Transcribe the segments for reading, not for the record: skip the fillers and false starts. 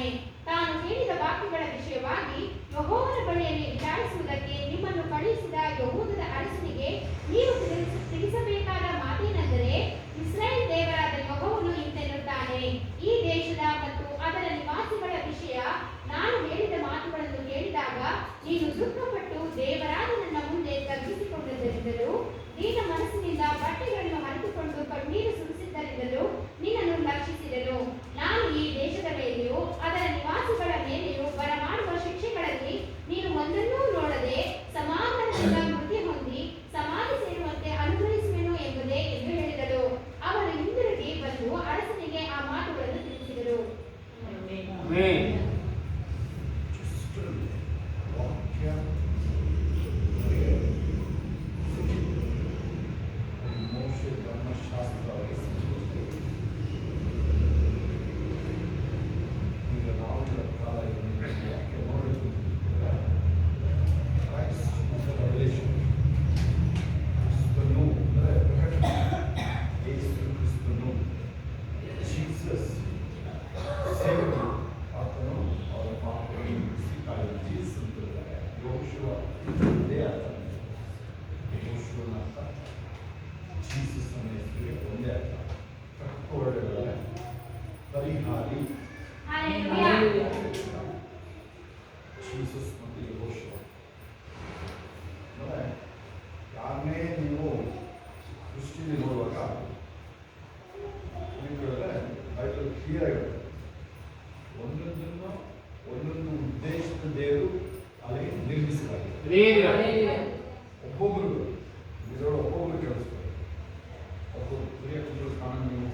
ಹೇಳುತ್ತಾನೆ. ತಾನು ಹೇಳಿದ ವಾಕ್ಯಗಳ ವಿಷಯವಾಗಿ ಯೆಹೋವನ ಬಳಿಯಲ್ಲಿ ವಿಚಾರಿಸುವುದಕ್ಕೆ ನಿಮ್ಮನ್ನು ಕಳುಹಿಸಿದ ಯೆಹೂದದ ಅರಸನಿಗೆ ನೀವು ತಿಳಿಸಬೇಕಾದ ಮಾತೇನೆಂದರೆ, ಇಸ್ರಾಯೇಲ್ ದೇವರಾದ ಯೆಹೋವನು ಇಂತೆನ್ನುತ್ತಾನೆ, ಈ ದೇಶದ ಮತ್ತು ಅದರ ನಿವಾಸಿಗಳ ವಿಷಯ ನಾನು ಹೇಳಿದ ಮಾತುಗಳನ್ನು ಕೇಳಿದಾಗ ನೀನು ದುಃಖಪಟ್ಟು ದೇವರಾದ ನನ್ನ ಮುಂದೆ ತಗ್ಗಿಸಿಕೊಂಡದ್ದರಿಂದಲೂ ನಿನ್ನ ಮನಸ್ಸಿನಿಂದ ಬಟ್ಟೆಗಳನ್ನು ಹರಿದುಕೊಂಡು ಕಣ್ಣೀರು ಸುರಿಸಿದ್ದರಿಂದಲೂ ನಿನ್ನನ್ನು ಲಕ್ಷಿಸಿದನು. ನಾನು ಈ ದೇಶದ ಮೇಲೆಯೂ ಅದರ ನಿವಾಸಿಗಳ ಮೇಲೆಯೂ ಬರಮಾಡುವ ಶಿಕ್ಷೆಗಳಲ್ಲಿ ನೀನು ಒಂದನ್ನೂ ನೋಡದೆ ಸಮಾಧಾನದಿಂದ ಮೃತ್ಯು ಹೊಂದಿ ಸಮಾಧಿ ಸೇರುವಂತೆ ಅನುಗ್ರಹಿಸುವೆನು ಎಂಬುದೇ ಎಂದು ಹೇಳಿದಳು. ಅವರು ಹಿಂದಿರುಗಿ ಬಂದು ಅರಸನಿಗೆ ಆ ಮಾತುಗಳನ್ನು ತಿಳಿಸಿದರು. ಯಾರನ್ನೇ ನೀವು ದೃಷ್ಟಿಯಲ್ಲಿ ನೋಡುವಾಗ ಬೈಬಲ್ ಕ್ಲಿಯರ್ ಆಗಿರುತ್ತೆ. ಒಂದೊಂದನ್ನು ಒಂದೊಂದು ಉದ್ದೇಶದ ದೇವರು ಅಲ್ಲಿ ನಿರ್ಮಿಸಲಾಗಿದೆ. ಒಬ್ಬೊಬ್ಬರು ಇದರೊಳಗೆ ಒಬ್ಬೊಬ್ಬರು ಕೇಳಿಸ್ತಾರೆ. ಒಬ್ಬರು ಪ್ರಿಯ ಕುಟುಂಬ ಕಾರಣ ನೀವು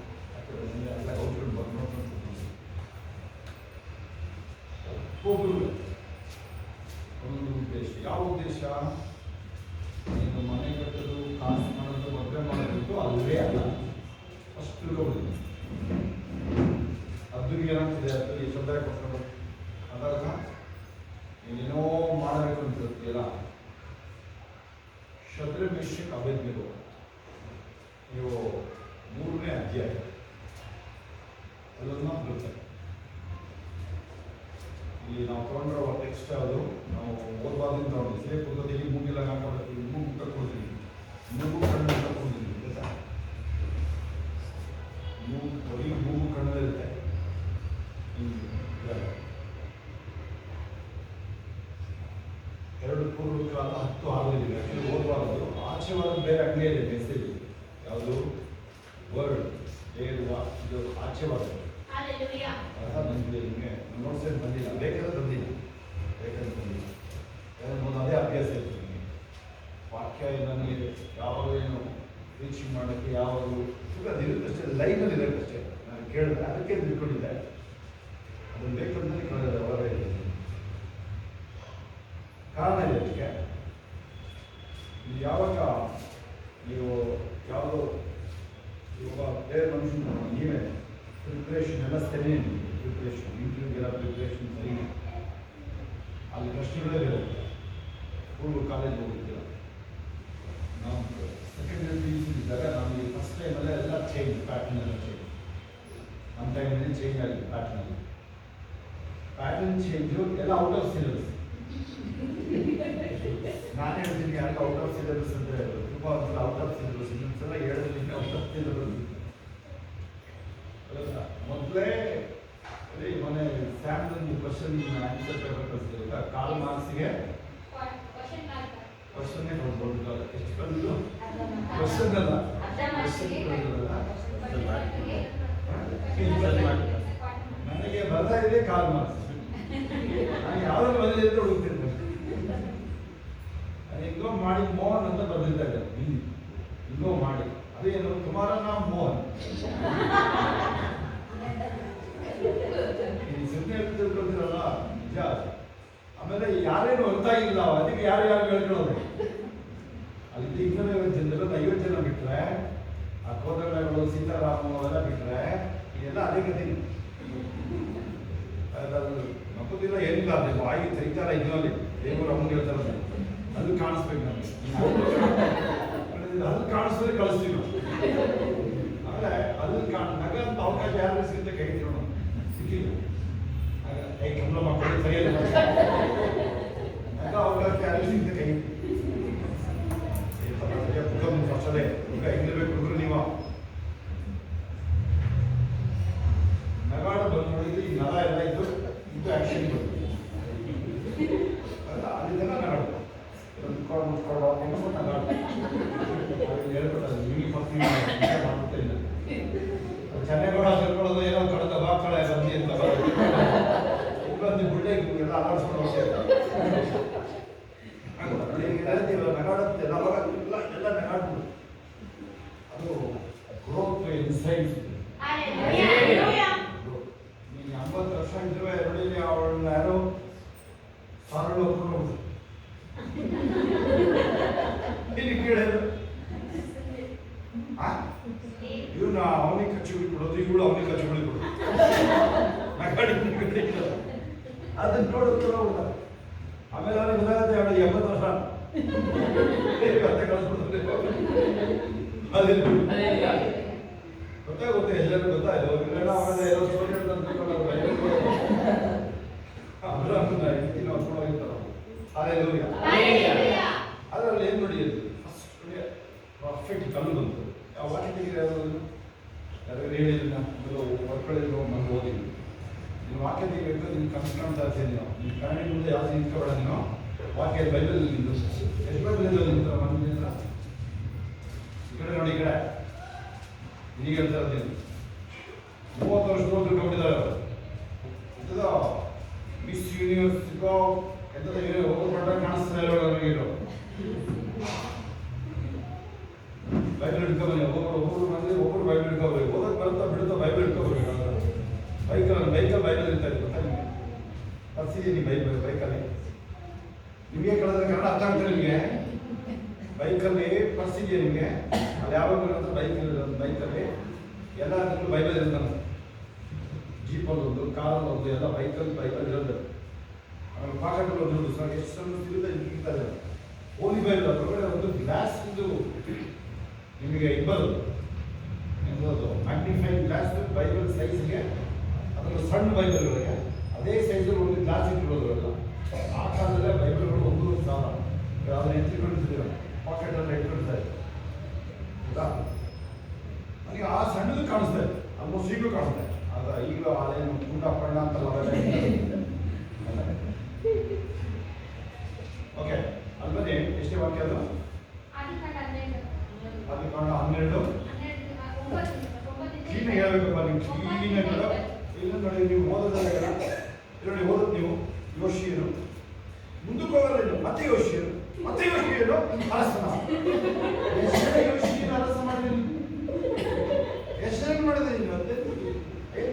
ಎಲ್ಲ ಔಟ್ಗಳು ಬಂದು ಒಬ್ಬೊಬ್ಬರು ಒಂದೊಂದು ಉದ್ದೇಶ. ಯಾವ ಉದ್ದೇಶ? ನೀನು ಮನೆ ಕಟ್ಟೋದು, ಕಾಸು ಮಾಡೋದು, ಮದುವೆ ಮಾಡೋದು ಅಲ್ಲವೇ ಅಲ್ಲ. ಫಸ್ಟ್ ತಿಳ್ಕೊಬಿಡಿ. ಅದ್ದೂರಿಗೆ ಏನಾಗ್ತಿದೆ, ಅದು ಈ ತೊಂದರೆ ಕೊಟ್ಕೊಂಡು ಅಂದಾಗ ನೀನೇನೋ ಮಾಡಬೇಕು ಅಂತ ಇರ್ತೀಯಲ್ಲ. ಶತ್ರು ಮಿಶ್ರಕ್ಕೆ ಅಭೇದ್ಬೇಕು. ನೀವು 3ನೇ ಅಧ್ಯಾಯ ಅದನ್ನು ಬರುತ್ತೆ. ಇಲ್ಲಿ ನಾವು ತೊಗೊಂಡಿರೋ ಟೆಕ್ಸ್ಟ್ ಅದು ನಾವು ಓದ್ವಾದಿಂದ ತೊಗೊಂಡು ಸೇಫ್ ಪದ್ಧತಿಯಲ್ಲಿ ಮೂಗಿಲ್ಲ ಹಾಕೊಳ್ತೀವಿ, ಮೂಗು ಕಟ್ಕೊಳ್ತೀವಿ, ಮೂಗು ಕಣ್ಣು ಕಟ್ಕೊಂಡಿದ್ದೀವಿ. ಮೂಗು ಕಣ್ಣಲ್ಲಿರುತ್ತೆ. ಎರಡು ಪೂರ್ವಕಾಲ 10 ಆಗಲಿದೆ. ಆ್ಯಕ್ಚುಲಿ ಓದಬಾರದು. ಆಚೆ ವಾರದ ಬೇರೆ ಅಂಗೇ ಇದೆ ಮೆಸೇಜ್. ಯಾವುದು ವರ್ಡ್ ಹೇಳುವ ಇದು ಆಚೆ ವಾರದ ಬಂದಿದೆ. ನಿಮಗೆ ನೋಟ್ಸ್ ಬಂದಿಲ್ಲ, ಬೇಕಾದ್ರೆ ಬಂದಿಲ್ಲ, ಅದೇ ಅಭ್ಯಾಸ ಇತ್ತು ನಿಮಗೆ. ವಾಕ್ಯ ನನಗೆ ಯಾವಾಗ ಏನು ರೀಚಿಂಗ್ ಮಾಡೋಕ್ಕೆ ಯಾವಾಗ ಅದು ಇರುತ್ತಷ್ಟೇ, ಲೈನಲ್ಲಿ ಇರೋಕ್ಕಷ್ಟೇ. ನಾನು ಕೇಳಿದ್ರೆ ಅದಕ್ಕೆ ತಿಳ್ಕೊಂಡಿದ್ದೆ. ಅದನ್ನು ಬೇಕಂದ್ರೆ ಕೇಳಿದೆ, ಹೊರಗೆ ಕಾರಣ ಇದೆ ಅದಕ್ಕೆ. ಯಾವಾಗ ನೀವು ಯಾವುದೋ ಇವಾಗ ಬೇರೆ ಮನುಷ್ಯನ ನೀವೇ ಪ್ರಿಪ್ರೇಷನ್ ಎಲ್ಲ ಸರಿ, ಪ್ರಿಪ್ರೇಷನ್ ಇಂಟರ್ವ್ಯೂಗೆಲ್ಲ ಪ್ರಿಪ್ರೇಷನ್ ಸರಿ, ಅಲ್ಲಿ ಪ್ರಶ್ನೆಗಳೇ ಬೇರೆ. ಪೂರ್ವ ಕಾಲೇಜ್ ಹೋಗಿದ್ದೀರ, ನಾವು ಸೆಕೆಂಡ್ ಇಯರ್ PUC ಇದ್ದಾಗ ನಮಗೆ ಫಸ್ಟ್ ಟೈಮಲ್ಲೇ ಎಲ್ಲ ಚೇಂಜ್, ಪ್ಯಾಟರ್ನ್ ಎಲ್ಲ ಚೇಂಜ್. ನಮ್ಮ ಟೈಮಲ್ಲಿ ಚೇಂಜ್ ಆಗಿದೆ ಪ್ಯಾಟರ್ನ್ ಚೇಂಜು ಎಲ್ಲ ಔಟ್ ಆಫ್ ಸಿಲೆಬಸ್. ನಾನು ಹೇಳ್ತೀನಿ ಯಾರಿಗೆ ಔಟ್ ಆಫ್ ಸಿಲೆಬಸ್ ಅಂದರೆ ತುಂಬ ಔಟ್ ಆಫ್ ಸಿಲೆಬಸ್. ಇನ್ನೊಂದ್ಸಲ ಹೇಳೋದ್ರಿಂದ ಔಟ್ ಆಫ್ ಸಿಲೆಬಸ್. ಮೊದಲೇ ಅದೇ ಮನೆ ಸ್ಯಾಮ್ಸಂಗ್ ಕ್ವಶನ್ ಆನ್ಸರ್ ಪೇಪರ್ ಕಳಿಸ್ತೀರ, ಕಾಲ್ ಮಾರ್ಕ್ಸ್ಗೆ ಕ್ವಶನ್ನೇ ಕೊಡ್ಬೋದು. ಎಷ್ಟು ಕಲಿತು ಕ್ವಶನ್ ಅಲ್ಲ, ನನಗೆ ಬರ್ತಾ ಇದೆ ಕಾಲ್ ಮಾರ್ಕ್ಸ್. ನಾನು ಯಾವ್ದು ಬಂದಿದೆ ಅಂತ ಹುಡುಕ್ತಿರ್ಬೇಕು. ನಾನು ಇಂಗೋ ಮಾಡಿ ಮೋಹನ್ ಅಂತ ಬರ್ದಿದ್ದ ಇದ್ದೀನಿ. ಇಂಗೋ ಮಾಡಿ ಅದೇನು ತುಮಾರ ನಾಮ್ ಮೋಹನ್. ಈ ಸುಮ್ಮನೆ ತಿಳ್ಕೊಳ್ತಿರಲ್ಲ ನಿಜ. ಆಮೇಲೆ ಯಾರೇನು ಅರ್ಥ ಆಗಿಲ್ಲ, ಅದಕ್ಕೆ ಯಾರು ಹೇಳ್ಕೊಳ್ಳೋದು. ಅಲ್ಲಿ ಇನ್ನೂರೈವತ್ತು ಜನರಲ್ಲಿ 50 ಜನ ಬಿಟ್ಟರೆ, ಆ ಕೋದಂಡಗಳು, ಸೀತಾರಾಮ ಅವೆಲ್ಲ ಬಿಟ್ಟರೆ ಇದೆಲ್ಲ ಅದೇ ಗತಿ. ನಮ್ಮದಿಲ್ಲ ಏನಿಲ್ಲ, ಅದೇ ಬಾಯಿ ತೆಗಿತಾರ ಇದರಲ್ಲಿ ದೇವರು ಅಮ್ಮಂಗೆ ಹೇಳ್ತಾರೆ, ಅದು ಕಾಣಿಸ್ಬೇಕು ನಮಗೆ. ಅದು ಕಾಣಿಸಿದ್ರೆ ಕಳಿಸ್ತೀವಿ ನಾವು. ಆಮೇಲೆ ಅಲ್ಲಿ ನಗ ಅಂತ ಅವಕಾಶ ಯಾರು ಸಿಗುತ್ತೆ ಕೈ ತಿರೋಣ ಸಿಕ್ಕಿಲ್ಲ. ಕೈ ಕಮಲ ಮಕ್ಕಳು ಸರಿಯಲ್ಲ ಅವಕಾಶ ಯಾರು ಸಿಗ್ತ ಕೈ ಅಷ್ಟೇ ಈಗ ಹೆಂಗಿರ್ಬೇಕು ಹುಡುಗರು ನೀವು ನಗಾಡ ಬಂದು ನೋಡಿದ್ರೆ ಈ ನರ ಎಲ್ಲ ಇದ್ದು ಇದು ಆಕ್ಷನ್ ಬಂತು ಅಲ್ಲಿಂದ ನಗಾಡು ಮುಚ್ಕೊಂಡು ನಗಾಡು ಹೇಳ್ಬಿಟ್ಟು ನಿಮಗೆ ಫಸ್ಟ್ ಮಾಡ್ತಾ ಇಲ್ಲ ಚೆನ್ನೇಗೌಡ ಸೇರ್ಕೊಳ್ಳೋದು ಏನೋ ಕಳೆದ ಬಾ ಕಳೆ ಬಂದಿ ಅಂತ ಬಂದು ಗುಡ್ಡೆ ಎಲ್ಲ ಅಲಾಡಿಸ್ಕೊಂಡು ಹೋಗ್ತೇವೆ ನಗಾಡುತ್ತೆ ಎಲ್ಲ ನಗಾಡ್ಬಿಡು ಅದು ಗ್ರೋತ್ ಇನ್ಸೈಡ್ ನೀನು 50 ವರ್ಷ ಇದ್ರೆ ನೋಡಿ ಅವಳನ್ನ ಯಾರು ಸಾರಳು ಒಬ್ಬರು ನೀನು ಕೇಳಿದ್ರು ಇವನು ಅವನಿಗೆ ಖರ್ಚು ಬಿಟ್ಬಿಡೋದು ಇವಳು ಅವನಿಗೆ ಖರ್ಚು ಬಿಡ್ಬಿಡೋದು ಅದನ್ನ ನೋಡುತ್ತ ಆಮೇಲೆ ಅವನಿಗೆ ಗೊತ್ತಾಗುತ್ತೆ ಅವಳಿಗೆ 80 ವರ್ಷ ಮತ್ತೆ ಕಳಿಸ್ಬಿಡ್ತಾರೆ ಗೊತ್ತಾಗುತ್ತೆ ಎಲ್ಲರೂ ಗೊತ್ತಾಯ್ತು ಆಮೇಲೆ ಏನೋ ಸೋಷಿಯಲ್ ಅದರಲ್ಲಿ ಏನು ನೋಡಿ ಪರ್ಫೆಕ್ಟ್ ಕಲ್ಲು ಬಂತು ಯಾವ ವಾಕ್ಯತೆಗೆ ಯಾರಾದ್ರೂ ಹೇಳಿಲ್ಲ ಮಕ್ಕಳಿದ್ರು ನಮ್ಗೆ ಓದಿಲ್ಲ ನೀನು ವಾಕ್ಯ ತೆಗಿಬೇಕು ನಿನ್ನ ಕನ್ಸ್ಕೊಂಡು ಜಾಸ್ತಿ ನೀವು ನಿಮ್ಮ ಕನ್ನಡ ಮುಂದೆ ಯಾವ್ದು ನಿಂತ್ಕೊಬೇಡ ನೀನು ವಾಕ್ಯ ಬೈಬಲ್ ನಿಂದು ಎಷ್ಟು ಬೈಬಲ್ ನಿಂತ ಮನದಿಂದ ಈ ಕಡೆ ನೋಡಿ ಈ ಕಡೆ ಈಗ ಹೇಳ್ತಾ ಇರ್ತೀನಿ 30 ವರ್ಷ ತಿಳ್ಕೊಂಡಿದ್ದಾರೆ ಅವರು ಮಿಸ್ ಯೂನಿವರ್ಸ್ ಎಂತ ಹೋಗ್ಬಿಟ್ಟ ಕಾಣಿಸ್ತಾ ಇಲ್ಲ ನಮಗೆ ಬೈಬಲ್ ಹಿಡ್ಕೊಬನ್ನಿ ಒಬ್ಬರು ಬಂದ್ರೆ ಒಬ್ಬರು ಬೈಬಲ್ ಹಿಡ್ಕೊಬರ್ಬೇಕು ಓದಕ್ಕೆ ಬರ್ತಾ ಬಿಡ್ತಾ ಬೈಬಲ್ ಹಿಡ್ಕೊಬರ್ಬೇಕು ಬೈಕಲ್ಲಿ ಬೈಬಲ್ ಇರ್ತಾ ಇದೆ ಗೊತ್ತಾ ನಿಮಗೆ ಬರ್ಸಿದ್ದೀನಿ ಬೈಕಲ್ಲಿ ನಿಮಗೆ ಕಳೆದ್ರೆ ಕನ್ನಡ ಅರ್ಥ ಆಗ್ತದೆ ನಿಮಗೆ ಬೈಕಲ್ಲಿ ಬರ್ಸಿದೆಯಾ ನಿಮಗೆ ಅಲ್ಲಿ ಯಾವಾಗ ಬೈಕಲ್ಲಿ ಎಲ್ಲ ಬೈಬಲ್ ಇರ್ತಾನೆ ಜೀಪಲ್ಲಿ ಒಂದು ಕಾರಲ್ಲಿ ಒಂದು ಎಲ್ಲ ಬೈಕಲ್ಲಿ ಇರೋದು ಆಮೇಲೆ ಪಾಕೆಟಲ್ಲಿ ಒಂದು ಸರ್ ಎಷ್ಟು ಸಣ್ಣ ಸಿಗುತ್ತೆ ಓದಿ ಬೈಬಲ್ ಹೊರಗಡೆ ಒಂದು ಗ್ಲಾಸ್ ಇದು ನಿಮಗೆ ಇಬ್ಬರು ನಿಮ್ಮದು ಮ್ಯಾಗ್ನಿಫೈಯಿಂಗ್ ಗ್ಲಾಸ್ ಬೈಬಲ್ ಸೈಜ್ಗೆ ಅದನ್ನು ಸಣ್ಣ ಬೈಬಲ್ಗಳಿಗೆ ಅದೇ ಸೈಜಲ್ಲಿ ಒಂದು ಗ್ಲಾಸ್ ಇಟ್ಟಿರೋದು ಆ ಕಾಲದಲ್ಲೇ ಬೈಬಲ್ಗಳು 1,000 ಅದನ್ನು ಎತ್ತಿಕೊಂಡಿರ್ತೀವಿ ಪಾಕೆಟಲ್ಲಿ ಇಟ್ಕೊಳ್ತಾರೆ ಹೌದಾ ನನಗೆ ಆ ಸಣ್ಣದು ಕಾಣಿಸ್ತಾ ಇದೆ ಆಲ್ಮೋಸ್ಟ್ ಈಗಲೂ ಕಾಣಿಸ್ತಾ ಇದೆ ಆಗ ಈಗಲೂ ಅದೇನು ಊಟ ಪಣ್ಣ ಅಂತಲ್ಲ ಓಕೆ ಅಲ್ಬನ್ನಿ ಎಷ್ಟೇ ವಾಕ್ಯ ಅದು ಆದಿಕಾಂಡ 12 ಕ್ಲೀನ್ ಹೇಳ್ಬೇಕಪ್ಪ ನೀವು ಕ್ಲೀನ್ ಇಲ್ಲ ನೋಡಿ ನೀವು ಓದೋದಲ್ಲ ನೋಡಿ ಓದೋದು ನೀವು ಯೋಶಿಯನು ಮುಂದಕ್ಕೆ ಹೋಗಲ್ಲ ಮತ್ತೆ ಯೋಶಿಯನು ಅರಸನ ಯೋಶಿಯನು ಅರಸ ಮಾಡಿದ್ದೀನಿ ಎಷ್ಟು ಮಾಡಿದೆ ನೀನು ಮತ್ತೆ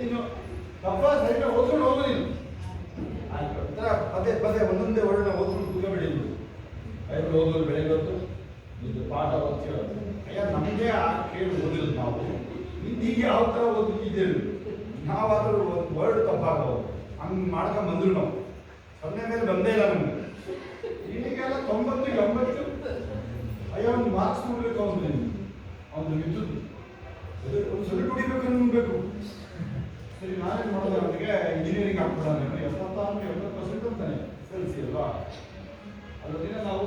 ನೀನು ತಪ್ಪ ಸೈಡ್ ಓದ್ಕೊಂಡು ಹೋಗು ನೀನು ಪದೇ ಒಂದೊಂದೇ ಒಳ್ಳೆ ಓದ್ಕೊಂಡು ಕೂಗಬೇಡಿ ನೀವು ಬೈಬಲ್ ಓದೋದು ಬೆಳಗ್ಗೆ ಹೊತ್ತು ಇದು ಪಾಠ ಓದ್ತೀರ ಅಯ್ಯ ನಮಗೆ ಆ ಕೇಳಿ ಓದಿರೋದು ನಾವು ಹಿಂದಿಗೆ ಯಾವ ಥರ ಓದಿದ್ದೇವೆ ನಾವಾದರೂ ಒಂದು ವರ್ಡ್ ತಪ್ಪಾಗಬಹುದು ಹಂಗೆ ಮಾಡ್ಕೊಂಡು ಬಂದ್ರು ನಾವು 0 ಮೇಲೆ ಬಂದೇ ಇಲ್ಲ ನಮಗೆ ಈಗೆಲ್ಲ 90 80 ಅಯ್ಯೋ ಒಂದು ಮಾರ್ಕ್ಸ್ ನೋಡ್ಬೇಕು ಅವನು ವಿದ್ಯುತ್ ಒಂದು ಸೊಳ್ಳೆ ಕುಡಿಬೇಕು ಅನ್ಬೇಕು ಸರಿ ನಾನೇನು ಮಾಡೋದು ಅವನಿಗೆ ಇಂಜಿನಿಯರಿಂಗ್ ಹಾಕ್ಬಿಡೋಣ 70% ಅಂತಾನೆ ಸೆಲ್ಸಿ ಅಲ್ವಾ ಅಲ್ಲದಿನ ನಾವು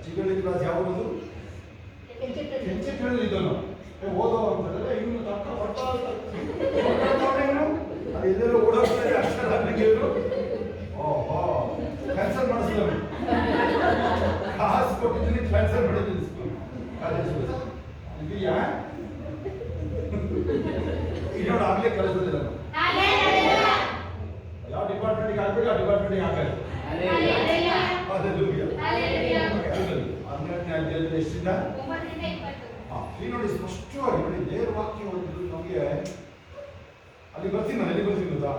ಚಿಗಳಿ ಕ್ಲಾಸ್ ಯಾವುದು ಹೆಚ್ಚು ಕೇಳಿದ್ದು ನಾವು ಓದೋ ಅಂತಂದ್ರೆ ಇವನು ತಕ್ಕ ಅದು ಎಲ್ಲೆಲ್ಲೋ ಓಡೋಗ್ತಾರೆ ಅಕ್ಷರ ಹಾಕಿದ್ರು ಓಹೋ ಕ್ಯಾನ್ಸಲ್ ಮಾಡಿಸಿದ್ರು ಕಾಸು ಕೊಟ್ಟಿದ್ದೀನಿ ಕ್ಯಾನ್ಸಲ್ ಮಾಡಿದ್ದೀನಿ ಸ್ಕೂಲ್ ಕಾಲೇಜ್ ಇದೆಯಾ ಇನ್ನೋಡು ಆಗ್ಲೇ ಕಳಿಸೋದಿಲ್ಲ ಯಾವ ಡಿಪಾರ್ಟ್ಮೆಂಟ್ಗೆ ಹಾಕ್ಬಿಟ್ಟು ಆ ಡಿಪಾರ್ಟ್ಮೆಂಟ್ಗೆ ಹಾಕಲ್ಲ ಎಷ್ಟಿಂದ ಈ ನೋಡಿ ಸ್ಪಷ್ಟವಾಗಿ ನೋಡಿ ದೇವರ ವಾಕ್ಯ ಓದಿದ್ರು ನಮಗೆ ಅಲ್ಲಿ ಬರ್ತೀನಿ ನಾನು ಎಲ್ಲಿ ಬರ್ತೀನಿ ಗೊತ್ತಾ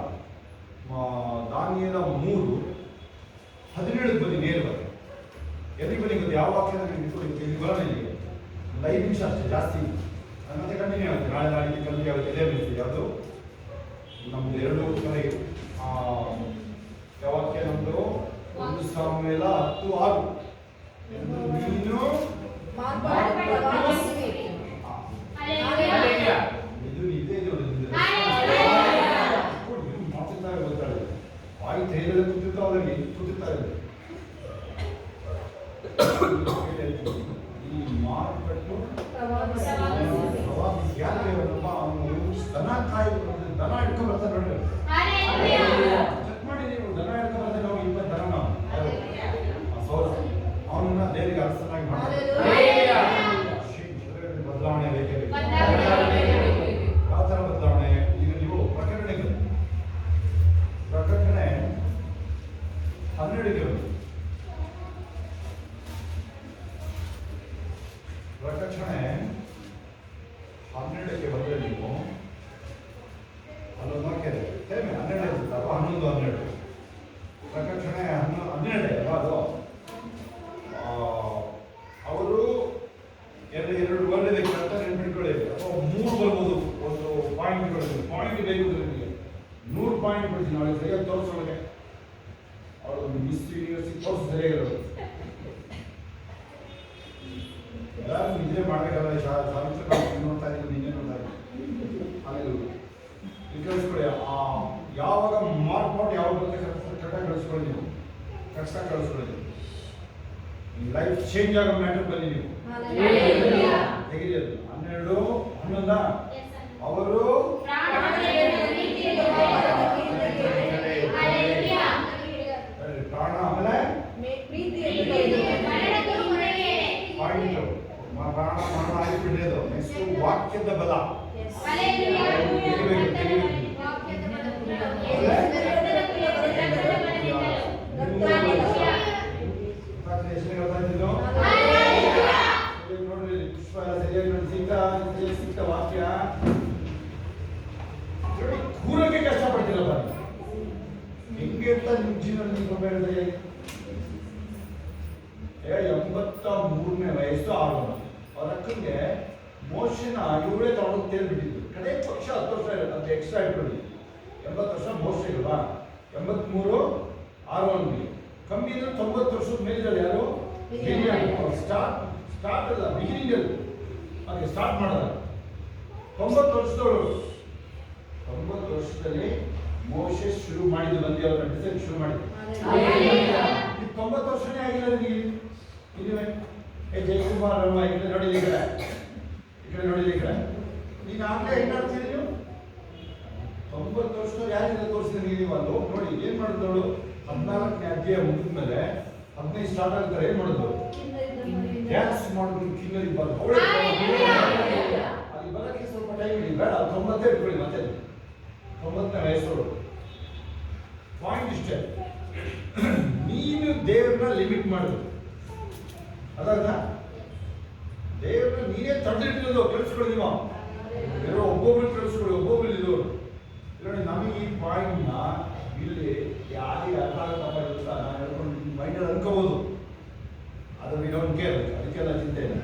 ದಾನಿಯೇಲ 3:17 ಬನ್ನಿ ನೇರವಾಗಿ ಎಲ್ಲಿಗೆ ಬನ್ನಿ ಗೊತ್ತಾ ಯಾವ ವಾಕ್ಯ ಇಲ್ಲಿ ಬರೋಣ ಇಲ್ಲಿಗೆ ಒಂದು 5 ನಿಮಿಷ ಅಷ್ಟೇ ಜಾಸ್ತಿ ಮತ್ತೆ ಕಂಟಿನ್ಯೂ ಆಗುತ್ತೆ ನಾಳೆ ನಾಳೆಗೆ ಕಂಟಿನ್ಯೂ ಆಗುತ್ತೆ ಎದೇ ಬರ್ತೀವಿ ಯಾವುದು ನಮ್ದು 2 ಕಡೆ ವಾಕ್ಯ ನಮ್ದು 1 ಸಾಮುವೇಲ 10:6 ನೀನು ಇದು ಇದೇ ಮಾತಾಡ್ತಾರೆ ಧೈರ್ಯದಲ್ಲಿ ಕೂತಿರ್ತಾವ ಅವರಿಗೆ ಕೂತಿರ್ತಾರೆ. ಈ ಮಾರ್ಪಟ್ಟು ಯಾಕೆ ಅವನು ದನ ಕಾಯಿ ದನ ಇಟ್ಕೊಂಡ್ ಬರ್ತಾನೆ ನೋಡ್ರಿ. ಚೆಕ್ ಮಾಡಿ ನೀವು ದನ ಇಟ್ಕೊಂಡ್ ಬರ್ತಾನೆ ನಾವು 20 ದನ ನಾವು ಅವನನ್ನ ದೇವರಿಗೆ ಅರಸನಾಗಿ ಮಾಡ್ತಾರೆ. ಬದಲಾವಣೆ ಬೇಕೇ ಬೇಕು. ಯಾವ ತರ ಬದಲಾವಣೆ? ಈಗ ನೀವು ಪ್ರಕಟಣೆ 12ಗೆ ಪ್ರಕಟಣೆ 12ಗೆ ಬಂದರೆ ನೀವು ಅಲ್ಲೊಂದು ವಾಕ್ಯ ಇದೆ. 12 ಇರುತ್ತಲ್ವ, 11, 12. ಪ್ರಕಟಣೆ 12 ಅಲ್ವಾ ಅದು? ಅವರು ಎರಡು ವರ್ಡ್ ಇದೆ, ಕರೆಕ್ಟ್ ನೆನ್ಪಿಟ್ಕೊಳ್ಳಿ. ಅಥವಾ 3 ಬರ್ಬೋದು, ಒಂದು ಪಾಯಿಂಟ್ಗಳು. ಪಾಯಿಂಟ್ ಬೇಕು ನಿಮಗೆ 100 ಪಾಯಿಂಟ್ ಬಿಡ್ತೀನಿ. ಅವಳಿಗೆ ಸರಿಯಾಗಿ ತೋರಿಸೋಳಿಗೆ ಅವಳು ಒಂದು ಮಿಸ್ ಯೂನಿವರ್ಸಿಟಿ ತೋರಿಸ್ ಸರಿಯಾಗಿರೋದು. ಎಲ್ಲರೂ ನಿದ್ರೆ ಮಾಡಬೇಕಲ್ಲ. ಸಾವಿತ್ರ ನೋಡ್ತಾ ಇದ್ದೀನಿ, ನಿನ್ನೆ ನೋಡ್ತಾ ಇದ್ದೀನಿ. ಆಮೇಲೆ ಕಳಿಸ್ಕೊಳ್ಳಿ. ಯಾವಾಗ ಮಾರ್ಕ್ ಮಾಡಿ ಯಾವಾಗ ಬರುತ್ತೆ ಕರೆಕ್ಟಾಗಿ ಕಳಿಸ್ಕೊಳ್ಳಿ. ನೀವು ಕರೆಕ್ಟಾಗಿ ಕಳಿಸ್ಕೊಳ್ಳಿ. ಲೈಫ್ ಚೇಂಜ್ ಆಗೋ ಮ್ಯಾಟರ್ ಬನ್ನಿ ನೀವು ತೆಗಿರಿ. ಅದು 12, 11 ಅವರು ಪ್ರಾಣ, ಆಮೇಲೆ ಪ್ರಾಣ ಮರಣ ಆಗಿಬಿಟ್ಟಿರೋದು. ನೆಕ್ಸ್ಟ್ ವಾಕ್ಯದ ಬಲ. ನೋಡ್ರಿ, ಪುಷ್ಪ ಸರಿಯಾಗಿ ಸಿಕ್ತ ವಾಕ್ಯ ಕೂರಕ್ಕೆ ಕಷ್ಟಪಡ್ತಿರಲ್ಲ. ಹೆಂಗೆ ಅಂತ ನಿಮ್ಮ ಜೀವನ ನೀವು 83ನೇ ವಯಸ್ಸು ಆಗೋಣ. ಅವ್ರ ಅಕ್ಕನಿಗೆ ಮೋಶನ ಇವರೇ ತಗೊಂಡು ತೇಲ್ಬಿಟ್ಟಿದ್ದು. ಕಡೆ ಪಕ್ಷ 10 ವರ್ಷ ಇರುತ್ತೆ, ಅದು ಎಕ್ಸ್ಟ್ರಾ ಇಟ್ಕೊಳ್ಳಿ. 80 ವರ್ಷ ಮೋಶ ಇಲ್ವಾ? 83 ಆರೋನ್ಗೆ ಕಮ್ಮಿ ಅಂದ್ರೆ 90 ವರ್ಷದ ಮೇಲಿದ್ದಾರೆ. ಯಾರು? ಸ್ಟಾರ್ಟ್ ಅಲ್ಲ, ಬಿಗಿನಿಂಗ್ ಅಲ್ಲಿ ಹಾಗೆ ಸ್ಟಾರ್ಟ್ ಮಾಡೋದ. 90 ವರ್ಷದವಳು. 90 ವರ್ಷದಲ್ಲಿ ಮೋಶೆ ಶುರು ಮಾಡಿದ್ದು ಬಂದು ಅವ್ರ ಡಿಸೈನ್ ಶುರು ಮಾಡಿದ್ದು. 90 ವರ್ಷನೇ ಆಗಿಲ್ಲ ನಿಮಗೆ. ಇಲ್ಲಿವೆ ಜಯಕುಮಾರ್ ರಮ್ಮ ಈ ಕಡೆ ನೋಡಿದ, ಈ ಕಡೆ ನೋಡಿದ, ಈ ಕಡೆ ನೀನು ಆಗಲೇ ಹೆಂಗೆ ಮಾಡ್ತೀರಿ ನೀವು? 90 ವರ್ಷದವ್ರು ಯಾರಿಂದ ತೋರಿಸಿದ್ರೆ ನೀವು ಅಲ್ಲಿ ಹೋಗಿ ನೋಡಿ. ಏನು ಮಾಡಿದವಳು? 14ನೇ ಅಧ್ಯಾಯ ಮುಗಿದ್ಮೇಲೆ 15 ಸ್ಟಾರ್ಟ್ ಆಗ್ತಾರೆ. ಏನು ಮಾಡಿದ್ರು? ಡ್ಯಾನ್ಸ್ ಮಾಡಿದ್ರು. ಕಿನ್ನರಿ ಬಂದು ಅವಳೇ ಅಲ್ಲಿ ಬರೋಕ್ಕೆ ಸ್ವಲ್ಪ ಟೈಮ್ ಇಡಿ. ಬೇಡ 90 ಇಟ್ಕೊಳ್ಳಿ. ಮತ್ತೆ 90ನೇ ವಯಸ್ಸು. ಪಾಯಿಂಟ್ ಇಷ್ಟೇ, ನೀನು ದೇವ್ರನ್ನ ಲಿಮಿಟ್ ಮಾಡಿದ್ರು. ಅದಾದ ದೇವ್ರನ್ನ ನೀನೇ ತಡೆದಿಟ್ಟಿರೋದು. ಕೇಳಿಸ್ಕೊಳ್ಳಿ. ನೀವು ಬೇರೆ ಒಬ್ಬೊಬ್ರು ಕೇಳಿಸ್ಕೊಳ್ಳಿ, ಒಬ್ಬೊಬ್ರು ಇದ್ದವರು ನೋಡಿ. ನಮಗೆ ಈ ಪಾಯಿಂಟ್ನ ಇಲ್ಲಿ ಯಾರಿಗೆ ಅರ್ಥ ಆಗತ್ತಪ್ಪ ಇರುತ್ತಾ ನಾನು ಹೇಳ್ಕೊಂಡು ಮೈಂಡಲ್ಲಿ ಅನ್ಕೋಬೋದು. ಅದು ವಿ ಡೋಂಟ್ ಕೇರ್. ಅದಕ್ಕೆಲ್ಲ ಚಿಂತೆ ಇಲ್ಲ.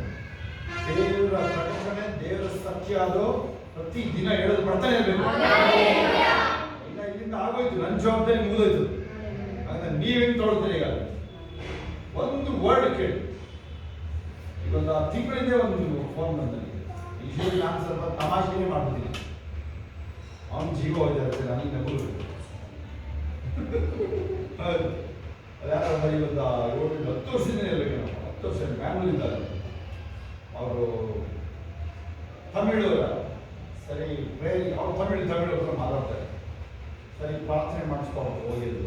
ದೇವರ ಪ್ರಕಟಣೆ, ದೇವರ ಸತ್ಯ ಅದು ಪ್ರತಿ ದಿನ ಹೇಳೋದು ಬರ್ತಾನೆ ಇರಬೇಕು. ಇಲ್ಲ ಇಲ್ಲಿಂದ ಆಗೋಯ್ತು, ನನ್ನ ಜವಾಬ್ದಾರಿ ಮುಗಿದೋಯ್ತು. ಹಾಗಾದ್ರೆ ನೀವೇನು ತೊಗೊಳ್ತೀರಿ? ಈಗ ಒಂದು ವರ್ಡ್ ಕೇಳಿ. ಈಗ ತಿಂಗಳಿಂದ ಒಂದು ಫೋನ್ ಬಂದಲ್ಲಿ ಯೂಶಲಿ ನಾನು ಸ್ವಲ್ಪ ತಮಾಷೆನೇ ಮಾಡ್ತೀನಿ. ಅವನ ಜೀವ ಹೋಗಿದ್ದಾರೆ, ನನಗೆ ನಗು. ಹೌದು, ಅದ್ಯಾರ ಬರೀ ಒಂದು 10 ವರ್ಷದಿಂದ ಇರಬೇಕು. ನಾವು 10 ವರ್ಷ ಬ್ಯಾಂಗ್ಳೂರಿದ್ದಾರೆ. ಅವರು ತಮಿಳವರ. ಸರಿ ಅವ್ರು ತಮಿಳು ಹತ್ರ ಮಾತಾಡ್ತಾರೆ. ಸರಿ ಪ್ರಾರ್ಥನೆ ಮಾಡಿಸ್ಕೊಂಡು ಹೋಗಿದ್ರು.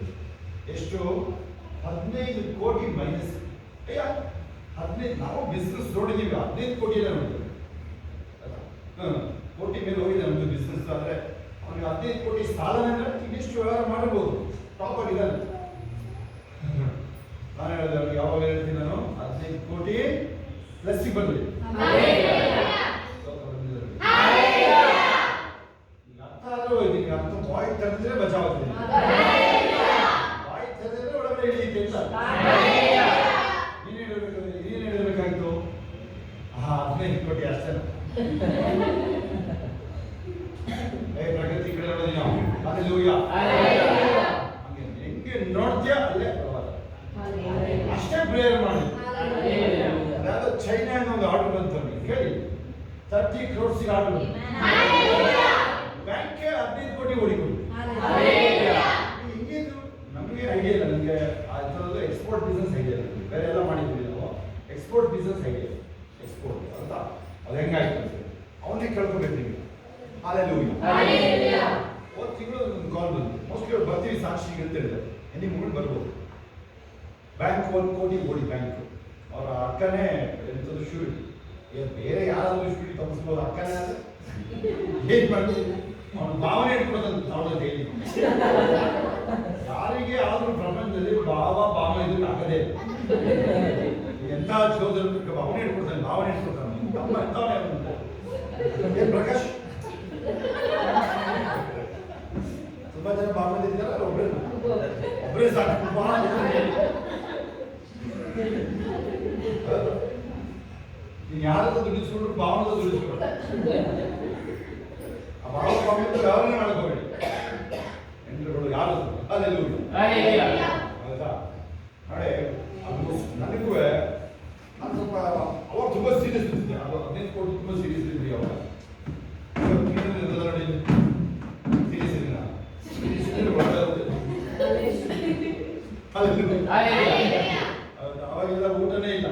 ಎಷ್ಟು? 15 ಕೋಟಿ ಮೈನಸ್. 15 ನಾವು ಬಿಸ್ನೆಸ್ ನೋಡಿದ್ದೀವಿ. 15 ಕೋಟಿ ಎಲ್ಲ ನೋಡಿದ್ದೀವಿ. ಕೋಟಿ ಮೇಲೆ ಹೋಗಿದೆ ನಮ್ಮದು ಬಿಸ್ನೆಸ್. ಆದರೆ ಅವ್ನಿಗೆ 15 ಕೋಟಿ ಸಾಲನೆ ಅಂದರೆ ಇನ್ನೆಷ್ಟು ವ್ಯವಹಾರ ಮಾಡಬಹುದು. ಟಾಪ್ ಆಗಿದ್ದಾನೆ. ನಾನು ಹೇಳಿದೆ ಅವ್ರಿಗೆ, ಯಾವಾಗ ಹೇಳ್ತೀನಿ ನಾನು 15 ಕೋಟಿ ಪ್ಲಸ್ಸಿಗೆ ಬರಲಿ. ಅರ್ಥ ಆದರೂ ಇದೀನಿ. ಅರ್ಥ ಬಾಯಿ ತೆರೆದ್ರೆ ಬಚಾವಾಗ್ತೀನಿ. ಬಾಯಿ ತೆರೆದ್ರೆ ಒಳಗಡೆ ಹಿಡಿಯುತ್ತೆ ಇಲ್ಲ. ನೀನು ಹೇಳಬೇಕಾಗಿತ್ತು 15 ಕೋಟಿ ಅಷ್ಟೇ. ಪ್ರಗತಿ ಕಡೆ ನೋಡೋದು ನಾವು. ಹೆಂಗೆ ನೋಡ್ತೀಯ ಅಲ್ಲೇ ಅಷ್ಟೇ ಪ್ರೇಯರ್ ಮಾಡಿ. ಅದಾದ ಚೈನಾ ಒಂದು ಆರ್ಡರ್ ಬಂತು ನಮಗೆ. ಕೇಳಿ, 30 crores ಆರ್ಡರ್. ಬ್ಯಾಂಕ್ಗೆ 15 ಕೋಟಿ ಹೊಡಿಕೊಡಿ. ಹಿಂಗಿದ್ರು ನಮಗೆ ಸಾಕ್ಷಿಗೆ ಅಂತ ಹೇಳಿದೆ ಎನಿ ಮೂಮೆಂಟ್ ಬರ್ಬೋದು. ಬ್ಯಾಂಕ್ 1 ಕೋಟಿ ಓಡಿ ಬ್ಯಾಂಕ್ ಅವರ ಅಕ್ಕನೇ ಎಂಥದ್ದು ಶೂರಿಟಿ. ಬೇರೆ ಯಾರಾದ್ರೂ ಶೂರಿಟಿ ತಪ್ಪಿಸ್ಬೋದು, ಅಕ್ಕನೇ ಆದರೆ ಏನ್ ಮಾಡ್ತೀವಿ ಅವನ ಭಾವನೆ ಇಟ್ಕೊಡೋದಂತ ಅವಳಲ್ಲಿ ಹೇಳಿ. ಯಾರಿಗೆ ಆದ್ರೂ ಪ್ರಪಂಚದಲ್ಲಿ ಭಾವನೆ ಇದಕ್ಕೆ ಆಗದೇ ಇಲ್ಲ. ಎಂಥ ಚೋದರ ಭಾವನೆ ಇಟ್ಕೊಡ್ತಾನೆ, ಭಾವನೆ ಇಟ್ಕೊಡ್ತಾನೆ. ತಮ್ಮ ಎಂಥವನೇ ಪ್ರಕಾಶ್ ತುಂಬಾ ಜನ ಭಾವನೆ ಇದ್ದಾರೆ, ಒಬ್ಬರೇ ಸಾಕು. ನೀನು ಯಾರತ್ರ ದುಡಿಸ್ಕೊಂಡ್ರು ಭಾವನದ ದುಡಿಸ್ಕೊಡ. ಆ ಭಾವನೆ ವ್ಯವಹಾರ ಮಾಡ್ಕೋಬೇಡಿ. ಎಂಟ್ರುಗಳು ಯಾರು ಅದೆಲ್ಲೂ ಹೌದಾ ನಾಳೆ ಅದು ನನಗೂ ನಾನು ಸ್ವಲ್ಪ ಅವಾಗ ತುಂಬ ಸೀರಿಯಸ್ ಇರ್ತಿದ್ದೆ. ಅದು 15 ಕೋಟಿ ತುಂಬ ಸೀರಿಯಸ್ ಇದ್ರಿ ಅವಾಗ. ಸೀರಿಯಸ್ ಇದ್ದೀನಿ ನಾನು. ಸೀರಿಯಸ್ ಇದ್ರೆ ಅವಾಗೆಲ್ಲ ಊಟನೇ ಇಲ್ಲ,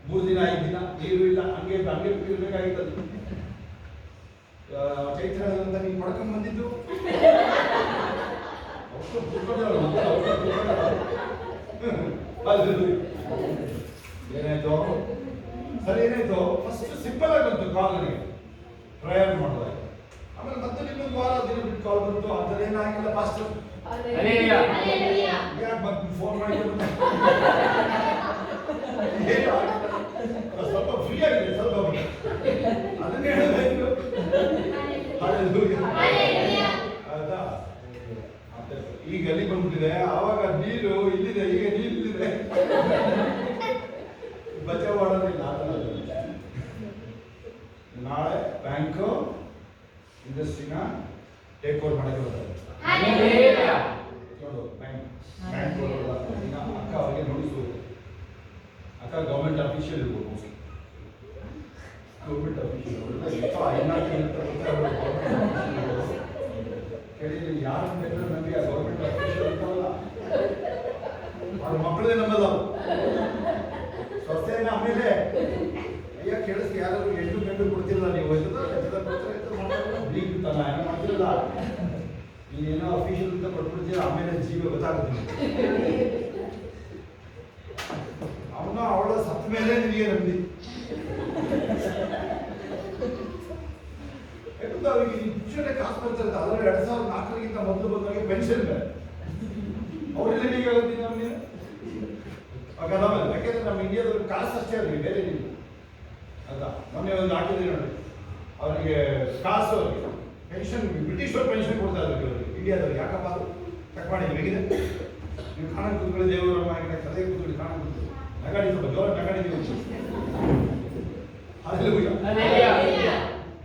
3 ದಿನ 5 ದಿನ ನೀರು ಇಲ್ಲ, ಹಂಗೆ ಇರ್ಬೇಕಾಗಿತ್ತು. ಚೈತ್ರದಿಂದ ನೀನು ಪಡ್ಕೊಂಡ್ ಬಂದಿದ್ದು ಏನಾಯ್ತು ಸರಿ, ಏನಾಯ್ತು ಫಸ್ಟ್ ಸಿಂಪಲ್ ಆಗಿ ಬಂತು ಕಾಲ್ ನನಗೆ ಪ್ರಯಾಣ ಮಾಡಿದಾಗ. ಆಮೇಲೆ ಮತ್ತೆ ಇನ್ನೊಂದು ವಾರ ದಿನ ಬಿಟ್ಟು ಕಾಲ್ ಬಂತು. ಅದೇನಾಗಿಲ್ಲ ಫಾಸ್ಟ್ ಯಾಕೆ ಬಂದು ಫೋನ್ ಮಾಡಿಕೊಂಡು ಸ್ವಲ್ಪ ಫ್ರೀ ಆಗಿದೆ, ಸ್ವಲ್ಪ ಅದನ್ನೇ ಹೇಳಬೇಕು. ಹೌದಾ ಈಗ ಅಲ್ಲಿ ಬಂದ್ಬಿಟ್ಟಿದೆ. ಆವಾಗ ನೀರು ಇಲ್ಲಿದೆ, ಈಗ ನೀರು ಇಲ್ಲಿದೆ, ಬಚಾವ್ ಮಾಡೋದಿಲ್ಲ. ನಾಳೆ ಬ್ಯಾಂಕು ಇಂಡಸ್ಟ್ರಿನ ಟೇಕ್ ಓವರ್ ಮಾಡಕ್ಕೆ ಬರ್ತಾರೆ. ನೋಡು ಬ್ಯಾಂಕ್ ಈಗ ಅಕ್ಕ ಅವರಿಗೆ ನೋಡಿಸ್ಬೋದು. ಅಕ್ಕ ಗೌರ್ಮೆಂಟ್ ಅಫಿಷಿಯಲ್ ಇರ್ಬೋದು, ಮೋಸ್ಟ್ಲಿ ಗೌರ್ಮೆಂಟ್ ಅಫಿಷಿಯಲ್ ಕೇಳಿದ್ರೆ ಯಾರು ಬೇಕಾದ್ರೆ ನಮಗೆ ಆ ಗೌರ್ಮೆಂಟ್ ಅಫಿಷಿಯಲ್ ಇರ್ತಾವಲ್ಲ ಅವ್ರ ಮಕ್ಕಳೇ ನಮ್ಮಲ್ಲ. ಸ್ವಸ್ಥೆನ ಆಮೇಲೆ ಅಯ್ಯ ಕೇಳಿಸ್ಗೆ ಯಾರಾದ್ರು ಹೆಣ್ಣು ಗಂಡು ಕೊಡ್ತಿಲ್ಲ, ನೀವು ಬ್ಲೀಕ್ ತಲ್ಲ ಏನೋ ಮಾಡ್ತಿರಲ್ಲ, ನೀನೇನೋ ಅಫಿಷಿಯಲ್ ಅಂತ ಕೊಟ್ಬಿಡ್ತೀರ, ಆಮೇಲೆ ಜೀವ ಗೊತ್ತಾಗುತ್ತೆ. ಅವನ ಅವಳ ಸತ್ತ ಮೇಲೆ ನಿನಗೆ ನಂಬಿ ಯಾಕಂದ್ರೆ ಅವ್ರಿಗೆ ಇನ್ಶೂರೆನ್ಸ್ ಕಾಸು ಬರ್ತಾರೆ. ಅದರಲ್ಲಿ 2004ರಿಂದ ಮೊದಲು ಬಂದವರಿಗೆ ಪೆನ್ಷನ್ ಬೇರೆ, ಅವರೆಲ್ಲ ಹೇಗಾಗುತ್ತೆ ನಮಗೆ ಆಮೇಲೆ. ಯಾಕೆಂದ್ರೆ ನಮ್ಮ ಇಂಡಿಯಾದಲ್ಲಿ ಕಾಸು ಅಷ್ಟೇ ಅವ್ರಿಗೆ, ಬೇರೆ ಇಲ್ಲ ಅಲ್ಲ. ಮೊನ್ನೆ ಒಂದು ಹಾಕಿದ್ರೆ ನೋಡಿ, ಅವರಿಗೆ ಕಾಸು ಅವರಿಗೆ ಪೆನ್ಷನ್, ಬ್ರಿಟಿಷ್ ಪೆನ್ಷನ್ ಕೊಡ್ತಾ ಇದ್ದಾರೆ ಅವರಿಗೆ ಇಂಡಿಯಾದವ್ರಿಗೆ. ಯಾಕಪ್ಪ ಅದು ಚೆಕ್ ಮಾಡಿ ಹೇಗಿದೆ ನೀವು ಕಾಣ ಕೂತ್ಕೊಳ್ಳಿ, ದೇವರ ಮಾಹಿತಿ ಕಥೆ ಕೂತ್ಕೊಳ್ಳಿ, ಕಾಣ ಕೂತ್ಕೊಳ್ಳಿ, ನಗಾಡಿ ಸ್ವಲ್ಪ ಜೋರ ನಗಾಡಿದ್ದೀವಿ.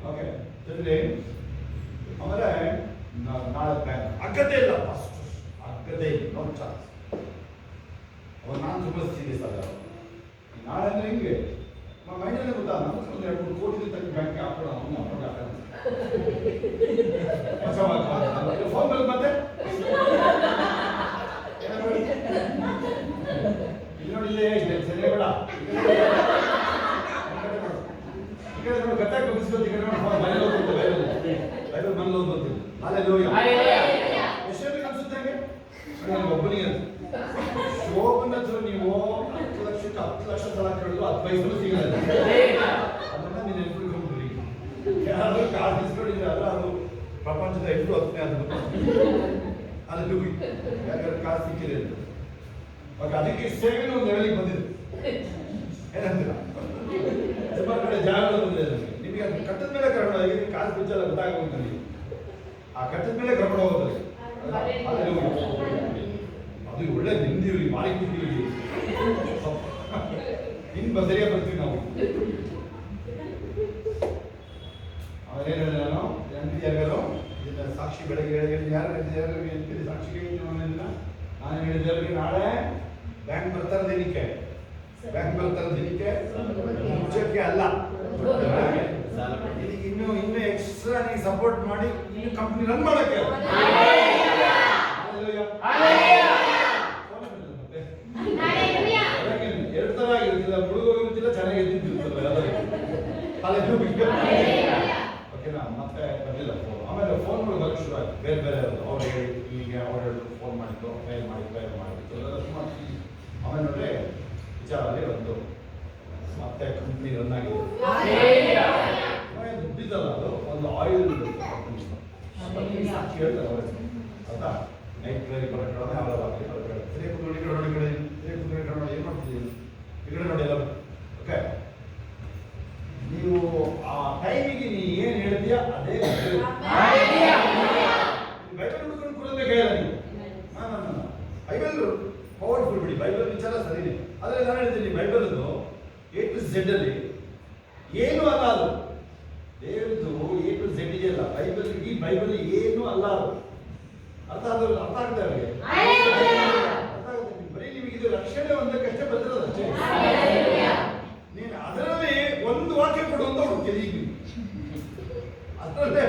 ಓಕೆ ಸರಿ. ಆಮೇಲೆ ನಾಳೆ ಬ್ಯಾಂಕ್ ಅಗ್ಗತೆ ಇಲ್ಲ, ಫಸ್ಟ್ ಅಗ್ಗತೆ ಇಲ್ಲ, ನೋ ಚಾನ್ಸ್. ಅವಾಗ ನಾನು ತುಂಬ ಸೀರಿಯಸ್ ಆದ. ನಾಳೆ ಅಂದ್ರೆ ಹಿಂಗೆ ಮೈಂಡಲ್ಲೇ ಗೊತ್ತಾ, ನಾನು ಒಂದು 2-3 ಕೋಟಿ ತಕ್ಕ ಬ್ಯಾಂಕ್ಗೆ ಹಾಕೋಣ, ಅವನ್ನ ಅಕೌಂಟ್ ಹಾಕೋಣ ಫೋನ್ ಮೇಲೆ ಮತ್ತೆ ಇಲ್ಲಿ ನೋಡಿ, ಇಲ್ಲೇ ಸರಿ ಬೇಡ ಗತ್ತಾಗಿ ಮುಗಿಸ್ಕೊಂಡು ಈ ಕಡೆ ನೋಡಿ ಮನೇಲಿ ಹೋಗ್ಬೋದು, ಬೈಬಲ್ ಮನೇಲಿ ಹೋಗ್ಬೋದು. ಎಷ್ಟು ಅನ್ಸುತ್ತೆ ನನಗೆ ಒಬ್ಬನಿಗೆ ಶೋಭನ ಹತ್ರ ನೀವು 10 ಲಕ್ಷಕ್ಕೆ 10 ಲಕ್ಷ ಸಲ ಕೇಳಿದ್ರು 10 ಪೈಸಲು ಸಿಗಲ್ಲ. ಅದನ್ನ ನೀನು ನೆನ್ಪಿಟ್ಕೊಂಡ್ಬಿಡ್ರಿ. ಯಾರಾದ್ರೂ ಕಾಸು ಇಸ್ಕೊಂಡಿದ್ರೆ ಅಲ್ಲ, ಅದು ಪ್ರಪಂಚದ 8-10ನೇ ಅದು ಯಾಕಂದ್ರೆ ಕಾಸು ಸಿಕ್ಕಿದೆ ಅಂತ. ಅದಕ್ಕೆ ಸೇವೆನೂ ಒಂದು ಲೆವೆಲಿಗೆ ಬಂದಿದೆ. ಏನಂತೀರ? ಸುಮಾರು ಕಡೆ ಜಾಗಗಳು ಬಂದಿದೆ ನಮಗೆ. ನಿಮಗೆ ಅದು ಕಟ್ಟದ ಮೇಲೆ ಕರ್ಕೊಂಡು ಹೋಗಿ ಕಾಸು ಬಿಚ್ಚಲ್ಲ ಗೊತ್ತಾಗೋಗುತ್ತೆ. ನೀವು ಆ ಕಟ್ಟದ ಮೇಲೆ ಕರ್ಕೊಂಡು ಹೋಗೋದು ಅದು ಒಳ್ಳೆ ನಿಂದಿವ್ರಿ, ಮಾಡಿ ಕೂತೀವಿ, ಇನ್ನು ಬದರಿಯ ಬರ್ತೀವಿ ನಾವು. ಅವರೇನು ಹೇಳಿದೆ, ನಾನು ಯಾರು ಇದನ್ನ ಸಾಕ್ಷಿ ಬೆಳಗ್ಗೆ ಹೇಳಿದ್ರೆ ಯಾರು ಹೇಳ್ತೀರಿ ಸಾಕ್ಷಿಗೆ ನಾನು ಹೇಳಿದವ್ರಿಗೆ ನಾಳೆ ಬ್ಯಾಂಕ್ ಬರ್ತಾರೆ ದಿನಕ್ಕೆ, ಬ್ಯಾಂಕ್ ಬರ್ತಾರೆ ದಿನಕ್ಕೆ ಮುಚ್ಚಕ್ಕೆ ಅಲ್ಲ, ಇನ್ನು ಎಕ್ಸ್ಟ್ರಾ ನೀವು ಸಪೋರ್ಟ್ ಮಾಡಿ ಇನ್ನು ಕಂಪ್ನಿ ರನ್ ಮಾಡಕ್ಕೆ. ಎರಡು ತರ ಆಗಿರ್ತಿಲ್ಲ, ಹುಡುಗೋಗಿರ್ತಿಲ್ಲ, ಚೆನ್ನಾಗಿ ಎದ್ದಿರ್ತಿರ್ತಲ್ಲ. ಓಕೆನಾ? ಮತ್ತೆ ಬರಲಿಲ್ಲ ಫೋನ್. ಆಮೇಲೆ ಫೋನ್ಗಳು ಬರೋಕ್ಕೆ ಶುರು ಆಯ್ತು, ಬೇರೆ ಬೇರೆ ಅವ್ರು ಹೇಳಿ ಹೀಗೆ ಅವ್ರು ಹೇಳಿದ್ರು, ಫೋನ್ ಮಾಡಿ ಮಾಡಿದ್ದು ಪ್ರಯರ್ ಮಾಡಿ ಸುಮಾರು ಆಮೇಲೆ ನೋಡ್ರೆ ವಿಚಾರದಲ್ಲಿ ಒಂದು ಮತ್ತೆ ಕಂಪ್ನಿ ರನ್ ಆಗಿದೆ. ದುಡ್ಡಿದ್ದಲ್ಲ ಅದು ಒಂದು ಆಯಿಲ್ ಕಂಪನಿ ಹೇಳ್ತಾರೆ ಅವರೇ ಆಯ್ತಾ. ನೈಟ್ ಕ್ಲರಿ ಬರೋಣ ಯಾವಾಗ ಸರಿ ಕುತ್ಕೊಂಡು ಈ ಕಡೆ ನೋಡಿ, ಸರಿ ಕುತ್ಕೊಂಡು ನೋಡಿ ಏನು ಮಾಡ್ತಿದ್ದೀವಿ ಈ ಕಡೆ ನೋಡಿ ಎಲ್ಲ. ಓಕೆ, ನೀವು ಆ ಟೈಮಿಗೆ ನೀ ಏನು ಹೇಳ್ತೀಯ ಅದೇ ಬೈಬಲ್ ಹುಡ್ಕೊಂಡು ಕೊಡೋದಕ್ಕೆ ಹೇಳ ನೀವು. ಬೈಬಲ್ ಪವರ್ಫುಲ್ ಬಿಡಿ, ಬೈಬಲ್ ವಿಚಾರ ಸರಿನೇ. ಆದರೆ ನಾನು ಹೇಳ್ತೀನಿ ಬೈಬಲ್ದು A to Z ಅಲ್ಲಿ ಏನು ಅಲ್ಲ ಅದು ದೇವರದು A to Z ಇದೆಯಲ್ಲ ಬೈಬಲ್, ಈ ಬೈಬಲ್ ಏನು ಅಲ್ಲ ಅದು. ಅರ್ಥ ಆಗ್ತಾ ಅವ್ರಿಗೆ ಅರ್ಥ ಆಗುತ್ತೆ. ಬರೀ ನಿಮಗೆ ಇದು ರಕ್ಷಣೆ ಒಂದಕ್ಕಷ್ಟೇ ಬಂದಿರೋದು ಅಷ್ಟೇ. ನೀನು ಅದರಲ್ಲಿ ಒಂದು ವಾಕ್ಯ ಕೊಡುವಂತ ಹುಡುಕಿದೆ ಈಗ ಅದರಲ್ಲೇ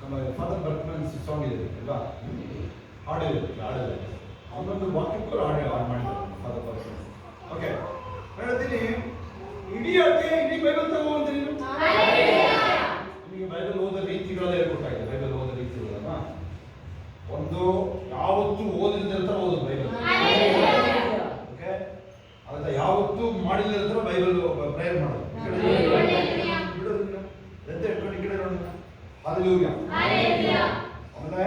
ನಮ್ಮ ಫಾದರ್ ಬರ್ಕ್ಮನ್ ಸಾಂಗ್ ಇದೆ ಅಲ್ವಾ, ಹಾಡಿದೆ ಅವನೊಂದು ವಾಕ್ಯಕ್ಕೂ ಹಾಡು ಮಾಡಿದ್ದಾರೆ ಫಾದರ್ ಬರ್ಕ್ಮನ್. ಓಕೆ, ಹೇಳ್ತೀನಿ ಇಡೀ ಬೈಬಲ್ ತಗೋಂತ ನೀನು ನಿಮಗೆ ಬೈಬಲ್ ಓದೋ ರೀತಿಗಳೆಲ್ಲ ಹೇಳ್ಕೊಟ್ಟಾಗಿದೆ. ಬೈಬಲ್ ಓದೋ ರೀತಿಗಳನ್ನ ಒಂದು ಯಾವತ್ತೂ ಓದಿದ ಥರ ಓದೋದು ಬೈಬಲ್. ಓಕೆ, ಅದ ಯಾವತ್ತೂ ಮಾಡಿದ ಥರ ಬೈಬಲ್ ಪ್ರೇಯರ್ ಮಾಡೋದು. ಎದ್ದೆ ಇಟ್ಕೊಂಡು ಈ ಕಡೆ ನೋಡಿ, ಹಾಲೆಲೂಯಾ. ಆಮೇಲೆ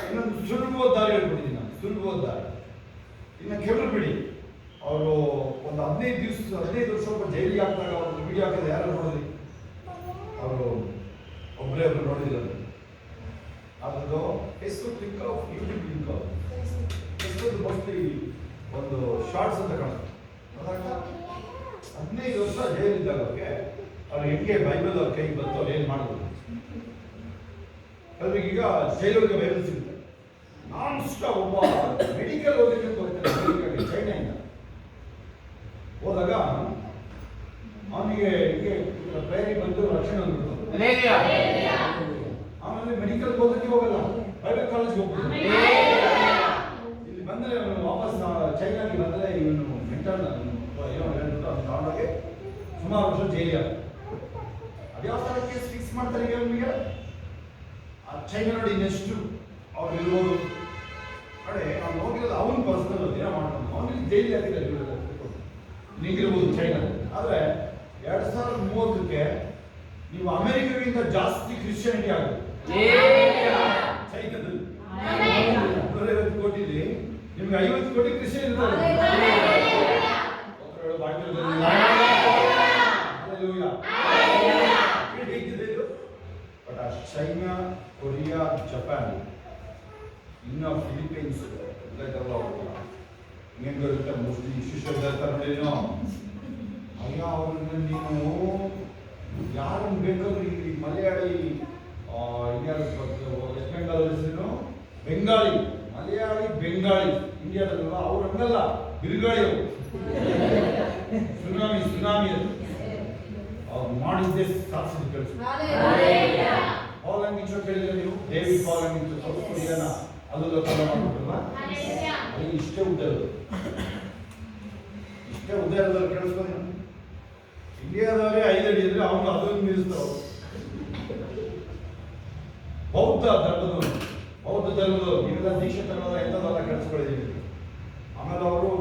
ಇನ್ನೊಂದು ಸುಲಭವಾದ ದಾರಿ ಹೇಳ್ಬಿಟ್ಟಿದ್ದೀನಿ ನಾನು, ಸುಲಭವಾದ ದಾರಿ. ಇನ್ನು ಕೆಲವರು ಬಿಡಿ, ಅವರು ಒಂದು 15 ವರ್ಷ ಒಬ್ಬ ಜೈಲಿಗೆ ಹಾಕಿದಾಗ ಒಂದು ವಿಡಿಯೋ ಹಾಕಿದ್ರೆ ಯಾರು ನೋಡಿದ್ರಿ? ಅವರು ಒಬ್ಬರೇ ನೋಡಿದ್ರು. ಅದರದ್ದು ಹೆಸರು ಕ್ಲಿಕ್ ಆಫ್ ಯೂಟ್ಯೂಬ್ ಲಿಂಕ್ ಹೆಸರು ಮೋಸ್ಟ್ಲಿ ಒಂದು ಶಾರ್ಟ್ಸ್ ಅಂತ ಕಾಣುತ್ತೆ. 15 ವರ್ಷ ಜೈಲಿದ್ದಾಗ ಅವ್ರು ಹೆಂಗೆ ಬೈಬಲ್ ಅವ್ರ ಕೈಗೆ ಬಂತು, ಅವ್ರು ಏನು ಮಾಡಿದ್ರು? ಅವ್ರಿಗೀಗ ಜೈಲೊಳಗೆ ಬೈಬಲ್ ಸಿಗುತ್ತೆ. ನಾನ್ ಸ್ಟಾಪ್ ಒಬ್ಬ ಮೆಡಿಕಲ್ ಓದಕ್ಕೆ ಹೋಗ್ತಾನೆ ಚೈನಾಯಿಂದ. ಹೋದಾಗ ಅವನಿಗೆ ಹೀಗೆ ಪ್ರೇಯರಿಗೆ ಬಂದು ರಕ್ಷಣೆ ಅಂದ್ಬಿಟ್ಟು ಆಮೇಲೆ ಮೆಡಿಕಲ್ ಓದಕ್ಕೆ ಹೋಗಲ್ಲ, ಪ್ರೈವೇಟ್ ಕಾಲೇಜ್ಗೆ ಹೋಗ್ತಾನೆ. ಇಲ್ಲಿ ಬಂದರೆ ಅವನು ವಾಪಸ್ ಚೈನಾಗೆ ಬಂದರೆ ಇವನು ಮೆಂಟಲ್ ಏನೋ ಹೇಳ್ಬಿಟ್ಟು ಅವ್ನು ತಗೊಂಡೋಗಿ ಸುಮಾರು ವರ್ಷ ಜೈಲಿಗೆ. ಅದ್ಯಾವ ಥರ ಕೇಸ್ ಫಿಕ್ಸ್ ಮಾಡ್ತಾರೆ ಅವನಿಗೆ? ಆ ಚೈನಾ ನೋಡಿ ಇನ್ನೆಷ್ಟು ಅವ್ರು ಇರ್ಬೋದು ಕಡೆ ಅವ್ನು ಹೋಗಿರೋದು ಅವನು ಪರ್ಸನಲ್ ಏನೋ ಮಾಡ್ಕೊಂಡು ಅವನಿಗೆ ಜೈಲಿಗೆ ಹಾಕಿದ್ದಾರೆ ನಿಂಗಿರ್ಬೋದು ಚೈನಾದಲ್ಲಿ. ಆದರೆ 2030ಕ್ಕೆ ನೀವು ಅಮೆರಿಕಗಿಂತ ಜಾಸ್ತಿ ಕ್ರಿಶ್ಚಿಯಾನಿಟಿ ಆಗುತ್ತೆ ಚೈನಾದಲ್ಲಿ. 150 ಕೋಟಿಲಿ ನಿಮ್ಗೆ 50 ಕೋಟಿ ಕ್ರಿಶ್ಚಿಯನ್ ಇರ್ತಾರೆ. ಬಟ್ ಆ ಚೈನಾ, ಕೊರಿಯಾ, ಜಪಾನ್, ಇನ್ನು ಫಿಲಿಪೈನ್ಸ್ ಎಲ್ಲ ಹೋಗಲ್ಲ. ಹೆಂಗೆ ಬರುತ್ತೆ ಮೋಸ್ಟ್ಲಿ ಶಿಷ್ಯರು ಹೇಳ್ತಾರೆ ನೋಡೇನೋ ಅಯ್ಯ ಅವ್ರನ್ನ ನೀನು ಯಾರನ್ನು ಬೇಕಾದ್ರೂ ಇಲ್ಲಿ ಮಲಯಾಳಿ ವೆಸ್ಟ್ ಬೆಂಗಾಲ್ ಹೆಸರೇನು ಬೆಂಗಾಳಿ, ಮಲಯಾಳಿ ಬೆಂಗಾಳಿ ಇಂಡಿಯಾದಲ್ಲ ಅವ್ರು ಹಂಗಲ್ಲ, ಬಿರುಗಾಳಿ ಅವರು ಸುನಾಮಿ ಅದು ಅವ್ರು ಮಾಡಿದ್ದೇ ಸಾಕ್ಷಿ ಕೆಲಸ. ಪಾಲಂಗ್ ಇಂಚೋ ಕೇಳಿದ್ರೆ ನೀವು ಡೇವಿಡ್ ಪಾಲಂಗ್ ಇಂಚೋ ಸೌತ್ ಕೊರಿಯಾನ ಅಲ್ಲೂ ಕಲ ಮಾಡ್ಬಿಟ್ರಲ್ಲ, ಅಲ್ಲಿ ಇಷ್ಟೇ ಉದ್ದ ಇರೋದು, ಇಷ್ಟೇ ಉದ್ದ ಇರೋದ್ರಲ್ಲಿ ಕೇಳಿಸ್ಕೊಂಡು ಇಂಡಿಯಾದವರೇ 5 ಅಡಿ ಇದ್ರೆ ಅವನು ಅದನ್ನು ಮೀರಿಸ್ತಾವ. ಬೌದ್ಧ ಧರ್ಮದವರು ನೀವೆಲ್ಲ ದೀಕ್ಷೆ ತಗೊಳ್ಳೋದ ಎಂಥದ್ದೆಲ್ಲ ಕೇಳಿಸ್ಕೊಂಡಿದ್ದೀವಿ. ಆಮೇಲೆ ಅವರು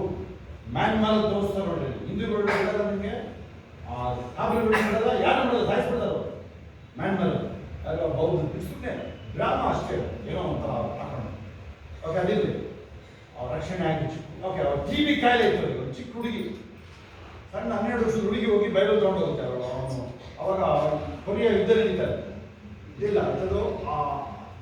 ಮ್ಯಾನ್ಮಾರ್ ತೋರಿಸ್ತಾರೆ ನೋಡ್ರಿ, ಹಿಂದೂಗಳು ಬಿಡಲ್ಲ ನಿಮಗೆ, ಕಾಬರಿಗಳು ಬಿಡಲ್ಲ, ಯಾರು ಬಿಡಲ್ಲ, ಸಾಯಿಸ್ಬಿಡ್ತಾರೆ ಅವರು ಮ್ಯಾನ್ಮಾರ್. ಎಲ್ಲ ಬೌದ್ಧ ಸುಮ್ಮನೆ ಗ್ರಾಮ ಅಷ್ಟೇ ಏನೋ ಒಂಥರ ಹಾಕೊಂಡು. ಓಕೆ, ಅದಿರಲಿ ಅವ್ರ ರಕ್ಷಣೆ ಆಗಿತ್ತು. ಓಕೆ, ಅವ್ರ ಟಿವಿ ಕಾಯಿಲೆ ಇತ್ತು ಅವ್ರಿಗೆ. ಒಂದು ಚಿಕ್ಕ ಹುಡುಗಿ, ಸಣ್ಣ 12 ವರ್ಷದ ಹುಡುಗಿ ಹೋಗಿ ಬೈಬಲ್ ತಗೊಂಡು ಹೋಗುತ್ತೆ ಅವನು. ಅವಾಗ ಕೊರಿಯಾ ಯುದ್ಧ ನಡೀತಾರೆ. ಇದಿಲ್ಲ ಅಂಥದ್ದು ಆ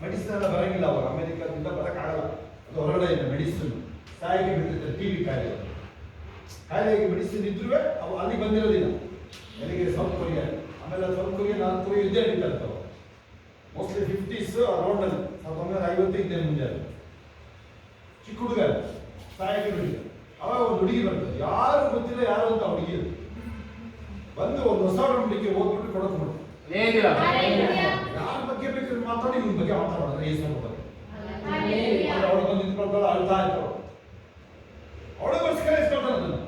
ಮೆಡಿಸಿನ್ ಎಲ್ಲ ಬರೋಂಗಿಲ್ಲ ಅವಾಗ, ಅಮೆರಿಕದಿಂದ ಬರೋಕ್ಕಾಗಲ್ಲ, ಅದು ಹೊರಗಡೆ ಇದೆ ಮೆಡಿಸಿನ್. ಸಾಯಿಗೆ ಬಿಟ್ಟಿರ್ತಾರೆ ಟಿವಿ ಕಾಯಿಲೆಗೆ ಮೆಡಿಸಿನ್ ಇದ್ರೂ ಅವು ಅಲ್ಲಿ ಬಂದಿರೋದಿಲ್ಲ. ಎಲ್ಲಿಗೆ ಸೌತ್ ಕೊರಿಯಾ, ಆಮೇಲೆ ಸೌತ್ ಕೊರಿಯಾ ನಾರ್ತ್ ಕೊರಿಯಾ ಯುದ್ಧ ನಡೀತಾ ಇರ್ತಾವೆ ಮೋಸ್ಟ್ಲಿ 50s ಅರೌಂಡಲ್ಲಿ 1950 ಮುಂದೆ. ಚಿಕ್ಕ ಹುಡುಗ ಸಾಯಿಗೆ ಬಿಟ್ಟಿದೆ. ಅವಾಗ ಒಂದು ಹುಡುಗಿ ಬರ್ತದೆ, ಯಾರು ಗೊತ್ತಿಲ್ಲ ಯಾರು ಅಂತ ಹುಡುಗಿ ಬಂದು ಒಂದು ಹೊಸ ಹುಡುಗಿ ಹೋಗ್ಬಿಟ್ಟು ಕೊಡೋದು ಬಿಟ್ಟು ಯಾರ ಬಗ್ಗೆ ಬೇಕಾದ್ರೆ ಮಾತಾಡಿ ನಿಮ್ಮ ಬಗ್ಗೆ ಮಾತಾಡೋದ್ರೆ ಏಸು ಬಗ್ಗೆ ಅವಳು ಬಂದು ನಿಂತ್ಕೊಳ್ತಾಳೆ, ಅಳ್ತಾ ಇರ್ತಾವ. ಅವಳಿಗೋಸ್ಕರ ಇಸ್ಕೊಳ್ತಾನೆ ಅದನ್ನು.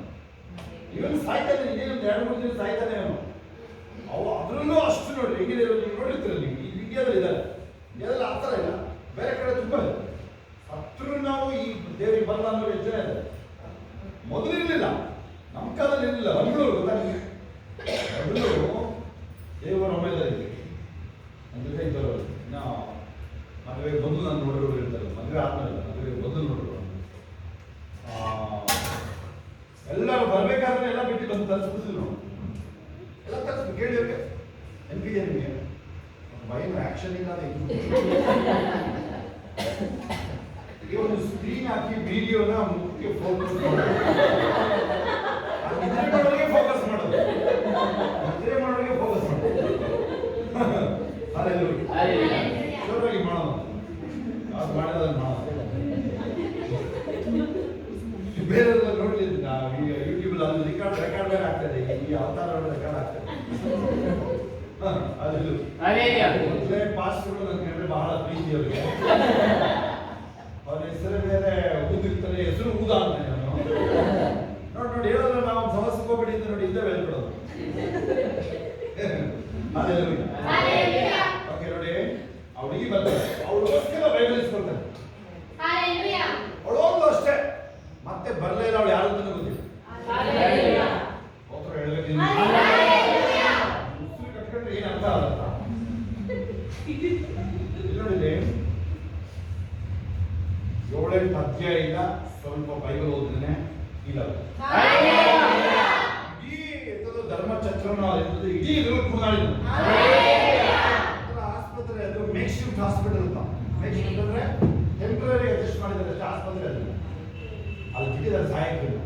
ಇವನು ಸಾಯ್ತಾನೆ, ಇನ್ನೇನೊಂದು 2-3 ದಿನ ಸಾಯ್ತಾನೆ ಅವನು. ಅದ್ರಲ್ಲೂ ಅಷ್ಟು ನೋಡಿ ಹೆಂಗಿದೆ ನೀವು ನೋಡಿರ್ತೀರ, ನೀವು ಈ ಇಂಡಿಯಾದಲ್ಲಿ ಇದ್ದಾರೆ, ಇಂಡಿಯಾದಲ್ಲಿ ಆ ಥರ ಇಲ್ಲ, ಬೇರೆ ಕಡೆ ತುಂಬ ಇದೆ. ಹತ್ರ ನಾವು ಈ ದೇವರಿಗೆ ಬರಲ್ಲ ಅನ್ನೋ ಎಷ್ಟು ಜನ ಇದೆ. ಮೊದಲು ಇರಲಿಲ್ಲ, ನಮ್ಮ ಕಾಲದಲ್ಲಿ ಇರಲಿಲ್ಲ. ಹಗಲೂರು ಗೊತ್ತಾ ನಿಮಗೆ? ಹಗಲೂರು ದೇವರ ಹೊಮೆದಲ್ಲಿ ನನ್ನ ಜೊತೆ ಇದ್ದವರು ಇನ್ನು ಮದುವೆಗೆ ಬಂದು ನಾನು ನೋಡಿರೋರು ಇರ್ತಾರೆ, ಮದುವೆ ಆದ್ಮೇಲೆ ಮದುವೆಗೆ ಬಂದು ನೋಡಿರೋರು ಎಲ್ಲರೂ ಬರ್ಬೇಕಾದ್ರೆ ಎಲ್ಲ ಬಿಟ್ಟು ಬಂದು ತರಿಸ್ಬಿಡ್ತೀವಿ ನಾವು, ಎಲ್ಲ ತರಿಸ್ಬೇಕು. ಕೇಳಿದ್ರೆ ನೆನಪಿದೆ ನಿಮಗೆ? ಭಯನ ಆಕ್ಷನ್ ಇಲ್ಲ, ಈ ಒಂದು ಸ್ಕ್ರೀನ್ ಹಾಕಿ ವಿಡಿಯೋನ ಮುಖ್ಯ ಫೋಕಸ್ ಮಾಡೋದು, ಫೋಕಸ್ ಮಾಡೋದು, ನಿದ್ರೆ ಮಾಡೋರಿಗೆ ಫೋಕಸ್ ಮಾಡೋದು. ಜೋರಾಗಿ ಮಾಡೋದು, ಅದು ಮಾಡೋದನ್ನು ಮಾಡೋದು. ಬೇರೆಲ್ಲ ನೋಡ್ಲಿಲ್ಲ ನಾವು ಈಗ ಯೂಟ್ಯೂಬ್ ಅಲ್ಲಿ ರೆಕಾರ್ಡ್ ಬೇರೆ ಆಗ್ತದೆ, ಈ ಅವತಾರ ರೆಕಾರ್ಡ್ ಆಗ್ತದೆ. ಅದು ಮೊದಲೇ ಪಾಸ್ಟ್ಗಳು ನನ್ನ ಕಂಡ್ರೆ ಬಹಳ ಪ್ರೀತಿ ಅವರಿಗೆ. ಅವ್ರ ಹೆಸರು ಬೇರೆ ಊದಿರ್ತಾರೆ, ಹೆಸರು ಊದ ಅಂತ ನಾನು ನೋಡಿ ಹೇಳಿದ್ರೆ ನಾವು ಸಮಸ್ಯೆ ಹೋಗ್ಬೇಡಿ ಅಂತ ನೋಡಿ ಇದ್ದ ಹೇಳ್ಬಿಡೋದು. ಓಕೆ ನೋಡಿ, ಅವಳಿಗೆ ಬರ್ತಾರೆ, ಅವಳಿಗೋಸ್ಕರ ಬೈಬಲ್ ಇಸ್ಕೊಳ್ತಾರೆ. ಅವಳೋಗ್ಲು ಅಷ್ಟೇ, ಮತ್ತೆ ಬರಲೇ ಇಲ್ಲ ಅವಳು ಯಾರು ಅಂತ ಗೊತ್ತಿಲ್ಲ. ಒಬ್ಬರು ಹೇಳ್ಬೇಕು, ಉಸಿರು ಕಟ್ಕೊಂಡ್ರೆ ಏನು ಅರ್ಥ ಆಗಲ್ಲ. ನೋಡಿದೆ 7-8 ಅಧ್ಯಾಯದಿಂದ ಸ್ವಲ್ಪ ಬೈಬಲ್ ಓದಿದ್ರೆ ಇಲ್ಲ, ಇಡೀ ಎಂಥದ್ದು ಧರ್ಮಚಕ್ರನ ಇಡೀ ಕುಣಿದಾಡಿದ್ರು. ಆಸ್ಪತ್ರೆ ಅದು ಮೇಕ್ ಶಿಫ್ಟ್ ಹಾಸ್ಪಿಟಲ್ ಅಂತ. ಮೇಕ್ ಶಿಫ್ಟ್ ಅಂದ್ರೆ ಟೆಂಪ್ರರಿ ಅಡ್ಜಸ್ಟ್ ಮಾಡಿದ್ದಾರೆ ಅಷ್ಟೇ ಆಸ್ಪತ್ರೆ. ಅಲ್ಲಿ ಬಿಟ್ಟಿದ್ದಾರೆ ಸಹಾಯಕರು.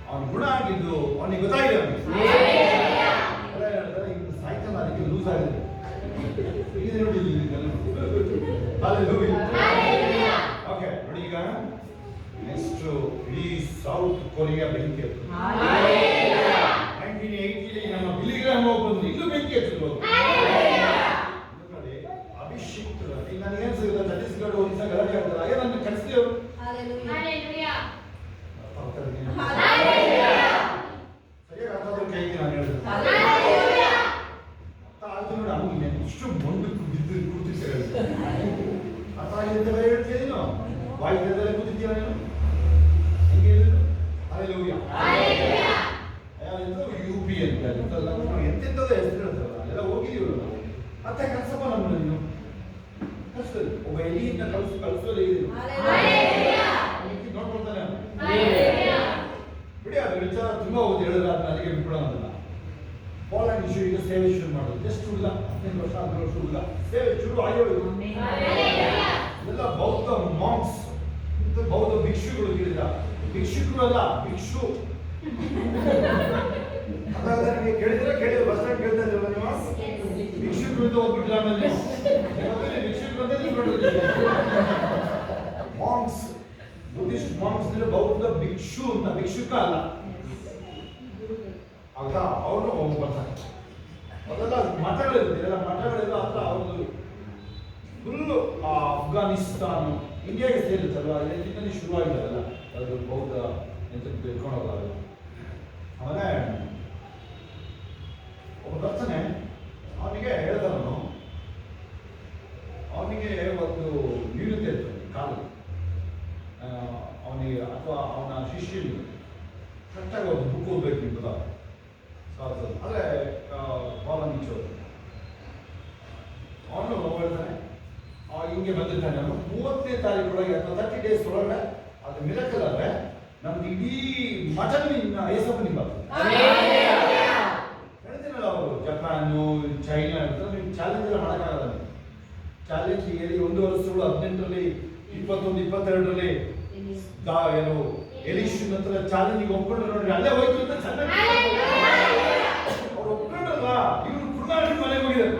ಅವನ ಗುಣ ಆಗಿದ್ದು ಅವನಿಗೆ ಗೊತ್ತಾಗಿದೆ. ಅವನಿಗೆ ಸೈಕಲ್ ಅದಕ್ಕೆ ಲೂಸ್ ಆಗಿದೆ. ಈಗ ನೋಡಿ ಓಕೆ ನೋಡಿ, ಈಗ ನೆಕ್ಸ್ಟ್ ಇಡೀ ಸೌತ್ ಕೊರಿಯಾ ಬೆಂಕಿ ಹತ್ತು. 1980 ನಮ್ಮ ಬಿಲಿಗ್ರಾಮ್ ಬಂದು ಇಲ್ಲೂ ಬೆಂಕಿ ಹಚ್ಚಿದ್ರು. ನೋಡಿ ಅಭಿಷೇಕ್ ಈಗ ನನಗೇನು ಸಿಗುತ್ತೆ, ಛತ್ತೀಸ್ಗಢ ಒರಿಸ್ಸಾ ಗಲಾಟೆ ಆಗ್ತದೆ, ಹಾಗೆ ನನ್ನ ಕಳಿಸ್ತೀವಿ. ಸರಿಯಾಗಿ ಅರ್ಥಾದ್ರು ಕೈಗೆ ನಾನು ಹೇಳಿದ್ರು ಆಯ್ತು ನೋಡಿ, ಅವ್ನಿಗೆ ಇಷ್ಟು ಮೊಂಡಕ್ಕೆ ಬಿದ್ದು ಕೂತಿರ್ತಾರೆ. ಅರ್ಥ ಆಗಿದೆ ಬೇರೆ ಹೇಳ್ತೀಯ ನೀನು, ವಾಯುದ್ಯದಲ್ಲೇ ಕೂತಿದ್ದೀಯ ನೀನು, ಹೆಂಗೆ ಹೇಳಿದ್ರು? ಹಲ್ಲೆಲೂಯಾ. UP ಅಂತ ಎಂತೆಂಥದ್ದು ಹೆಸರು ಹೇಳ್ತಾರಲ್ಲ, ಅಲ್ಲೆಲ್ಲ ಹೋಗಿದ್ದೀವಿ ನಾವು. ಮತ್ತೆ ಕಲ್ಸಪ್ಪ ನಮ್ಮನ್ನು, ನೀನು ಕಲಿಸ್ತದೆ. ಒಬ್ಬ ಎಲಿಯಿಂದ ಕಲಿಸೋದೇ ಇದೆ, ನೋಡ್ಕೊಳ್ತಾನೆ ಬಿಡಿ. ಅದು ವಿಚಾರ ತುಂಬಾ ಹೋಗಿ ಹೇಳಿದ್ರೆ ಅದನ್ನ ಅಲ್ಲಿಗೆ ಬಿಟ್ಬಿಡೋದಲ್ಲ. ಪೋಲೆಂಡ್ ಇಶ್ಯೂ ಈಗ ಸೇವೆ ಶುರು ಮಾಡೋದು. ಎಷ್ಟು ಹುಡುಗ, 15 ವರ್ಷ 16 ವರ್ಷ ಹುಡುಗ ಸೇವೆ ಶುರು ಆಗೋದು. ಎಲ್ಲ ಬೌದ್ಧ ಮಾಂಕ್ಸ್, ಬೌದ್ಧ ಭಿಕ್ಷುಗಳು ಕೇಳಿದ, ಭಿಕ್ಷುಕರು ಅಲ್ಲ ಭಿಕ್ಷು. ಹಾಗಾದ್ರೆ ನೀವು ಕೇಳಿದ್ರೆ ಕೇಳಿದ್ರೆ ಬಸ್ ಸ್ಟ್ಯಾಂಡ್ ಕೇಳ್ತಾ ಇದ್ದೀರಲ್ಲ ನೀವು, ಭಿಕ್ಷುಕರು ಅಂತ ಹೋಗ್ಬಿಟ್ಟಿಲ್ಲ. ಆಮೇಲೆ ಭಿಕ್ಷುಕರು ಅಂತ ಮಾಂಕ್ಸ್, ಬುದ್ಧಿಸ್ಟ್ ಮಾಂಕ್ಸ್ ಅಂದ್ರೆ ಬೌದ್ಧ ಭಿಕ್ಷು ಅಂತ, ಭಿಕ್ಷುಕ ಅಲ್ಲ. ಆಗ ಅವರು ಹೋಗಿ ಬರ್ತಾರೆ. ಅದೆಲ್ಲ ಮಠಗಳಿರ್ತೀರಲ್ಲ, ಮಠಗಳೆಲ್ಲ ಹತ್ರ ಅವ್ರದ್ದು ಫುಲ್ಲು ಅಫ್ಘಾನಿಸ್ತಾನ್ ಇಂಡಿಯಾಗೆ ಸೇರಿರ್ತಲ್ವ, ಇದರಲ್ಲಿ ಶುರುವಾಗಿದ್ದಾರಲ್ಲ ಅದು ಬೌದ್ಧ ಎಂತ ತಿಳ್ಕೊಂಡು ಹೋಗಲ್ಲ. ಆಮೇಲೆ ಒಬ್ಬ ಬರ್ತಾನೆ, ಅವನಿಗೆ ಹೇಳ್ತಾನು, ಅವನಿಗೆ ಒಂದು ನ್ಯೂನತೆ ಇರ್ತದೆ ಕಾಲು, ಅವನಿಗೆ ಅಥವಾ ಅವನ ಶಿಷ್ಯನಿಗೆ ಕರೆಕ್ಟಾಗಿ ಒಂದು ಬುಕ್ ಓದಬೇಕು ನಿಂಬುದ. ಆದರೆ ಪಾಲಂಗಿಚ್ಚೋರು ಅವನು ಹೇಳ್ತಾನೆ, ಹಿಂಗೆ ಬಂದಿರ್ತಾನೆ, ಅವನು 30ನೇ ತಾರೀಕೊಳಗೆ ಅಥವಾ 30 ಡೇಸ್ ಒಳಗಡೆ ಅದು ಮಿರಕಲ್ ಆದರೆ ನಮ್ದು ಇಡೀ ಮಠ ಏಸಪ್ಪ ನಿಮ್ಮ ಹೇಳ್ತೀನಲ್ಲ. ಅವರು ಜಪಾನು ಚೈನಾ ನೀವು ಚಾಲೆಂಜ್ ಎಲ್ಲ ಮಾಡೋಕ್ಕಾಗಲ್ಲ. ನೀವು ಚಾಲೆಂಜ್ ಹೇಳಿ 1 ವರ್ಷಗಳು 18ರಲ್ಲಿ 21 22ರಲ್ಲಿ ಏನು ಎಲಿಷನ್ ಹತ್ರ ಚಾಲೆಂಜಿಗೆ ಒಪ್ಕೊಂಡು ನೋಡ್ರಿ, ಅಲ್ಲೇ ಹೋಯ್ತು ಅಂತ ಚೆನ್ನಾಗಿ ಅವ್ರು ಒಪ್ಕೊಂಡ್ರಲ್ಲ. ಇವ್ರು ಕುರ್ನಾಡಿ ಮನೆಗೆ ಹೋಗಿದ್ದಾರೆ,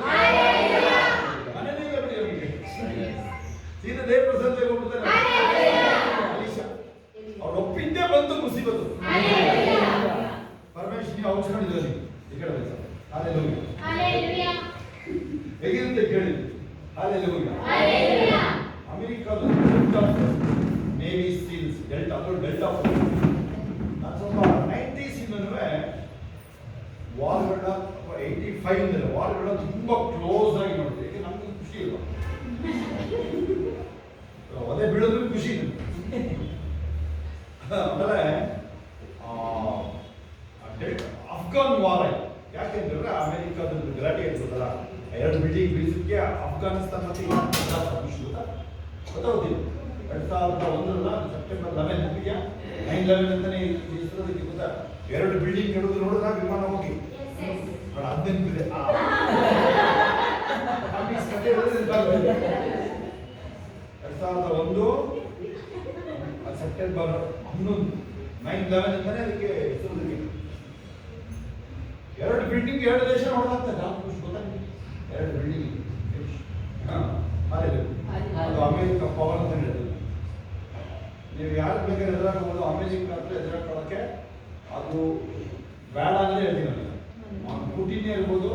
ಮನೆಯೇ ಇಲ್ಲ ಬಿಡಿ ಅವರಿಗೆ, ಸೀದಾ ದೇವರ ಸಂತೆಗೆ ಹೋಗ್ಬಿಡ್ತಾರೆ. ಅಲಿಶಾ ಅವ್ರು ಒಪ್ಪಿದ್ದೇ ಬಂದು ಮುಸಿಬತ್ತು. ಪರಮೇಶ್ ನೀವು ಔಷಧಿಗಳಿದ್ರಲ್ಲಿ ಈ ಕಡೆ ಬೇಕು. ಹಲ್ಲೆಲೂಯಾ. ಹೇಗಿರುತ್ತೆ ಕೇಳಿ. ಹಲ್ಲೆಲೂಯಾ. ಅಮೆರಿಕದ ನೇವಿ ಸೀಲ್ಸ್ ಡೆಲ್ಟಾ ನಾನು ಸ್ವಲ್ಪ 90s ಇಂದನೂ ವಾಲ್ಗಳನ್ನ 85 ವಾಲ್ಗಳನ್ನ ತುಂಬಾ ಕ್ಲೋಸ್ ಆಗಿ ನೋಡ್ತೀವಿ. ಯಾಕೆ ನಮ್ಗೆ ಖುಷಿ ಇಲ್ವಾ? ಒದೆ ಬೀಳೋದ್ರೂ ಖುಷಿ. ಆಮೇಲೆ ಅಫ್ಘಾನ್ ವಾರ್ ಆಯ್ತು. ಯಾಕೆಂದ್ರೆ ಅಮೆರಿಕದ ಗಲಾಟೆ ಇರ್ತದಲ್ಲ, 2 ಬಿಲ್ಡಿಂಗ್ ಬೀಳಿಸಕ್ಕೆ ಅಫ್ಘಾನಿಸ್ತಾನ ಮತ್ತೆ ಗೊತ್ತಾಗ್ತಿಲ್ಲ. 2001 ಸೆಪ್ಟೆಂಬರ್ 11 9/11 ಅಂತಾನೆ ಹೆಸರೋದಕ್ಕೆ ಗೊತ್ತಾ? 2 ಬಿಲ್ಡಿಂಗ್ ಕೆಡೋದು ನೋಡಿದ್ರೆ ವಿಮಾನ ಹೋಗಿ ಅದು ನೆನಪಿದೆ. ಕಥೆ 2001 ಸೆಪ್ಟೆಂಬರ್ 11 9/11 ಅಂತಾನೆ ಅದಕ್ಕೆ ಹೆಸರೋದಕ್ಕೆ. 2 ಬಿಲ್ಡಿಂಗ್ 2 ದೇಶ ನೋಡಲಾಗ್ತದೆ. ಗೊತ್ತಾ? 2 ಬಿಲ್ಡಿಂಗ್ ಅದು ಅಮೆರಿಕ ಪವರ್ ಅಂತ ಹೇಳಿದ್ರು. ನೀವು ಯಾರು ಬೇಕಾದ್ರೆ ಎದುರಾಗಬಹುದು. ಅಮೆರಿಕ ಹತ್ರ ಎದುರಾಕೊಳ್ಳೋಕ್ಕೆ ಅದು ಬೇಡ ಅಂದರೆ ಹೇಳ್ತೀನಿ. ನನಗೆ ಪುಟಿನೇ ಇರ್ಬೋದು,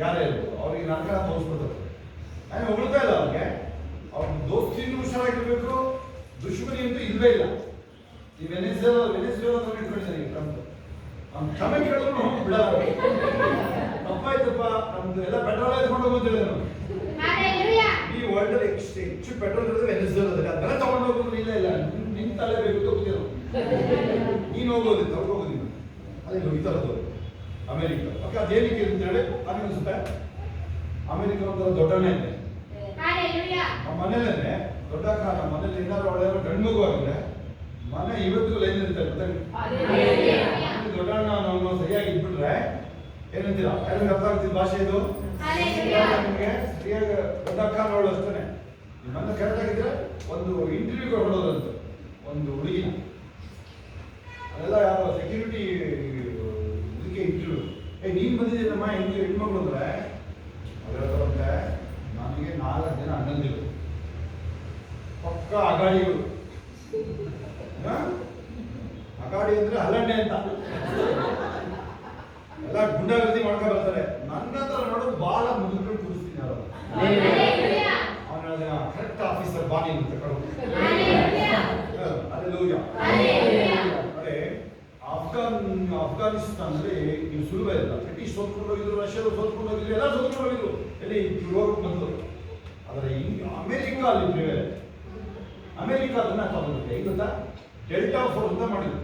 ಯಾರೇ ಇರ್ಬೋದು, ಅವ್ರಿಗೆ ನರಕ ತೋರಿಸ್ಬಿಡ್ತಾರೆ. ನಾನು ಹೊಗಳ್ತಾ ಇಲ್ಲ ಅವ್ರಿಗೆ. ಅವ್ರ ದೋಸ್ತಿನೂ ಹುಷಾರಾಗಿರ್ಬೇಕು, ದುಶ್ಮನಿ ಅಂತೂ ಇಲ್ವೇ ಇಲ್ಲ. ಈ ವೆನೆಜುವೆಲಾ ಇಟ್ಕೊಂಡಿದ್ದಾನೆ ಟ್ರಂಪ್. ಅವ್ನು ಕ್ಷಮೆ ಕೇಳಿದ್ರು ಬಿಡಲ್ಲ. ತಪ್ಪಾಯ್ತಪ್ಪ, ನಮ್ದು ಎಲ್ಲ ಪೆಟ್ರೋಲ್ ಎತ್ಕೊಂಡು ಹೋಗೋದು ಹೇಳಿದ್ರು. ಈ ವರ್ಲ್ಡ್ ಅಲ್ಲಿ ಹೆಚ್ಚು ಪೆಟ್ರೋಲ್ ಇರೋದು ವೆನೆಜುವೆಲಾದಲ್ಲಿ. ಅದೆಲ್ಲ ತಗೊಂಡು ಹೋಗೋದು ಇಲ್ಲ ಇಲ್ಲ, ನಿನ್ ತಲೆ ಬೇಕು ತಗೋದಿಲ್ಲ. ನೀನು ಹೋಗೋದಿಲ್ಲ, ಅವ್ರು ಹೋಗೋದಿಲ್ಲ. ಅದೇ ಈ ಥರದ್ದು ಅಮೆರಿಕ. ಓಕೆ, ಅದೇನಕ್ಕೆ ಅಂತೇಳಿ ನನಗೆ ಅನಿಸುತ್ತೆ ಅಮೆರಿಕ ಒಂಥರ ದೊಡ್ಡನೇ ಇದೆ. ನಮ್ಮ ಮನೇಲೇನೆ ದೊಡ್ಡ ನಮ್ಮ ಮನೇಲಿ ಏನಾದ್ರು ಒಳ್ಳೆಯವರು ಗಂಡು ಮಗು ಆಗಿದ್ರೆ ಮನೆ ಇವತ್ತಿಗೂ ಲೈನ್ ಇರ್ತಾರೆ. ದೊಡ್ಡಣ್ಣ ನಾವು ಸರಿಯಾಗಿ ಇಟ್ಬಿಟ್ರೆ ಏನಂತೀರಾ? ಯಾರಿಗೆ ಅರ್ಥ ಆಗ್ತಿದ್ದ ಭಾಷೆ ಇದು? ನಿಮಗೆ ಸರಿಯಾಗಿ ದೊಡ್ಡ ಅಕ್ಕ ನೋಡು ಅಷ್ಟೇ. ನಿಮ್ಮನ್ನ ಕರೆಕ್ಟ್ ಆಗಿದ್ರೆ ಒಂದು ಇಂಟರ್ವ್ಯೂಗೆ ಹೊರಡೋದಂತ ಒಂದು ಹುಡುಗಿನ, ಅದೆಲ್ಲ ಯಾವ ಸೆಕ್ಯೂರಿಟಿ ಇದಕ್ಕೆ ಇಂಟರ್ವ್ಯೂ. ನೀನು ಬಂದಿದ್ದೀನಮ್ಮ ಹೆಣ್ಮಗಳು ಅಂದ್ರೆ ಅದರಂತೆ ನನಗೆ 4 ಜನ ಅಣ್ಣಂದಿರು, ಪಕ್ಕ ಅಗಾಡಿಗಳು. ಅಗಾಡಿ ಅಂದ್ರೆ ಹಲ್ಲಂಡೆ ಅಂತ ಎಲ್ಲ ಗುಂಡಾಗರ್ದಿ ಮಾಡ್ಕೊ ಬರ್ತಾರೆ. ನನ್ನ ಹತ್ರ ನೋಡೋದು ಬಾಳ ಮುಗಿದ್ಕೊಂಡು ಕೂರಿಸ್ತೀನಿ. ಅವನ ಕರೆಕ್ಟ್ ಆಫೀಸರ್ ಬಾನಿ ಅಂತ ತಗೊಂಡು ಅದೇ ಅಫ್ಘಾನಿಸ್ತಾನಲ್ಲಿ ನೀವು ಸುಲಭ ಇಲ್ಲ. ಬ್ರಿಟಿಷ್ ಸೋತ್ಕೊಂಡು ಹೋಗಿದ್ರು, ರಷ್ಯಾದವ್ರು ಸೋತ್ಕೊಂಡು ಹೋಗಿದ್ರು, ಎಲ್ಲ ಸೋತ್ಕೊಂಡು ಹೋಗಿದ್ರು. ಎಲ್ಲಿ ಯುರೋಪ್ ಬಂದು. ಆದರೆ ಅಮೆರಿಕ ಅಲ್ಲಿ ಪ್ರಿವೇಲೆ. ಅಮೆರಿಕ ಅದನ್ನ ತಗೊಂಡಿದೆ. ಈಗ ಗೊತ್ತಾ? ಡೆಲ್ಟಾ ಫೋರ್ಸ್ ಅಂತ ಮಾಡಿದ್ರು.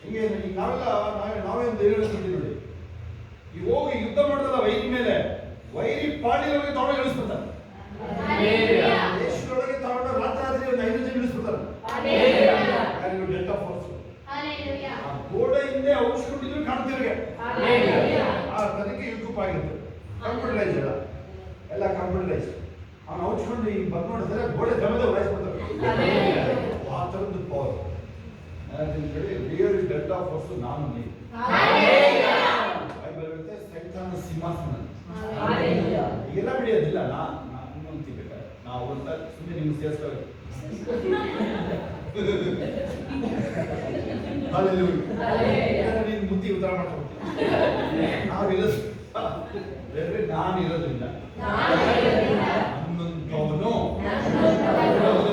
ಹಿಂಗೆ ನಾವೇನು ಹೇಳ್ತಿದ್ದೀವಿ ನೋಡಿ. ಈ ಹೋಗಿ ಯುದ್ಧ ಮಾಡೋದಲ್ಲ ವೈರಿ ಮೇಲೆ, ವೈರಿ ಪಾಳಿಯೊಳಗೆ ತಗೊಂಡು ಇಳಿಸ್ಬಿಡ್ತಾರೆ. ದೇಶದೊಳಗೆ ತಗೊಂಡು ರಾತ್ರಿ ಒಂದು 5 ಜನ ಇಳಿಸ್ಬಿಡ್ತಾರೆ. ಡೆಲ್ಟಾ ಫೋರ್ಸ್ ಗೋಡೆ ಹಿಂದೆ ಔಷಧಿಗಳು ಕಾಣ್ತಿರ್ಗೆ ಆ ತನಕ ಯುದ್ಧ ಆಗಿತ್ತು. ಕಂಪ್ಯೂಟರೈಸ್ ಎಲ್ಲ ಕಂಪ್ಯೂಟರೈಸ್. ಅವ್ನು ಔಷಧಿ ಬಂದ್ ಮಾಡಿದ್ರೆ ಗೋಡೆ ಜಮದ ಉಡಾಯಿಸ್ಬಿಡ್ತಾರೆ. ಆ ಥರದ್ದು ಪವರ್ ರಿಯಲ್ ಡೆಲ್ಟಾ ಫೋರ್ಸ್. ನಾನು ನೀವು ಬೈಬಲ್ ಸೈತಾನ ಸಿಂಹಾಸನ ಈಗೆಲ್ಲ ಬಿಡಿಯೋದಿಲ್ಲ. ನಾನು ಅಂತಿರ್ಬೇಕಾರೆ ನಾವು ಅಂತ ಸುಮ್ಮನೆ ನಿಮ್ಗೆ ಸೇರಿಸ್ತಾರೆ. ನೀನು ಬುದ್ಧಿ ಉತ್ತರ ಮಾಡ್ಕೊಡ್ತೀನಿ. ನಾವಿರೋದು ನಾನು ಇರೋದ್ರಿಂದ ಹನ್ನೊಂದವನು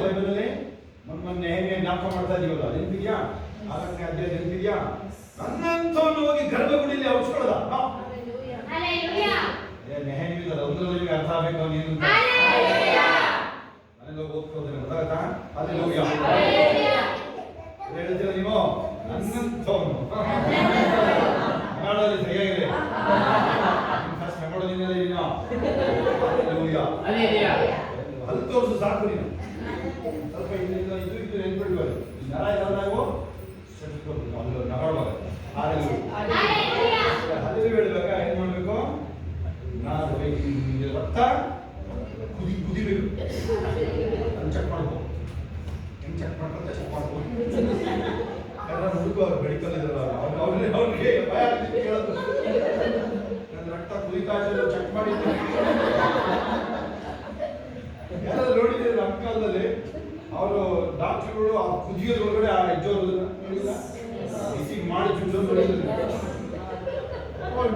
ಬೈಬಲಲ್ಲಿ ಮೊನ್ನೆ ಹೇಗೆ ಜ್ಞಾಪಕ ಮಾಡ್ತಾ ಇದೀವಲ್ಲ, ನೆನಪಿದ್ಯಾ? 4ನೇ ಅಧ್ಯಾಯ ನೆನಪಿದ್ಯಾ? ನನ್ನಂತವನು ಹೋಗಿ ಗರ್ಭಗುಡಿಯಲ್ಲಿ ಔಷಧದ ನೆಹಮಿದಲ್ಲ ಒಂದರಲ್ಲಿ ಅರ್ಥ ಆಗಬೇಕು. ಅವನೇನು ನನಗೆ ಓದ್ಕೋದ್ರೆ ಗೊತ್ತಾಗತ್ತಾ? ಅಲ್ಲೆಲ್ಲೂಯ್ಯ ಹೇಳ್ತೀರ ನೀವು? ನನ್ನಂತವನು ಕನ್ನಡದಲ್ಲಿ ಸರಿಯಾಗಿದೆ. ಫಸ್ಟ್ ಮೆಮೊಡೋದಿನ ನೀನು ಅಲ್ಲಿ ತೋರಿಸು ಸಾಕು. ನೀನು ಸ್ವಲ್ಪ ಇದು ನೆನ್ಪಿಡ್ಬಾರ್ದು. ನರ ಇರಲ್ಲ ನಾವು ನಗಾಡುವಾಗ ಹಲ್ಲು ಹೇಳುವಾಗ ಏನ್ ಮಾಡ್ಬೇಕು? ನಾನು ರಕ್ತ ಕುದಿಬೇಕು. ಅದನ್ನ ಚೆಕ್ ಮಾಡ್ಕೋ. ಹೆಂಗ್ ಚೆಕ್ ಮಾಡ್ಕೊಂತ ಚೆಕ್ ಮಾಡ್ಕೋ. ಯಾರು ಹುಡುಗ ಅವ್ರು ಮೆಡಿಕಲ್ ಇದ್ರಲ್ಲ ಅವ್ರಿಗೆ ಭಯ ಆಗ್ತಿತ್ತು ಕೇಳೋದು. ನನ್ನ ರಕ್ತ ಕುದಿತಾ ಇದ್ರೆ ಚೆಕ್ ಮಾಡಿ. ಯಾರಾದ್ರೂ ನೋಡಿದ್ರೆ ನಮ್ಮ ಕಾಲದಲ್ಲಿ ಅವರು ಡಾಕ್ಟರ್ಗಳು ಆ ಕುದಿಯೋದ್ರೊಳಗಡೆ ಆ ಹೆಜ್ಜೋರು ಬಿಸಿ ಮಾಡಿ ಚುಚ್ಚೋದು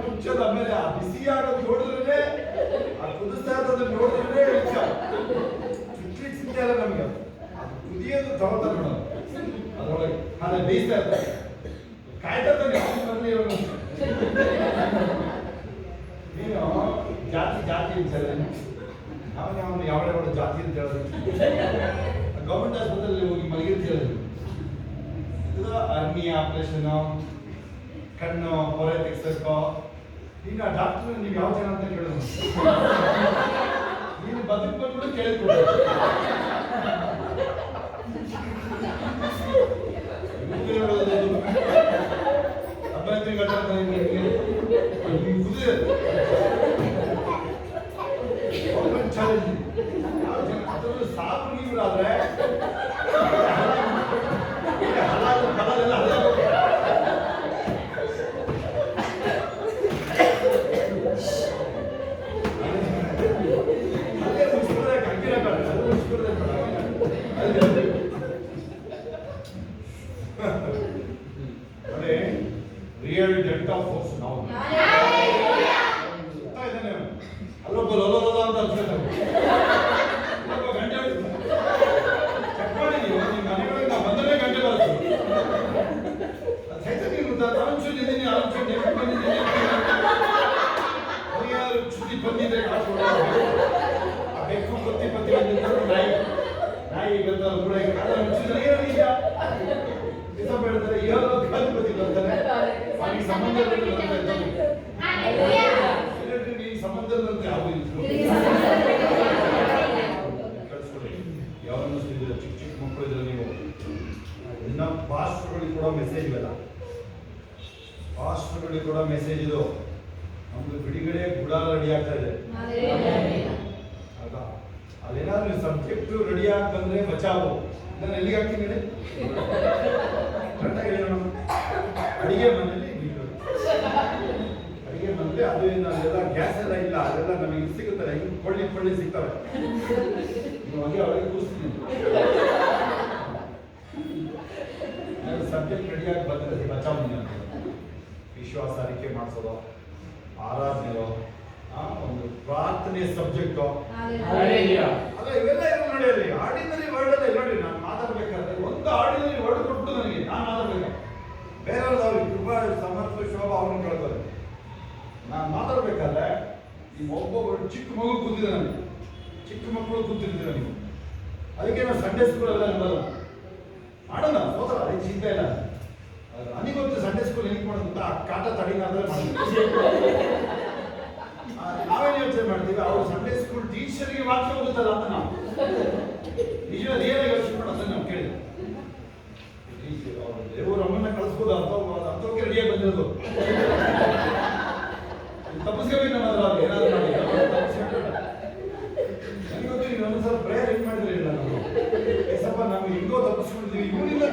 ಚುಚ್ಚೋದು. ಆಮೇಲೆ ಆ ಬಿಸಿ ಆಗೋದು ನೋಡಿದ್ರೆ, ಆ ಕುದಿಸ್ತಾ ಇರೋದನ್ನ ನೋಡಿದ್ರೆ ಚುಚ್ಚಿ ಚಿಂತೆ ಅಲ್ಲ ನಮ್ಗೆ. ಅದು ಕುದಿಯೋದು ತಗೋತಾರೆ ನೋಡೋದು. ಅದರೊಳಗೆ ಅದೇ ಬೇಯಿಸ್ತಾ ಇರ್ತಾರೆ. ಕಾಯ್ತಾ ಬರಲಿ ನೀನು ಜಾತಿ ಅಂತ ಹೇಳಿದ್ರೆ ಅವನು ಯಾವ ಜಾತಿ ಅಂತ ಹೇಳಿದ್ರೆ ಗೌರ್ಮೆಂಟ್ ಆಸ್ಪತ್ರೆಯಲ್ಲಿ ಹೋಗಿ ಮಲಗಿರ್ತ ಹೇಳಿದ್ರು ಇದು ಆರ್ಮಿ ಆಪರೇಷನ್ ಕಣ್ಣು ಹೊರೆ ತೆಗ್ಸಕ್ಕೋ ಈಗ ಡಾಕ್ಟರ್ ನೀವು ಯಾವ ಜನ ಅಂತ ಕೇಳಿದ್ರು ನೀನು ಬದುಕು ಬಂದ್ಬಿಟ್ಟು ಕೇಳಿದ್ಬಿಡು ಅಭ್ಯರ್ಥಿ ಸಾಕು ನೀರಾದ್ರೆ ರಿಯಲ್ ಡೆಲ್ಟಾ ಫೋರ್ಸ್ ನಾವು ಅಲ್ಲೊಬ್ಬ ಲೋಲೋಲ ಅಂತ ಅನ್ಸುತ್ತೆ ಗಂಟೆ ಚೆಕ್ ಮಾಡಿ ನೀವು ನಿಮ್ಮ ಮನೆಗಳಿಗೆ ನಾವು ಬಂದಲೇ ಗಂಟೆ ಬರುತ್ತೆ ಸಹಿತ ನೀವು ಅನುಸೂಚಿದ್ದೀನಿ ಅನುಸೂಚನೆ ಬಂದಿದ್ದೀನಿ ಯಾರು ಚುಟ್ಟಿ ಬಂದಿದ್ರೆ ಕಾಸು ಆ ಬೆಕ್ಕು ಪತ್ತಿ ಪತ್ತಿ ಬಂದಿದ್ದು ನಾಯಿ ಬಂದ ಕೂಡ ನಿಜ ಬೇಡ್ತಾರೆ ಏನೋ ಕಾಲು ಗೊತ್ತಿಲ್ಲ ಅಂತಾನೆ ಅವನಿಗೆ ಸಂಬಂಧ ಸಂಬಂಧದಂತೆ ಯಾವನ್ನು ಚಿಕ್ಕ ಚಿಕ್ಕ ಮಕ್ಕಳು ಇದ್ರೆ ನೀವು ಇನ್ನ ಪಾಸ್ಟರ್ಗಳಿಗೆ ಕೂಡ ಮೆಸೇಜ್ ಇವೆಲ್ಲ ಪಾಸ್ಟರ್ಗಳಿಗೆ ಕೂಡ ಮೆಸೇಜ್ ಇದು ನಮ್ದು ಬಿಡುಗಡೆ ಗುಡಾರ ರೆಡಿ ಆಗ್ತಾ ಇದೆ ಅಲ್ವಾ ಅಲ್ಲೇನಾದ್ರೂ ಸಬ್ಜೆಕ್ಟ್ ರೆಡಿ ಆಗಿ ಬಂದ್ರೆ ಬಚಾವು ನಾನು ಎಲ್ಲಿಗೆ ಹಾಕ್ತೀನಿ ಹೇಳಿ ಕರೆಕ್ಟಾಗಿ ಹೇಳೋಣ ಅಡಿಗೆ ಮನೆಯಲ್ಲಿ ಅಡಿಗೆ ಮನೆಯಲ್ಲಿ ಅದು ಅಲ್ಲೆಲ್ಲ ಗ್ಯಾಸ್ ಎಲ್ಲ ಇಲ್ಲ ಅದೆಲ್ಲ ನಮಗೆ ಸಿಗುತ್ತಲ್ಲ ಈಗ ಕೊಳ್ಳಿ ಸಿಗ್ತವೆ ನೀವು ಹಾಗೆ ಅವಳಿಗೆ ಕೂರಿಸ್ತೀನಿ ಸಬ್ಜೆಕ್ಟ್ ರೆಡಿಯಾಗಿ ಬಂದರೆ ಬಚಾವಣೆ ಅಂತ ವಿಶ್ವಾಸ ಅರಿಕೆ ಮಾಡಿಸೋದು ಆರಾಧನೆಯೋ ಒಂದು ಪ್ರಾರ್ಥನೆ ಸಬ್ಜೆಕ್ಟು ಅಲ್ಲ ಇವೆಲ್ಲ ಏನು ನಡೆಯಲಿ ಆರ್ಡಿನರಿ ವರ್ಡ್ ಅಲ್ಲ ನೋಡಿ ನಾನು ಮಾತಾಡ್ಬೇಕಾದ್ರೆ ಒಂದು ಆರ್ಡಿನರಿ ವರ್ಡ್ ಕೊಟ್ಟು ನನಗೆ ನಾನು ಮಾತಾಡ್ಬೇಕು ಬೇರೆಯವ್ರದ್ದು ಅವ್ರಿಗೆ ಕೃಪಾ ಸಮರ್ಥ ಶೋಭಾ ಅವ್ರನ್ನ ಕಳ್ಕೋದು ನಾನು ಮಾತಾಡ್ಬೇಕಾದ್ರೆ ನೀವು ಒಬ್ಬೊಬ್ಬರು ಚಿಕ್ಕ ಮಗು ಕೂತಿದ್ದೆ ನನಗೆ ಚಿಕ್ಕ ಮಕ್ಕಳು ಕೂತಿರ್ತೀರ ನೀವು ಅದಕ್ಕೆ ನಾವು ಸಂಡೇ ಸ್ಕೂಲ್ ಎಲ್ಲ ನೋಡಲ್ಲ ಮಾಡೋಣ ಸೋದರ ಅದಕ್ಕೆ ಚಿಂತೆ ಇಲ್ಲ ನನಗೆ ಗೊತ್ತು ಸಂಡೇ ಸ್ಕೂಲ್ ಹೆಂಗೆ ಮಾಡೋದು ಅಂತ ಕಾಟ ತಡಿನಾದ್ರೆ ನಾವೇನು ಯೋಚನೆ ಮಾಡ್ತೀವಿ ಅವ್ರು ಸಂಡೇ ಸ್ಕೂಲ್ ಟೀಚರ್ಗೆ ವಾಕ್ಯ ಹೋಗುತ್ತಲ್ಲ ಅಂತ ನಾವು ನಿಜ ರಿಯಲ್ ಯೋಚನೆ ಮಾಡೋದು ನಾವು ಕೇಳಿದ್ವಿ ದೇವರು ಅಮ್ಮನ್ನ ಕಳಿಸ್ಬೋದು ಅಂಥವ್ರಿಗೆ ರೆಡಿಯಾಗಿ ಬಂದಿರೋದು ತಪ್ಪಿಸ್ಕೋಬೇಕು ನಮ್ಮ ಹತ್ರ ಏನಾದ್ರು ಮಾಡಿ ನನಗೊತ್ತು ನೀವು ಒಂದ್ಸಲ ಪ್ರೇಯರ್ ಹೆಂಗ್ ಮಾಡಿದ್ರೆ ಇಲ್ಲ ನಾವು ಸ್ವಲ್ಪ ನಾವು ಹೆಂಗೋ ತಪ್ಪಿಸ್ಕೊಂಡಿದ್ದೀವಿ ಇವನಿಂದ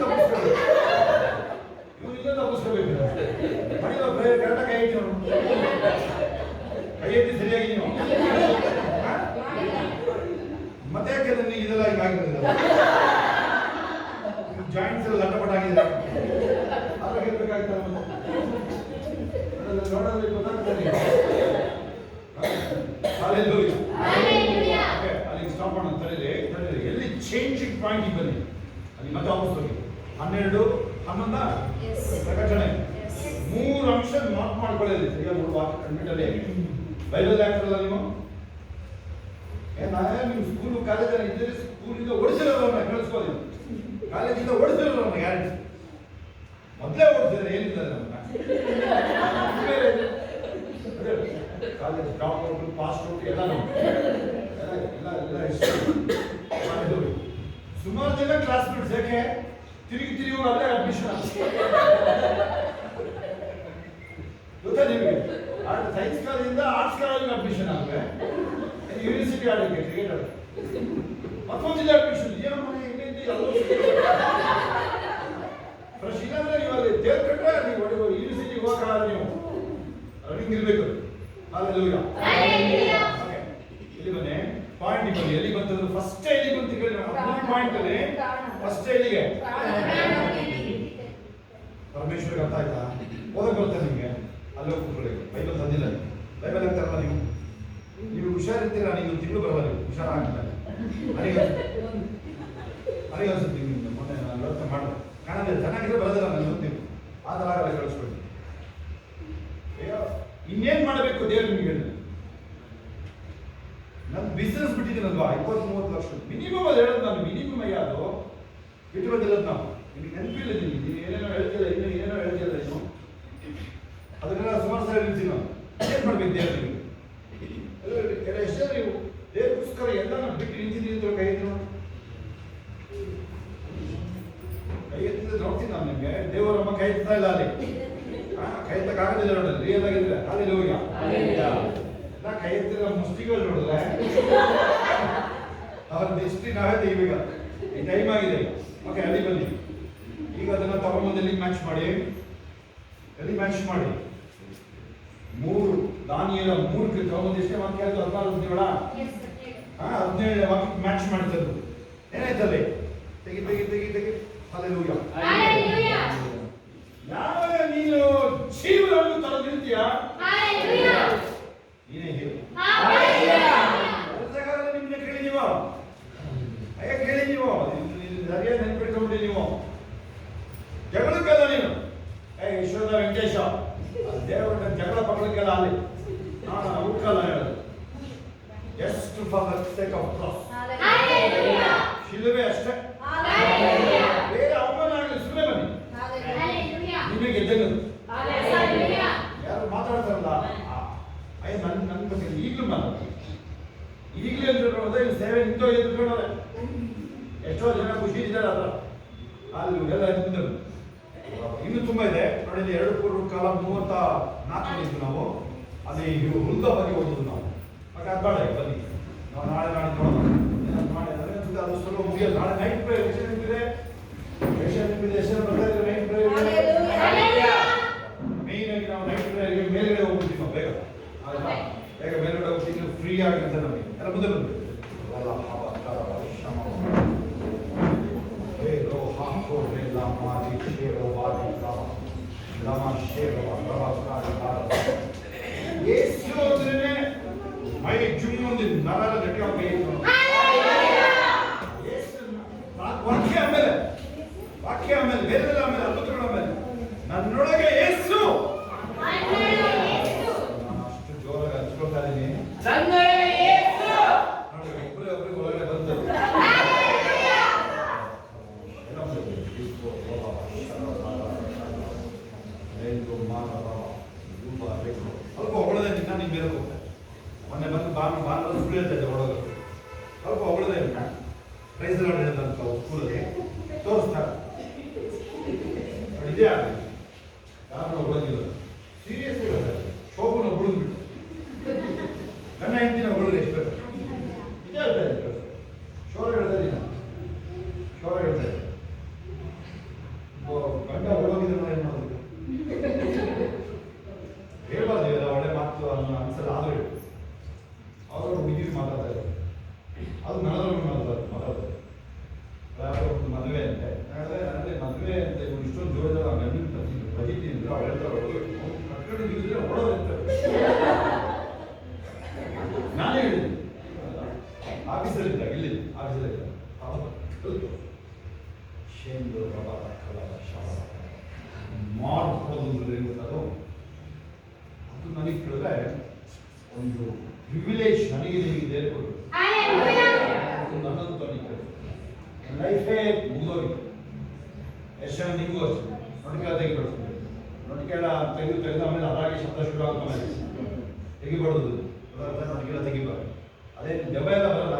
ತಪ್ಪಿಸ್ಕೋಬೇಕು ಮಾಡಿರೋ ಪ್ರೇಯರ್ ಕರೆಕ್ಟಾಗಿ ಕೈ ಐತಿ ಕೈ ಎತ್ತಿ ಸರಿಯಾಗಿ ನೀವು ಮತ್ತೆ ಯಾಕೆ ನನಗೆ ಇದೆಲ್ಲ ಹಿಂಗಾಗಿರೋದಿಲ್ಲ ಜಾಯಿಂಟ್ಸ್ ಎಲ್ಲ ಲಟ್ಟಪಟ ಆಗಿದೆ ಆದ್ರೆ ಹೇಳ್ಬೇಕಾಗ್ತದೆ ನೋಡೋದಕ್ಕೆ ಗೊತ್ತಾಗ್ತದೆ ಅಲ್ಲಿಗೆ ಸ್ಟಾಪ್ ಮಾಡೋಣ ತಲೆಯಲ್ಲಿ ಎಲ್ಲಿ ಚೇಂಜಿಂಗ್ ಪಾಯಿಂಟ್ ಬನ್ನಿ ಅಲ್ಲಿ ಮತ್ತೆ ವಾಪಸ್ ಹೋಗಿ 12 11 ಪ್ರಕಟಣೆ 3 ಅಂಶ ಮಾರ್ಕ್ ಮಾಡ್ಕೊಳ್ಳಿ ಸರಿಯಾಗಿ 3 ವಾಕ್ಯ ಕಂಪ್ಯೂಟರ್ ಬೈಬಲ್ ಹಾಕ್ತಾರಲ್ಲ ನೀವು ನಾನೇ ನಿಮ್ಮ ಸ್ಕೂಲು ಕಾಲೇಜಲ್ಲಿ ಇದ್ದರೆ ಸ್ಕೂಲಿಂದ ಓಡಿಸಿರೋರನ್ನ ಕಳಿಸ್ಬೋದು ಕಾಲೇಜಿಂದ ಓಡಿಸಿರೋರನ್ನ ಗ್ಯಾರಂಟಿ ಮೊದಲೇ ಓಡಿಸಿದ್ರೆ ಏನಿದ್ದಾರೆ ನಮ್ಮನ್ನ college top out pass out ಎಲ್ಲ ಸುಮಾರು ಜನ ಕ್ಲಾಸ್ಮೇಟ್ಸ್ ಯಾಕೆ ತಿರುಗಿ ಅಲ್ಲೇ ಅಡ್ಮಿಷನ್ ಗೊತ್ತಾ ನಿಮಗೆ ಸೈನ್ಸ್ ಕಾಲೇಜಿಂದ ಆರ್ಟ್ಸ್ ಕಾಲೇಜಿಗೆ ಅಡ್ಮಿಷನ್ ಆಗುತ್ತೆ ಯೂನಿವರ್ಸಿಟಿ ಆಡೋಕ್ಕೆ ಕ್ರಿಕೆಟ್ ಆಡೋಕ್ಕೆ ಮತ್ತೊಂದು ಜಿಲ್ಲೆ ಅಡ್ಮಿಷನ್ ಏನೋ ಫ್ರೆಶ್ ಇಲ್ಲಾಂದ್ರೆ ನೀವು ಅಲ್ಲಿ ದೇವ್ರ ಕಟ್ಟರೆ ನೀವು ಯೂನಿವರ್ಸಿಟಿಗೆ ಹೋಗಕ್ಕಾಗಲ್ಲ ನೀವು ರನ್ನಿಂಗ್ ಇರಬೇಕು ಅಲ್ಲೆಲ್ಲ ಇಲ್ಲಿ ಬನ್ನಿ ಪಾಯಿಂಟ್ ಬನ್ನಿ ಎಲ್ಲಿ ಬಂತಂದ್ರೆ ಫಸ್ಟ್ ಎಲ್ಲಿ ಬಂತು ಕೇಳಿ ಪಾಯಿಂಟ್ ಅಲ್ಲಿ ಫಸ್ಟ್ ಎಲ್ಲಿಗೆ ಪರಮೇಶ್ವರ್ಗೆ ಅರ್ಥ ಆಯ್ತಾ ಓದಕ್ಕೆ ಬರುತ್ತೆ ನಿಮಗೆ ಅಲ್ಲೇ ಕೂತ್ಕೊಳ್ಳಿ ಬೈಬಲ್ ತಂದಿಲ್ಲ ಬೈಬಲ್ ಆಗ್ತಾರಲ್ಲ ನೀವು ಹುಷಾರಿರ್ತೀರಾ ನೀವು ತಿಂಗಳು ಬರಲ್ಲ ನೀವು ಹುಷಾರಾಗಿಲ್ಲ ನನಗೆ ಅನ್ಸುತ್ತೆ ನಿಮ್ಗೆ ಮೊನ್ನೆ ನಾನು ವ್ಯವಸ್ಥೆ ಮಾಡೋದು ಕಾಣೋದಿಲ್ಲ ಚೆನ್ನಾಗಿದ್ರೆ ಬರೋದಿಲ್ಲ ನಾನು ಓದ್ತೀನಿ ಆ ಥರ ಆಗಲ್ಲ ಕಳಿಸ್ಕೊಡಿ ನನ್ನ ಬಿಸ್ನೆಸ್ ಬಿಟ್ಟಿದ್ದೀನಲ್ವಾ 20-30 ಲಕ್ಷ ಮಿನಿಮಮ್ ಅದು ಹೇಳೋದು ನಾನು ಮಿನಿಮಮ್ ಯಾವುದು ಬಿಟ್ಟು ಬಂದಿರೋದು ನಾವು ನಿಮಗೆ ನೆನಪಿಲ್ಲ ನೀನು ಏನೇನೋ ಹೇಳ್ತಿಲ್ಲ ಇನ್ನು ಏನೇನೋ ಹೇಳ್ತಿಲ್ಲ ನೀನು ಅದನ್ನೆಲ್ಲ ಸುಮಾರು ಸಲ ಹೇಳ್ತೀನಿ ನಾವು ಏನು ಮಾಡ್ಬೇಕು ದೇವರಿಗೆ ಎಷ್ಟೇ ನೀವು ದೇವಕ್ಕೋಸ್ಕರ ಎಲ್ಲ ನಾವು ಬಿಟ್ಟು ನಿಂತಿದ್ದೀವಿ ಅಂತ ಕೈ ಎತ್ತಿ ಕೈ ಎತ್ತಿದ್ರೆ ನೋಡ್ತೀನಿ ನಾನು ನಿಮಗೆ ದೇವರಮ್ಮ ಕೈ ಎತ್ತಾ ಇಲ್ಲ ಅಲ್ಲಿ ಕೈ ಎತ್ತಕ್ಕಾಗೋದಿಲ್ಲ ನೋಡಿದ್ರೆ ರಿಯಲ್ ಆಗಿದ್ರೆ ಅಲ್ಲಿ ಹೋಗಿ ಎಲ್ಲ ಕೈ ಎತ್ತಿದ ಮುಸ್ಲಿಗಳು ನೋಡಿದ್ರೆ ಅವ್ರ ದೃಷ್ಟಿ ನಾವೇ ತೆಗಿಬೇಕ ಈ ಟೈಮ್ ಆಗಿದೆ ಓಕೆ ಅಲ್ಲಿ ಬನ್ನಿ ಈಗ ಅದನ್ನ ತಗೊಂಬಂದು ಎಲ್ಲಿ ಮ್ಯಾಚ್ ಮಾಡಿ ಮೂರು ದಾನಿಯೇಲ 3 ತಗೊಂಬಂದು ಎಷ್ಟೇ ವಾಕ್ಯ ಆಯ್ತು 16 17 ವಾಕ್ಯಕ್ಕೆ ಮ್ಯಾಚ್ ಮಾಡಿದ್ರು ಏನಾಯ್ತಲ್ಲಿ ತೆಗಿ ಹಲ್ಲೆಲೂಯಾ ಯಾವ ನೀನು ಜೀವನವನ್ನು ತರದಿರ್ತೀಯಾ ನೀನೇ ಹೇಳು ನಿಮ್ಮನ್ನ ಕೇಳಿ ನೀವು ಸರಿಯಾಗಿ ನೆನ್ಪಿಟ್ಕೊಂಡ್ಬಿಡಿ ನೀವು ಜಗಳಕ್ಕೆಲ್ಲ ನೀನು ಯಶೋಧ ವೆಂಕಟೇಶ ದೇವರ ಜಗಳ ಪಗಳಕ್ಕೆಲ್ಲ ಅಲ್ಲಿ ನಾನು ಹುಡುಕಲ್ಲ ಹೇಳೋದು ಎಷ್ಟು for the sake of cross ಶಿಲುಬೆ ಅಷ್ಟೇ ಬೇರೆ ಅವಮಾನ ಆಗಲಿ ಸುಮ್ಮನೆ ಬನ್ನಿ ನಿಮಗೆ ಗೆದ್ದಗದು ಯಾರು ಮಾತಾಡ್ತಾರಲ್ಲ ನನ್ನ ಬಗ್ಗೆ ಈಗಲೂ ಮಾತಾಡ್ತಾರೆ ಈಗಲೇ ಅಂತ ಸೇವೆ ನಿಂತೋ ಎದ್ಕೊಂಡವ್ರೆ ಎಷ್ಟೋ ಜನ ಖುಷಿ ಇದ್ದಾರೆ ಅದ್ರ ಅಲ್ಲಿ ಎಲ್ಲ ನಿಂತರು ಇನ್ನೂ ತುಂಬ ಇದೆ ನೋಡಿ 2 ಪೂರ್ವ ಕಾಲ 34 ಇದ್ದು ನಾವು ಅಲ್ಲಿ ವೃಂದ ಬಗ್ಗೆ ಓದಿದ್ದು ನಾವು ಹಾಗೆ ಅದು ಬೇಡ ಬನ್ನಿ ನಾವು ನಾಳೆ ನೋಡೋಣ ಮಾಡಿ ಅದು ಸ್ವಲ್ಪ ಮುಗಿಯೋದು ನಾಳೆ ನೈಟ್ ಪ್ರೇ ನೆನಪಿದೆ ಎಷ್ಟು ಬರ್ತಾ ಇದ್ರೆ ನೈಟ್ ಪ್ರೇ ಮೇಯ್ನ್ ಆಗಿ ನಾವು ನೈಟ್ ಪ್ರೇ ಮೇಲ್ಗಡೆ ಹೋಗ್ಬಿಡ್ತೀವಿ ನಾವು ಬೇಗ ಮೇಲ್ಗಡೆ ಹೋಗ್ತೀವಿ ಫ್ರೀ ಆಗಿರುತ್ತೆ ನಮಗೆ ಎಲ್ಲ ಮುಂದೆ ಬಂದು ಮೈ ಜುಮ್ ಒಂದು ನರರ ಗಟ್ಟಿ ವಾಕ್ಯ ಆಮೇಲೆ ಬೇರೆ ಆಮೇಲೆ ಅದ್ಭುತಗಳ ಆಮೇಲೆ ನನ್ನೊಳಗೆ ಯೇಸು ನಾನು ಅಷ್ಟು ಜೋರಾಗಿ ಹಚ್ಕೊಳ್ತಾ ಇದ್ದೀನಿ ಒಬ್ಬರಿಗೆ ಒಳಗಡೆ ಬಂದರು ಸ್ವಲ್ಪ ಹೊಗಳದೆ ನಿನ್ನ ನೀನು ಬೇರೆ ಹೋಗ್ತಾರೆ ಮೊನ್ನೆ ಬಂದು ಭಾನುವಾರ ಸುಳ್ಳು ಹೇಳ್ತಾ ಹೊಡೋದು ಸ್ವಲ್ಪ ಹೊಗಳದೆ ನಿನ್ನ ಪ್ರೈಸ್ ಲಾರ್ಡ್ ಹೇಳಿದಂತ ಸ್ಕೂಲಲ್ಲಿ ತೋರಿಸ್ತಾರೆ ಇದೆಯಾ ಯಾರು ಹೊಡೆದಿಲ್ಲ ಸೀರಿಯಸ್ ಹೇಳ್ತಾರೆ ಶೋಭನ ಹೊಡೆದ್ಬಿಟ್ಟು ನನ್ನ ಹೆಂಡತಿನ ಹೊಡೆದ್ರೆ ಎಷ್ಟು ನಿಜ ಹೇಳ್ತಾ ಇದ್ದಾರೆ ಶೋರ ಹೇಳ್ತಾ ಇದ್ದೀನಿ ಶೋರ ಹೇಳ್ತಾ ಇದ್ದಾರೆ ಗಂಡ ಹೊಡೋಗಿದ್ರೆ ಏನು ಮಾಡೋದು ಹೇಳ್ಬಾರ್ದು ಇವೆಲ್ಲ ಒಳ್ಳೆ ಮಾತು ಅನ್ಸಲ್ಲ ಆದರೂ ಅವರು ಹುಡುಗಿರು ಮಾತಾಡ್ತಾರೆ ಅದು ನನಗೆ ಮಾತಾಡ್ತಾರೆ ಯಾರೋ ಒಂದು ಮದುವೆ ಅಂತೆ ನನಗೆ ಮದುವೆ ಅಂತ ಇವ್ರು ಇಷ್ಟೊಂದು ಜೋರದ ಗಂಡಿನ ಬಜಿತೀನಿ ಅಂದ್ರೆ ಅವ್ರು ಹೇಳ್ತಾರೆ ಕಟ್ಕೊಂಡಿದ್ರೆ ಓಡೋದಿರ್ತಾರೆ ನಾನೇ ಹೇಳಿದ್ದೀನಿ ಆಫೀಸಲ್ಲಿದ್ದಾಗ ಇಲ್ಲಿ ಆಫೀಸಲ್ಲಿದ್ದಾಗ ಶೇಂದು ಪ್ರಭಾತ ಕಲರ ಶಬರ ಮಾಡ್ಬೋದು ಅಂದ್ರೆ ಅದು ಅದು ನನಗೆ ಕೇಳಿದ್ರೆ ಒಂದು ಪ್ರಿವಿಲೇಜ್ ನನಗೆ ನಿಮಗೆ ದೇವರು ಕೊಟ್ಟರು ನನ್ನಂತ ಲೈಫೇ ಮುಗಿದೋಗಿತ್ತು ಎಷ್ಟು ಜನ ನಿಮಗೂ ಅಷ್ಟೇ ನೋಟಿಕೆಲ್ಲ ತೆಗಿಬಾರ್ದು ನೋಟಿಕೆಲ್ಲ ತೆಗೆದು ಆಮೇಲೆ ಅದಾಗಿ ಶಬ್ದ ಶುರು ಆಗುತ್ತೆ ತೆಗಿಬಾರ್ದು ನೋಟಿಕೆಲ್ಲ ತೆಗಿಬಾರ್ದು ಅದೇ ದೆವ್ವ ಎಲ್ಲ ಬರಲ್ಲ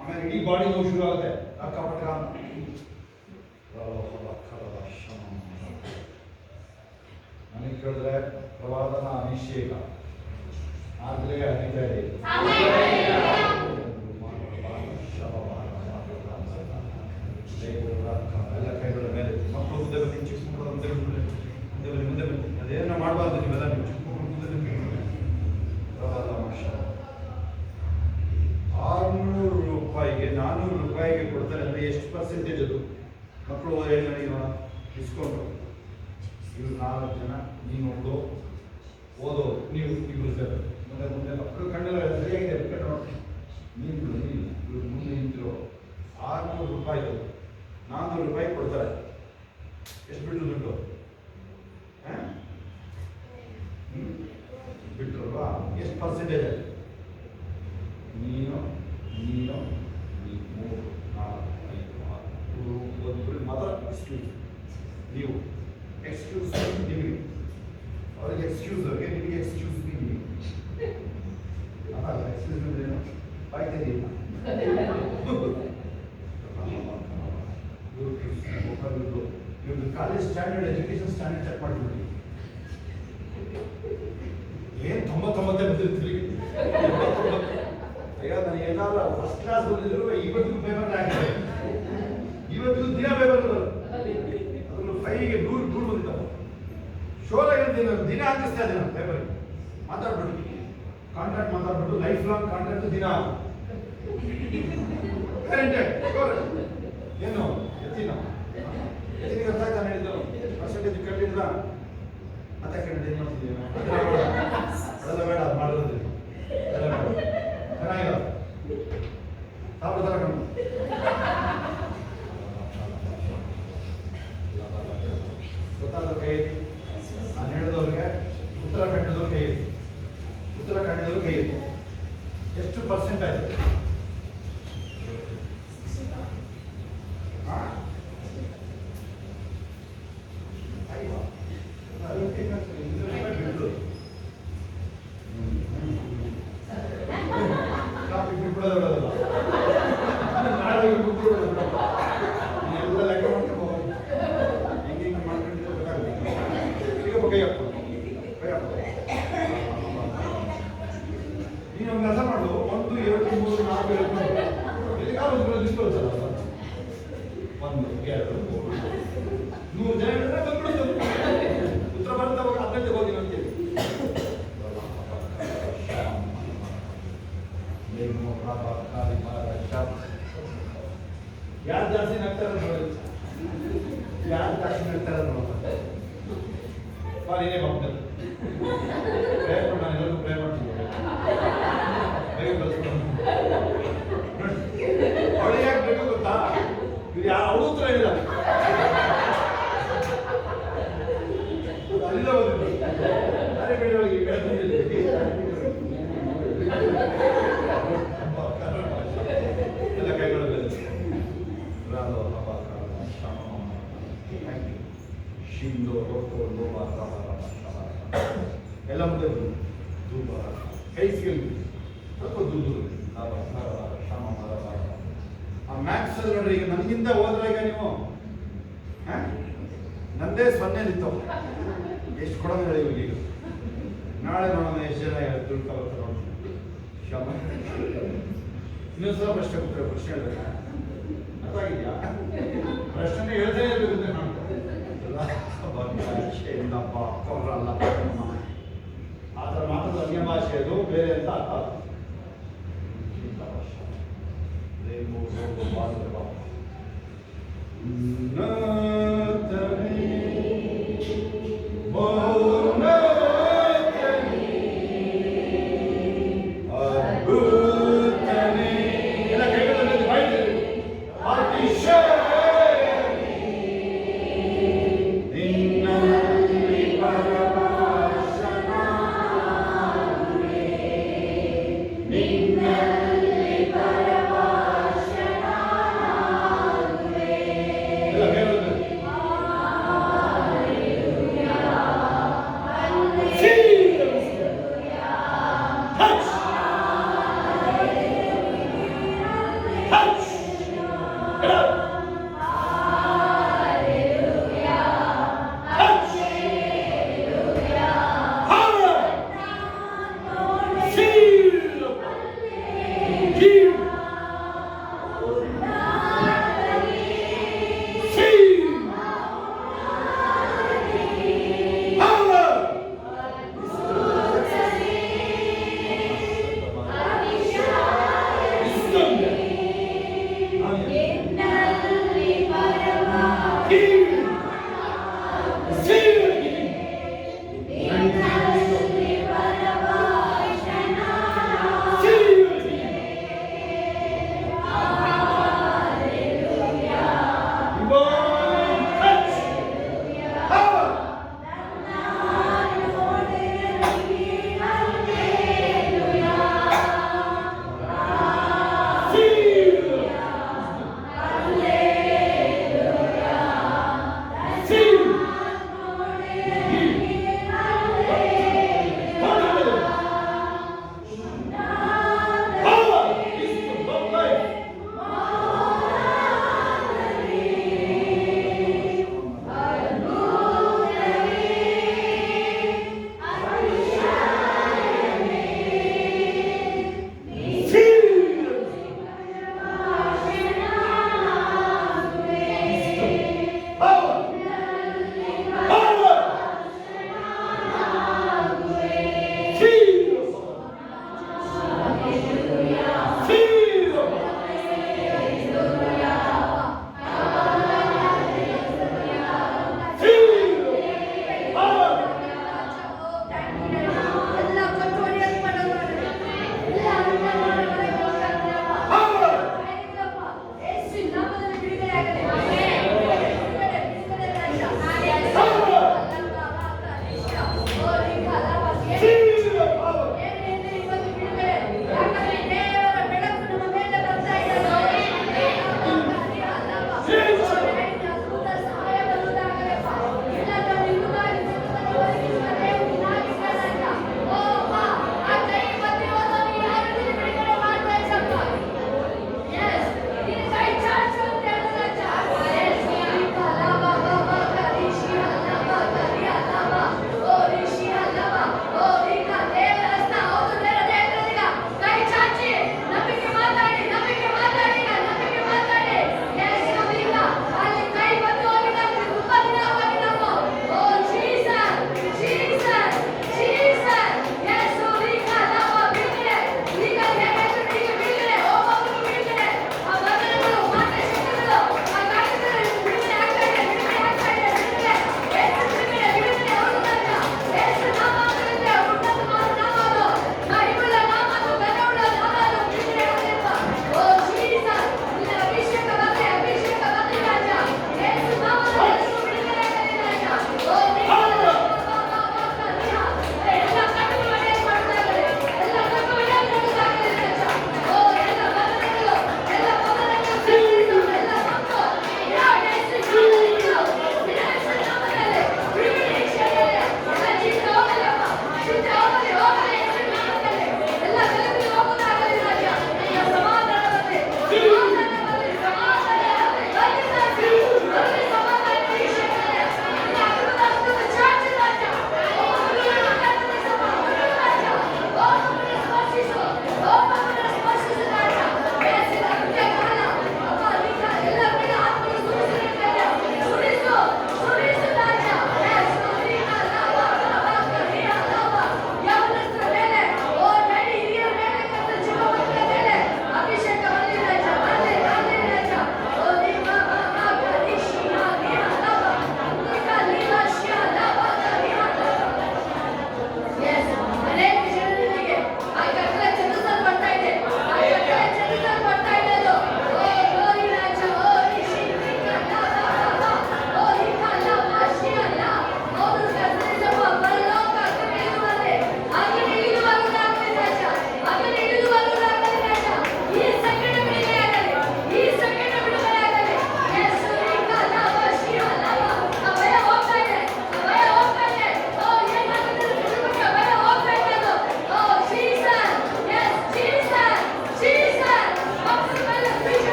ಆಮೇಲೆ ಇಡೀ ಬಾಡಿ ನೋವು ಶುರು ಆಗುತ್ತೆ ಅಕ್ಕಪಕ್ಕ ನನಗೆ ಕೇಳಿದ್ರೆ ಪ್ರವಾದನ ಅಭಿಷೇಕ ಆದರೆ ಹರಿತಾ ಇದೆ ಎಲ್ಲ ಕೈಗಳ ಮೇಲೆ ಮಕ್ಕಳು ಮುಂದೆ ಬನ್ನಿ ಚಿಕ್ಕ ಮಕ್ಕಳು ಮುಂದೆ ಬನ್ನಿ ಅದೇನೋ ಮಾಡಬಾರ್ದು ನೀವೆಲ್ಲ ನೀವು ಚಿಕ್ಕ ಮಕ್ಕಳು ಮುಂದೆ ಬನ್ನಿ 600 ರೂಪಾಯಿಗೆ 400 ರೂಪಾಯಿಗೆ ಕೊಡ್ತಾರೆ ಅಂದರೆ ಎಷ್ಟು ಪರ್ಸೆಂಟೇಜ್ ಅದು ಮಕ್ಕಳು ಏನು ಡಿಸ್ಕೌಂಟು ಇವ್ರು 4 ಜನ ನೀನು ಓದೋ ನೀವು ಇಬ್ಬರು ಸೇರಿ ಮುಂದೆ ಮಕ್ಕಳು ಕಣ್ಣೆಲ್ಲ ಸರಿಯಾಗಿದೆ ಬಿಟ್ಟು ನೋಡಿ ನೀನು ಇವ್ರು ಮುಂದೆ ನಿಂತಿರೋ 600 ರೂಪಾಯಿ 400 ರೂಪಾಯಿ ಕೊಡ್ತಾರೆ ಎಷ್ಟು ಬಿಟ್ಟರು ದುಡ್ಡು ಬಿಟ್ಟರಲ್ವಾ ಎಷ್ಟು ಪರ್ಸೆಂಟೇಜ್ ನೀನು ನೀನು ನೀವು 3 4 5 6 ಒಬ್ಬರು ಮಾತ್ರ ಎಕ್ಸ್ಕ್ಯೂಸ್. ನೀವು ಎಕ್ಸ್ಕ್ಯೂಸ್ ನಿಮಗೆ, ಅವರಿಗೆ ಎಕ್ಸ್ಕ್ಯೂಸ್, ಅವ್ರಿಗೆ ನಿಮಗೆ ಎಕ್ಸ್ಕ್ಯೂಸ್ ನಿಮಗೆ. ಅಲ್ಲ ಎಕ್ಸ್ಕ್ಯೂಸ್ ಅಂದ್ರೇನು? ಬಾಯ್ತಿದೆಯಲ್ಲ ಇವ್ರದ್ದು college standard, education standard check ಮಾಡಿಬಿಡಿ. ಏನು 99 ಬಂದಿರ್ತೀರಿ? ಈಗ ನನಗೆ ಏನಾದ್ರು ಫಸ್ಟ್ ಕ್ಲಾಸ್ ಬಂದಿದ್ರು ಇವತ್ತಿಗೂ ಪೇಪರ್ ಆಗಿದೆ, ಇವತ್ತಿಗೂ ದಿನ ಪೇಪರ್ ಅದ್ರಲ್ಲಿ 5ಗೆ 100 ಬಂದಿದ್ದಾವೆ. ಶೋರಾಗಿ ದಿನ ಹಾಕಿಸ್ತಾ ಇದ್ದೀನಿ ನಾನು ಪೇಪರ್ಗೆ. ಮಾತಾಡ್ಬಿಟ್ಟು ಕಾಂಟ್ರಾಕ್ಟ್ ಮಾತಾಡ್ಬಿಟ್ಟು ಲೈಫ್ ಲಾಂಗ್ ಕಾಂಟ್ರಾಕ್ಟ್ ದಿನ ಏನು ಎತ್ತಿನ ಎತ್ತಿನ ಅರ್ಥ ಆಯ್ತಾ? ಹೇಳಿದ್ದು ಪರ್ಸೆಂಟೇಜ್ ಕೇಳಿದ್ರ ಮತ್ತೆ ಕೇಳಿದ್ರೆ ಏನು ಮಾಡ್ತಿದ್ದೀವಿ? ಅದೆಲ್ಲ ಬೇಡ, ಅದು ಮಾಡಿರೋದು ಚೆನ್ನಾಗಿರೋ ಸಾಕು ತರ ಕಣ್ಣು ಗೊತ್ತಾದ ಕೈ ಐತಿ. ನಾನು ಹೇಳಿದವ್ರಿಗೆ ಉತ್ತರಾಖಂಡದವ್ರು ಕೈ ಐತಿ, ಉತ್ತರಾಖಂಡದವ್ರು ಕೈ ಐತಿ. ಎಷ್ಟು ಪರ್ಸೆಂಟ್ ಆಯ್ತು? ನೀನು ಒಂದು ಕೆಲಸ ಮಾಡು, 1 2 3 4 1 2 3 100 ಜನ ಇದ್ರೆ ಬಂದ್ಬಿಡ್ತು. ಉತ್ತರ ಭಾರತ 15 ಹೋಗಿ ಅಂತೇಳಿ ಯಾರು ಜಾಸ್ತಿ ನಗ್ತಾರೆ ನೋಡಿ, ಯಾರು ಜಾಸ್ತಿ ನಗ್ತಾರೆ ನೋಡ್ತಾರೆ. ನೀನೇ ಹೋಗ್ತಾರೆ ಪ್ರಯತ್ನ, ನಾನು ಎಲ್ಲರಿಗೂ ಪ್ರಯ ಮಾಡ್ತೀನಿ. ಅವಳಿಗೆ ಯಾಕೆ ಬೇಕು ಗೊತ್ತಾ? ಇದು ಅವಳು ಉತ್ತರ ಇಲ್ಲ, ಅಲ್ಲಿಂದ ಬಂದಿದ್ದು ಅರೆ ಬೆಳೆಯೊಳಗೆ ಎಲ್ಲ ಕೈಗಳು ಶಿಂದೋ ರೋಟೋ ಲೋಬ ಎಲ್ಲ ಮುಂದೆ ಧೂಪ ಕೈ ಸ್ಕಿಲ್ ಸ್ವಲ್ಪ ದುಡ್ಡು ಶ್ರಮ ಆ ಮ್ಯಾಥ್ಸ್ ನೋಡ್ರಿ. ಈಗ ನನಗಿಂತ ಹೋದ್ರಾಗ ನೀವು ನಂದೇ 0 ನಿಂತು ಎಷ್ಟು ಕೊಡೋದು ಹೇಳಿ ಈಗ. ನಾಳೆ ನೋಡೋಣ ಎಷ್ಟು ಜನ ದುಡ್ಡು ತಗೋತಾರೆ ನೋಡಿ. ಶ್ರಮ ಇನ್ನೊಂದು ಸಲ ಪ್ರಶ್ನೆ ಕೊಟ್ಟರೆ ಪ್ರಶ್ನೆ ಹೇಳ್ಬೇಕಾ? ಅರ್ಥ ಆಗಿದೆಯಾ? ಪ್ರಶ್ನೆ ಹೇಳ್ದೇ ಇರಬೇಕು ನಾನು ಕೊರಲ್ಲ ಆ ಥರ ಮಾತಾಡೋದು ಅನ್ಯ ಭಾಷೆ, ಅದು ಬೇರೆ ಅಂತ ಅರ್ಥ.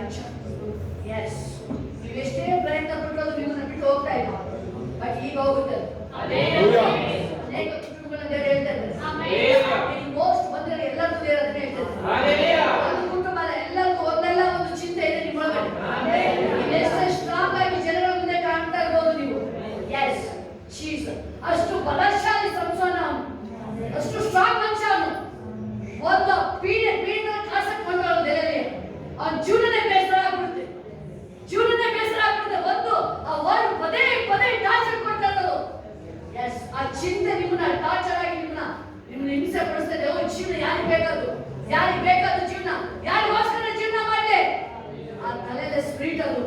ರಾಜ್ಯ. ಎಸ್, ನೀವೆಷ್ಟೇ ಪ್ರಯತ್ನ ಪಟ್ಟು ಅದು ನಿಮ್ಮನ್ನ ಬಿಟ್ಟು ಹೋಗ್ತಾ ಇಲ್ಲ, ಬಟ್ ಈಗ ಹೋಗುತ್ತೆ. ಅನೇಕ ಕುಟುಂಬಗಳ ದೇವರು ಹೇಳ್ತಾರೆ, ಮೋಸ್ಟ್ ಬಂದರೆ ಎಲ್ಲರಿಗೂ ದೇವರು ಅದನ್ನೇ ಹೇಳ್ತಾರೆ. ಒಂದು ಕುಟುಂಬ ಎಲ್ಲರಿಗೂ ಒಂದಲ್ಲ ಒಂದು ಚಿಂತೆ ಇದೆ ನಿಮ್ಮೊಳಗಡೆ. ಎಷ್ಟು ಸ್ಟ್ರಾಂಗ್ ಆಗಿ ಜನರ ಮುಂದೆ ಕಾಣ್ತಾ ಇರ್ಬೋದು ನೀವು. ಎಸ್, ಅಷ್ಟು ಬಲಶಾಲಿ ಸಂಸೋನ ಅವನು, ಅಷ್ಟು ಸ್ಟ್ರಾಂಗ್ ಮನುಷ್ಯ ಅವನು. ಒಂದು ಪೀಡೆ ಕಾಸಕ್ಕೆ ಕೊಂಡೋದೇಲಿ ಅವನ ಜೀವನನೇ ಬೇಸರ ಆಗ್ಬಿಡುತ್ತೆ, ಜೀವನನೇ ಬೇಸರ ಆಗ್ಬಿಡುತ್ತೆ. ಒಂದು ಆ ವರ್ಡ್ ಪದೇ ಪದೇ ಟಾರ್ಚರ್ ಕೊಡ್ತಾ ಇರೋದು. ಎಸ್, ಆ ಚಿಂತೆ ನಿಮ್ಮನ್ನ ಟಾರ್ಚರ್ ಆಗಿ ನಿಮ್ಮನ್ನ ಹಿಂಸೆ ಪಡಿಸ್ತದೆ. ಓ, ಜೀವನ ಯಾರಿಗೆ ಬೇಕಾದ್ರು, ಯಾರಿಗೆ ಬೇಕಾದ್ರು ಜೀವನ, ಯಾರಿಗೋಸ್ಕರ ಜೀವನ ಮಾಡಲಿ, ಆ ತಲೆಯಲ್ಲಿ ಸ್ಪಿರಿಟ್ ಅದು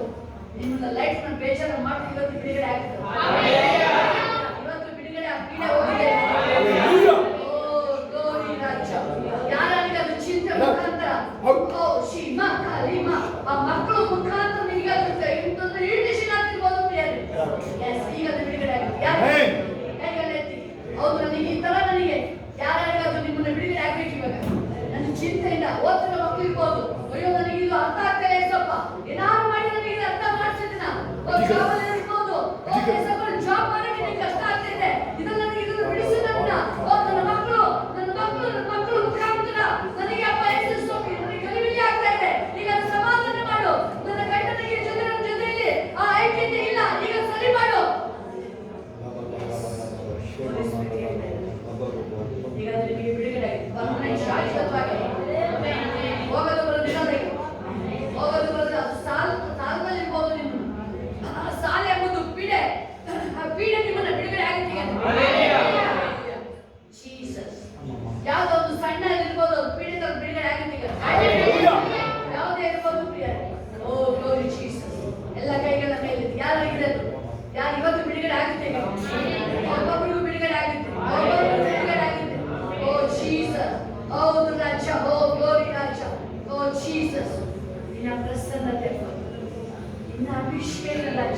ನಿಮ್ಮನ್ನ ಲೈಫ್ ನ ಬೇಜಾರ ಮಾಡಿ ಇವತ್ತು ಬಿಡುಗಡೆ ಆಗ್ತದೆ. ಇವತ್ತು ಬಿಡುಗಡೆ ಆ ಪೀಡೆ ಹೋಗಿದೆ. ಯಾರಿಗೆ ಅದು ಚಿಂತೆ ಮುಖಾಂತರ, ಓ ಶಿಮ ಕಾಲಿಮ, ಆ ಮಕ್ಕಳು ಮುಖಾಂತರ ನಿಮಗೆ ಇಂಥದ್ದು ಇರಿಟೇಷನ್ ಆಗ್ತಿರ್ಬೋದು. ಎಸ್, ಈಗ ಅದು ಬಿಡುಗಡೆ ಆಗಿದೆ. ಹೌದು, ನನಗೆ ಈ ತರ ನನಗೆ ಯಾರ್ಯಾರಿಗಾದ್ರು ನಿಮ್ಮನ್ನ ಬಿಡುಗಡೆ ಆಗ್ಬೇಕು. ಇವಾಗ ನನ್ನ ಚಿಂತೆಯಿಂದ ಓದ್ತಿರೋ ಮಕ್ಕಳು ಇರ್ಬೋದು, ಅಯ್ಯೋ ನನಗೆ ಇದು ಅರ್ಥ ಆಗ್ತದೆ ಸ್ವಲ್ಪ, ಏನಾದ್ರು ಮಾಡಿ ನನಗೆ ಇದು ಅರ್ಥ ಮಾಡಿಸಿದ್ದೀನ, ಜಾಬಲ್ಲಿ ಇರ್ಬೋದು, ಜಾಬ್ ಮಾಡಕ್ಕೆ ನನಗೆ ಕಷ್ಟ ಆಗ್ತಿದೆ, ಇದನ್ನ ನನಗೆ ಇದನ್ನು ಬಿಡಿಸಿ ನನ್ನ ಮಕ್ಕಳು ಮುಖಾಂತರ ನನಗೆ ಅಪ್ಪ ಯೇಸು ನನಗೆ ಗಲಿಬಿಲಿ ಆಗ್ತಾ ಇದೆ. ಈಗ ಸಮಾಧಾನ ಮಾಡು, ನನ್ನ ಗಂಡನಿಗೆ ಜೊತೆಯಲ್ಲಿ ಆ ಐಕ್ಯತೆ ಇಲ್ಲ, ಈಗ ಸರಿ ಮಾಡು. ಈಗ ನಿಮಗೆ ಬಿಡುಗಡೆ ಶಾಶ್ವತವಾಗಿ ಹೋಗೋದು ಬರೋದಿಲ್ಲ, ಹೋಗೋದು ಬರೋದು ಅದು ಸಾಲದಲ್ಲಿ ಇರ್ಬೋದು. ನಿಮ್ಮ ಸಾಲ ಎಂಬುದು ಪೀಡೆ, ಆ ಪೀಡೆ ನಿಮ್ಮನ್ನ ಬಿಡುಗಡೆ ಆಗುತ್ತೆ. ಜೀಸಸ್, ಯಾವುದೋ ಒಂದು ಸಣ್ಣ ಇರ್ಬೋದು, ಪೀಡೆ ಬಿಡುಗಡೆ ಆಗುತ್ತೆ. ಯಾವುದೇ ಇರ್ಬೋದು ಪ್ರಿಯರೇ. ಓ ಗ್ಲೋರಿ ಜೀಸಸ್, ಎಲ್ಲ ಕೈಗಳ ಮೇಲೆ ಯಾರಾಗಿದೆ ಅದು, ಯಾರು ಇವತ್ತು ಬಿಡುಗಡೆ ಆಗುತ್ತೆ. ಒಬ್ಬೊಬ್ಬರಿಗೂ ಬಿಡುಗಡೆ ಆಗುತ್ತೆ, ಒಬ್ಬೊಬ್ಬರಿಗೂ ಬಿಡುಗಡೆ ಆಗುತ್ತೆ. ಓ ಜೀಸಸ್, ಹೌದು ರಾಜ, ಓ ಗ್ಲೋರಿ ರಾಜ, ಓ ಜೀಸಸ್, ನಿನ್ನ ಪ್ರಸನ್ನತೆ, ನಿನ್ನ ಅಭಿಷೇಕ ರಾಜ.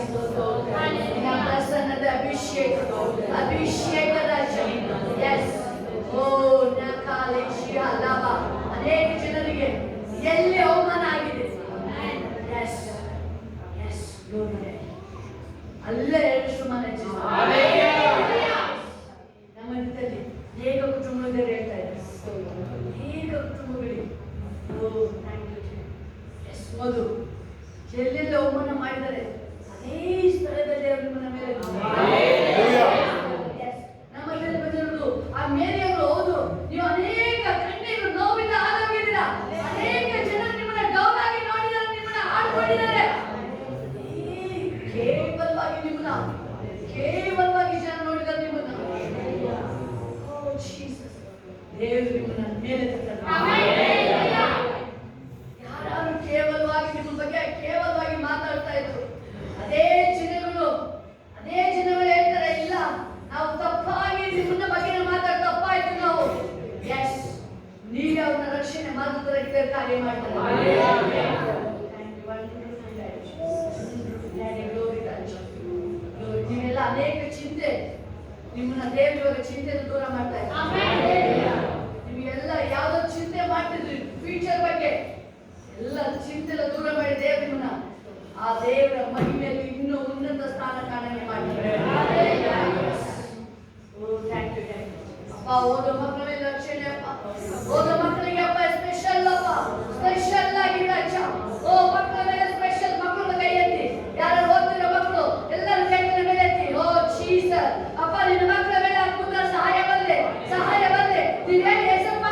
ನಿನ್ನ ಪ್ರಸನ್ನದ ಅಭಿಷೇಕ ಅಭಿಷೇಕ ರಾಜ. ಎಸ್ ಓ ನಕಾಲೆ ಶಿಯ ಲಾಭ. ಅನೇಕ ಜನರಿಗೆ ಎಲ್ಲಿ ಅವಮಾನ ಆಗಿದೆ, ಎಸ್ ಎಸ್ ಅಲ್ಲೇ ಶುಮಾನ ನಮ್ಮ ಜೊತೆಲಿ ಹೇಗ ಕುಟುಂಬದಲ್ಲಿ ಹೇಳ್ತಾ ಇದ್ದಾರೆ, ಹೇಗ ಕುಟುಂಬಗಳಿಗೆ ಎಸ್ ಮಧು ಎಲ್ಲೆಲ್ಲ ಅವಮಾನ ಮಾಡಿದರೆ ಅದೇ ಸ್ಥಳದಲ್ಲಿ ಅವರು ನಿಮ್ಮನ್ನ ಮೇಲೆ ನಮ್ಮಲ್ಲಿ ಬಂದಿರುವುದು ಆ ಮೇರಿಯವರು. ಹೌದು, ನೀವು ಅನೇಕ ಕಣ್ಣೀರು ನೋವಿನ ಆರೋಗ್ಯದಿರ, ಅನೇಕ ಜನ ನಿಮ್ಮನ್ನ ಡೌನ್ ಆಗಿ ನೋಡಿದ್ದಾರೆ, ನಿಮ್ಮನ್ನ ಆಡ್ಕೊಂಡಿದ್ದಾರೆ. ಕೇವಲವಾಗಿ ನಿಮ್ಮನ್ನ ಕೇವಲವಾಗಿ ಜನ ನೋಡಿದ್ದಾರೆ ನಿಮ್ಮನ್ನ. ದೇವರು ನಿಮ್ಮನ್ನ ಮೇಲೆ ಯಾರು ಕೇವಲವಾಗಿ ನಿಮ್ಮ ಬಗ್ಗೆ ಕೇವಲವಾಗಿ ಮಾತಾಡ್ತಾ ಇದ್ರು, ಅದೇ ಜನಗಳು ಹೇಳ್ತಾರೆ, ಇಲ್ಲ ನಾವು ತಪ್ಪಾಗಿ ನಿಮ್ಮನ್ನ ಬಗ್ಗೆ ಮಾತಾಡ್ ತಪ್ಪಾಯ್ತು ನಾವು. ಎಸ್ ನೀವೇ ಅವ್ರನ್ನ ರಕ್ಷಣೆ ಮಾಡೋದಕ್ಕೆ ಕಾರ್ಯ ಮಾಡ್ತಾರೆ. ನೀವೆಲ್ಲ ಅನೇಕ ಚಿಂತೆ, ನಿಮ್ಮನ್ನ ದೇವರು ಚಿಂತೆ ದೂರ ಮಾಡ್ತಾ ಇದ್ದಾರೆ. ನಿಮಗೆಲ್ಲ ಯಾವ್ದೋ ಚಿಂತೆ ಮಾಡ್ತಿದ್ರಿ ಫ್ಯೂಚರ್ ಬಗ್ಗೆ, ಎಲ್ಲ ಚಿಂತೆ ದೂರ ಮಾಡಿ ದೇವರು ನಿಮ್ಮನ್ನ ಆ ದೇವರ ಮಹಿಮೆಯಲ್ಲಿ ಇನ್ನೂ ಉನ್ನತ ಸ್ಥಾನ ಕಾಣನೆ ಮಾಡ್ತಾರೆ. ಅಪ್ಪ ಓದೋ ಮಕ್ಕಳ ಮೇಲೆ ರಕ್ಷಣೆ ಅಪ್ಪ, ಓದೋ ಮಕ್ಕಳಿಗೆ ಅಪ್ಪ ಸ್ಪೆಷಲ್ ಅಪ್ಪ, ಸ್ಪೆಷಲ್ ಆಗಿ ರಾಜ. ಓ ಮಕ್ಕಳ ಮೇಲೆ ಸ್ಪೆಷಲ್, ಮಕ್ಕಳ ಕೈ ಎತ್ತಿ, ಯಾರು ಓದ್ತಿರೋ ಮಕ್ಕಳು ಎಲ್ಲರ ಕೈ ಮೇಲೆ ಎತ್ತಿ. ಓ ಜೀಸಸ್ ಅಪ್ಪ, ನಿನ್ನ ಮಕ್ಕಳ ಮೇಲೆ ಅದ್ಭುತ ಸಹಾಯ ಬರಲಿ, ಸಹಾಯ ಬರಲಿ. ನೀನು ಹೇಳಿ ಯೇಸಪ್ಪ,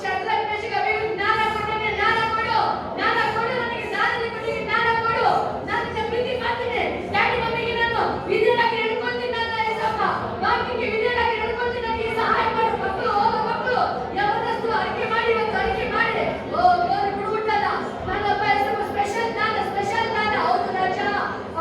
ಶದ್ರಕ್ ಮೇಷಕ್ ಅಬೇದ್ನೆಗೋಗೆ ಜ್ಞಾನ ಕೊಟ್ಟೆ, ಜ್ಞಾನ ಕೊಡು, ಜ್ಞಾನ ಕೊಡು, ನನಗೆ ಜ್ಞಾನದ ಕೊಟ್ಟಿಗೆ ಜ್ಞಾನ ಕೊಡು. ನಾನು ನಿನ್ನ ಪ್ರೀತಿ ಮಾಡ್ತೀನಿ ಡ್ಯಾಡಿ, ಮಮ್ಮಿಗೆ ನಾನು ವಿಧೇಯರಾಗಿ ನಡ್ಕೊಳ್ತೀನಿ. ನನ್ನ ಯೇಸಪ್ಪ ವಾಕ್ಯಕ್ಕೆ ವಿಧೇಯರಾಗಿ ನಡ್ಕೊಳ್ತೀನಿ, ನನಗೆ ಸಹಾಯ ಮಾಡು. ಮಕ್ಕಳು ಓದೋ ಮಕ್ಕಳು ಯಾವತ್ತೂ ಅರಿಕೆ ಮಾಡಿ, ಇವತ್ತು ಅರಿಕೆ ಮಾಡಿ. ಓ glory ಬಿಡುವುದಲ್ಲ, ನನ್ನಪ್ಪ ಯೇಸಪ್ಪ ಸ್ಪೆಷಲ್ ಜ್ಞಾನ, ಸ್ಪೆಷಲ್ ಜ್ಞಾನ. ಹೌದು ರಾಜ